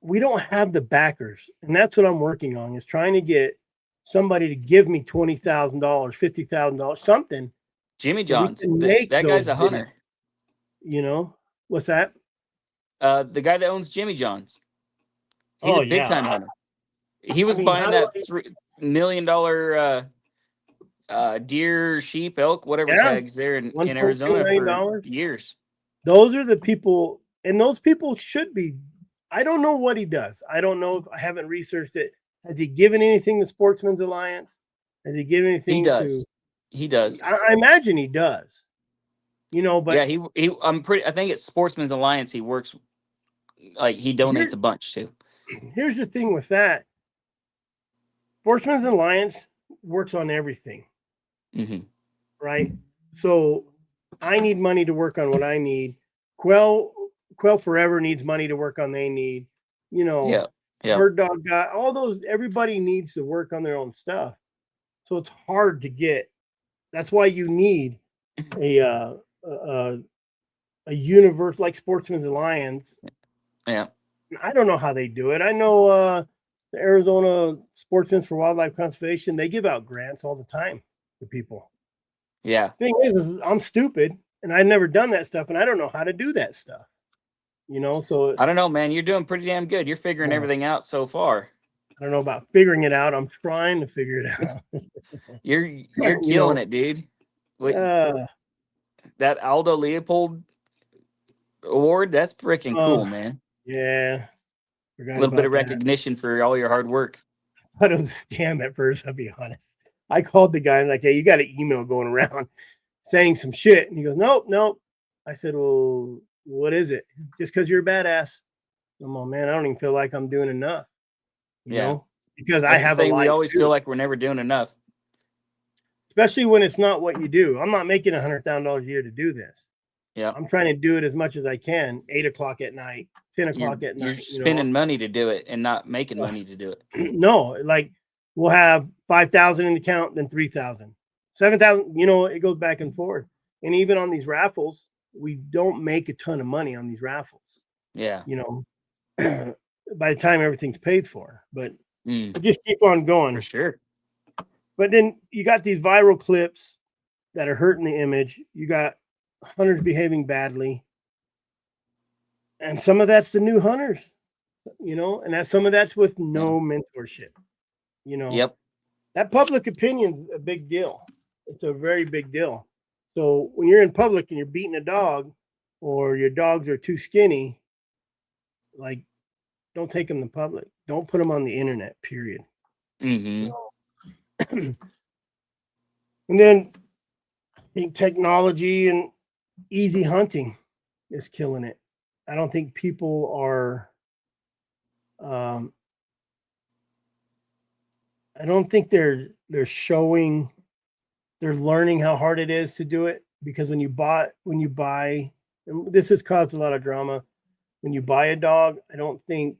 We don't have the backers, and that's what I'm working on. Is trying to get somebody to give me $20,000, $50,000, something. Jimmy so we John's. can make That guy's those a hunter. You know what's that? The guy that owns Jimmy John's. He's a big time hunter. He was buying that $3 million deer, sheep, elk, whatever tags there in Arizona for years. Those are the people, and those people should be. I don't know what he does. I don't know if I haven't researched it. Has he given anything to Sportsman's Alliance? Has he given anything? He does. I imagine he does. But yeah, I think it's Sportsman's Alliance. He works like he donates a bunch too. Here's the thing with that. Sportsman's Alliance works on everything. Right? So I need money to work on what I need. Quail Forever needs money to work on they need. Bird Dog Guy, all those, everybody needs to work on their own stuff. So it's hard to get. That's why you need a universe like Sportsman's Alliance. Yeah. I don't know how they do it. I know the Arizona Sportsmen for Wildlife Conservation, they give out grants all the time to people. Yeah. Thing is I'm stupid and I've never done that stuff and I don't know how to do that stuff. So I don't know, man. You're doing pretty damn good. You're figuring everything out so far. I don't know about figuring it out. I'm trying to figure it out. You're killing it, dude. That Aldo Leopold award, that's freaking cool, man. Yeah. A little bit of recognition for all your hard work. I thought it was a scam at first, I'll be honest. I called the guy and like, hey, you got an email going around saying some shit. And he goes, nope. I said, well, what is it? Just because you're a badass. I'm like, man, I don't even feel like I'm doing enough. You know? Because that's I have the thing. a life. We always too. feel like we're never doing enough. Especially when it's not what you do. I'm not making $100,000 a year to do this. Yeah. I'm trying to do it as much as I can, 8 o'clock at night, 10 o'clock at night. You're spending money to do it and not making money to do it. No, like we'll have 5,000 in the count, then 3,000, 7,000, it goes back and forth. And even on these raffles, we don't make a ton of money on these raffles. Yeah. By the time everything's paid for, but just keep on going. For sure. But then you got these viral clips that are hurting the image. You got hunters behaving badly. And some of that's the new hunters, and some of that's with no mentorship, Yep. That public opinion is a big deal. It's a very big deal. So when you're in public and you're beating a dog or your dogs are too skinny, like, don't take them to public. Don't put them on the internet, period. Mm-hmm. And then I think technology and easy hunting is killing it. I don't think people are, I don't think they're learning how hard it is to do it, because when you buy, and this has caused a lot of drama. When you buy a dog, I don't think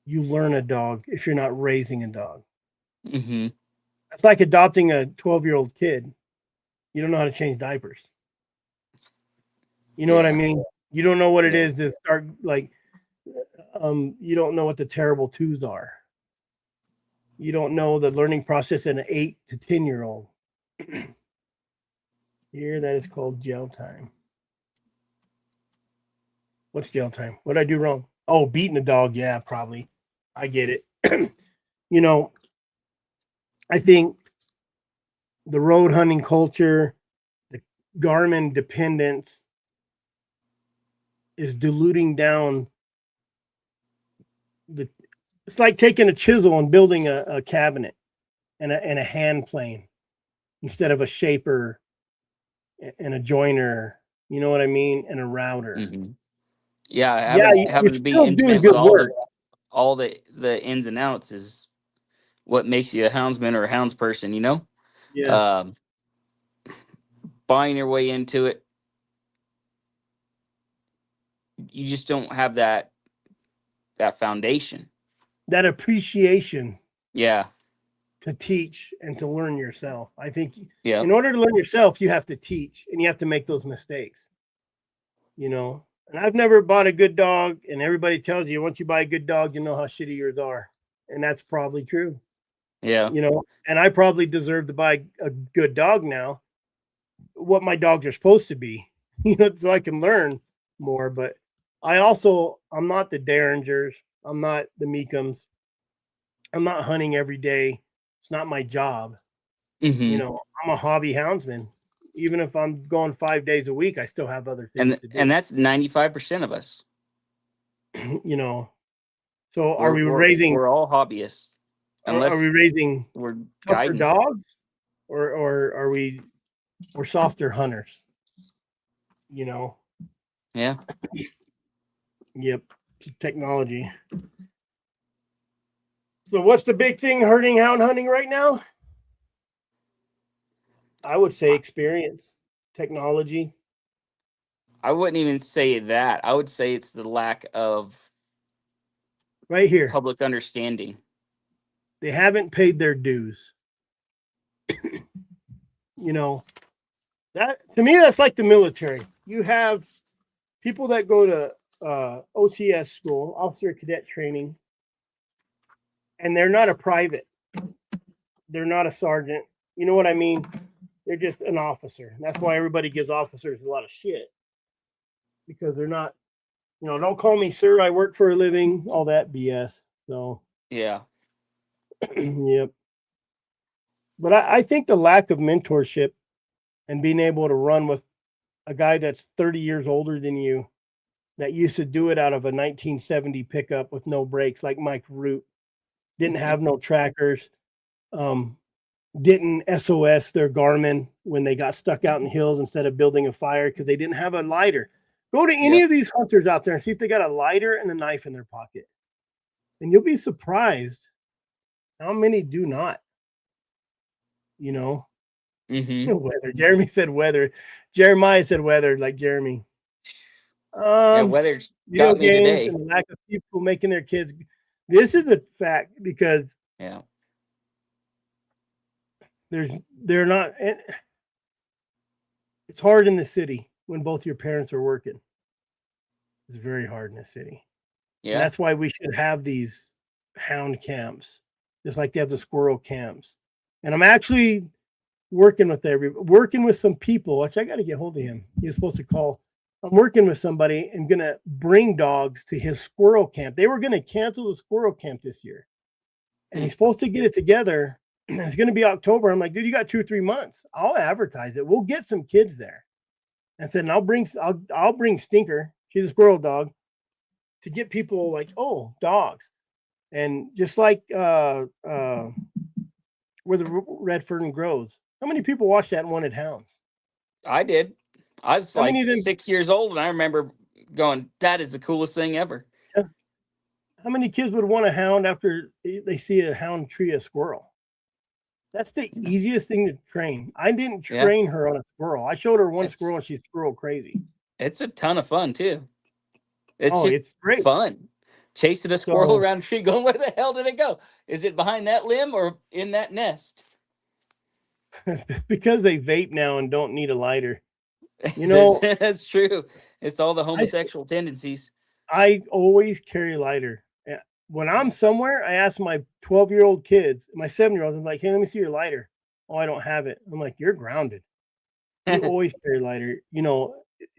you learn a dog if you're not raising a dog. Mm-hmm. It's like adopting a 12-year-old kid. You don't know how to change diapers. You know what I mean? You don't know what it is to start, like, you don't know what the terrible twos are. You don't know the learning process in an 8 to 10-year-old. Here, that is called jail time. What's jail time? What did I do wrong? Oh, beating a dog. Yeah, probably. I get it. I think the road hunting culture, the Garmin dependence is diluting down it's like taking a chisel and building a cabinet and a hand plane instead of a shaper and a joiner, you know what I mean? And a router. Mm-hmm. Yeah, having to be intimate with all the ins and outs is what makes you a houndsman or a hounds person, Yes. buying your way into it, you just don't have that foundation. That appreciation Yeah. to teach and to learn yourself. I think Yeah. in order to learn yourself, you have to teach and you have to make those mistakes. You know, and I've never bought a good dog, and everybody tells you once you buy a good dog, you know how shitty yours are. And that's probably true. Yeah. You know, and I probably deserve to buy a good dog now, what my dogs are supposed to be, you know, so I can learn more. But I'm not the Derringers. I'm not the Meekums. I'm not hunting every day. It's not my job. Mm-hmm. You know, I'm a hobby houndsman. Even if I'm going 5 days a week, I still have other things to do. And that's 95% of us. You know, so are we raising? We're all hobbyists. Unless are we raising we're tougher guiding dogs, or are we're softer hunters? You know. Yeah. Yep. Technology. So what's the big thing hurting hound hunting right now? I would say experience, technology. I wouldn't even say that. I would say it's the lack of right here. public understanding. They haven't paid their dues. You know, that to me, that's like the military. You have people that go to OCS school, officer cadet training, and they're not a private. They're not a sergeant. You know what I mean? They're just an officer. That's why everybody gives officers a lot of shit, because they're not, you know, don't call me sir, I work for a living, all that BS. So Yeah. yep. But I think the lack of mentorship and being able to run with a guy that's 30 years older than you, that used to do it out of a 1970 pickup with no brakes, like Mike Root, didn't have no trackers, didn't SOS their Garmin when they got stuck out in the hills instead of building a fire because they didn't have a lighter. Go to any of these hunters out there and see if they got a lighter and a knife in their pocket. And you'll be surprised how many do not. You know, weather. Jeremy said weather. Jeremiah said weather, like Jeremy. Weather's got me today. And lack of people making their kids. This is a fact because they're not. It's hard in the city when both your parents are working. It's very hard in the city. Yeah, and that's why we should have these hound camps, just like they have the squirrel camps. And I'm actually working with some people, which I got to get hold of him. He's supposed to call. I'm working with somebody and gonna bring dogs to his squirrel camp. They were gonna cancel the squirrel camp this year, and he's supposed to get it together. It's gonna be October. I'm like, dude, you got 2 or 3 months. I'll advertise it. We'll get some kids there. And said, and I'll bring Stinker. She's a squirrel dog, to get people like, oh, dogs, and just like where the Redfern grows. How many people watched that and wanted hounds? I did. I was like 6 years old, and I remember going, that is the coolest thing ever. Yeah. How many kids would want a hound after they see a hound tree a squirrel? That's the easiest thing to train. I didn't train her on a squirrel. I showed her one squirrel, and she's squirrel crazy. It's a ton of fun, too. It's great. Fun. Chasing a squirrel around a tree, going, where the hell did it go? Is it behind that limb or in that nest? It's because they vape now and don't need a lighter. You know, that's true. It's all the homosexual tendencies. I always carry a lighter. When I'm somewhere, I ask my 12-year-old kids, my 7-year-olds, I'm like, hey, let me see your lighter. Oh, I don't have it. I'm like, you're grounded. You always carry a lighter. You know,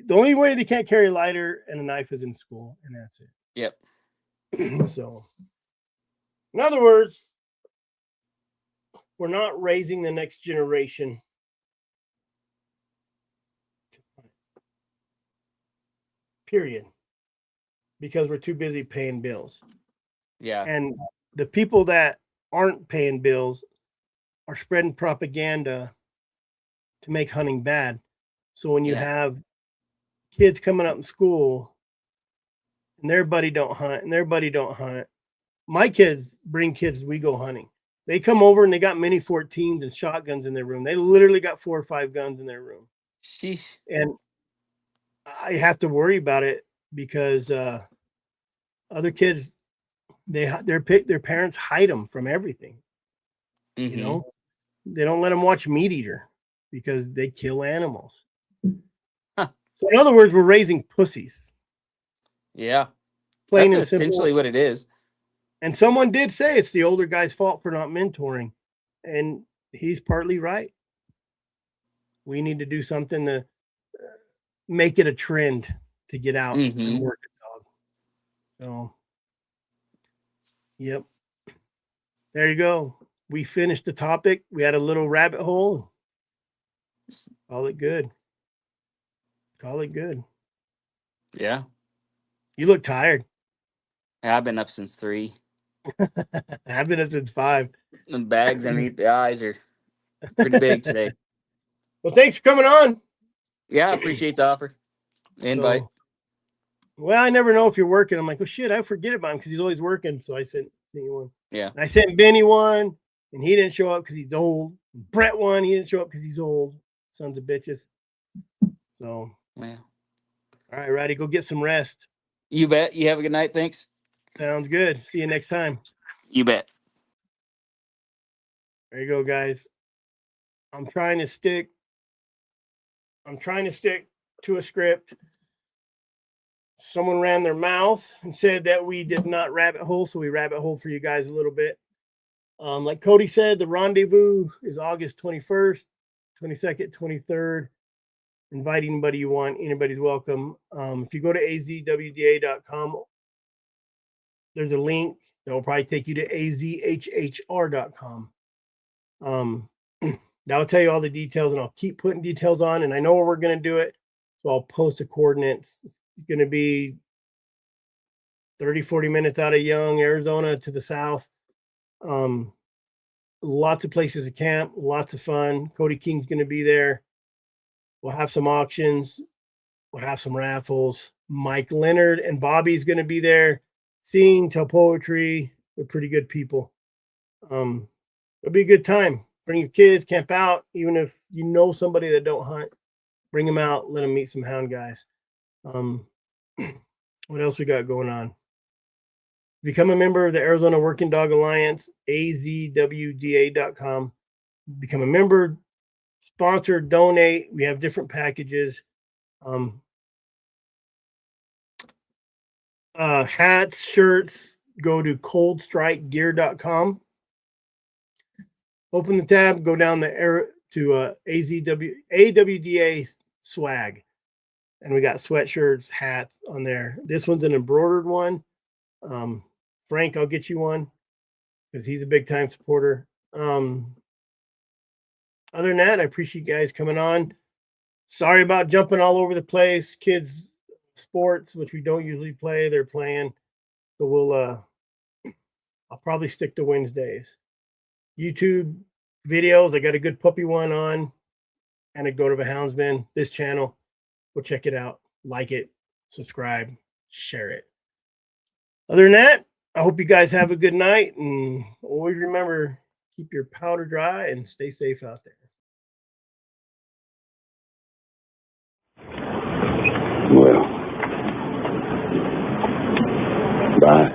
the only way they can't carry a lighter and a knife is in school, and that's it. Yep. So, in other words, we're not raising the next generation. Period. Because we're too busy paying bills. Yeah. And the people that aren't paying bills are spreading propaganda to make hunting bad. So when you have kids coming up in school and their buddy don't hunt, my kids bring kids, we go hunting. They come over and they got mini 14s and shotguns in their room. They literally got 4 or 5 guns in their room. Sheesh. And I have to worry about it because other kids, their parents hide them from everything. You Mm-hmm. know, they don't let them watch Meat Eater because they kill animals. Huh. So in other words, we're raising pussies, Yeah. plain That's and simple. essentially what it is. And someone did say it's the older guy's fault for not mentoring, and he's partly right. We need to do something to make it a trend to get out Mm-hmm. and work a dog. So, yep. There you go. We finished the topic. We had a little rabbit hole. Call it good. Call it good. Yeah. You look tired. I've been up since 3. I've been up since 5. The bags underneath the eyes are pretty big today. Well, thanks for coming on. Yeah, I appreciate the offer. Invite. So, well, I never know if you're working. I'm like, oh shit, I forget about him because he's always working. So I sent you one. Yeah. And I sent Benny one, and he didn't show up because he's old. Brett one, he didn't show up because he's old. Sons of bitches. So, Yeah. all right, Roddy, go get some rest. You bet. You have a good night. Thanks. Sounds good. See you next time. You bet. There you go, guys. I'm trying to stick to a script. Someone ran their mouth and said that we did not rabbit hole, so we rabbit hole for you guys a little bit. Like Cody said, the rendezvous is August 21st, 22nd, 23rd. Invite anybody you want. Anybody's welcome. If you go to azwda.com, there's a link that will probably take you to azhhr.com. That will tell you all the details, and I'll keep putting details on, and I know where we're going to do it, so I'll post the coordinates. It's going to be 30, 40 minutes out of Young, Arizona to the south. Lots of places to camp, lots of fun. Cody King's going to be there. We'll have some auctions. We'll have some raffles. Mike Leonard and Bobby's going to be there, sing, tell poetry. They're pretty good people. It'll be a good time. Bring your kids, camp out. Even if you know somebody that don't hunt, bring them out. Let them meet some hound guys. What else we got going on? Become a member of the Arizona Working Dog Alliance, azwda.com. Become a member, sponsor, donate. We have different packages. Hats, shirts, go to coldstrikegear.com. Open the tab, go down to AWDA swag. And we got sweatshirts, hats on there. This one's an embroidered one. Frank, I'll get you one because he's a big time supporter. Other than that, I appreciate you guys coming on. Sorry about jumping all over the place. Kids sports, which we don't usually play, they're playing. So I'll probably stick to Wednesdays. YouTube videos, I got a good puppy one on, and a Go to the Houndsman, this channel. Go check it out. Like it, subscribe, share it. Other than that, I hope you guys have a good night, and always remember, keep your powder dry and stay safe out there. Well, bye.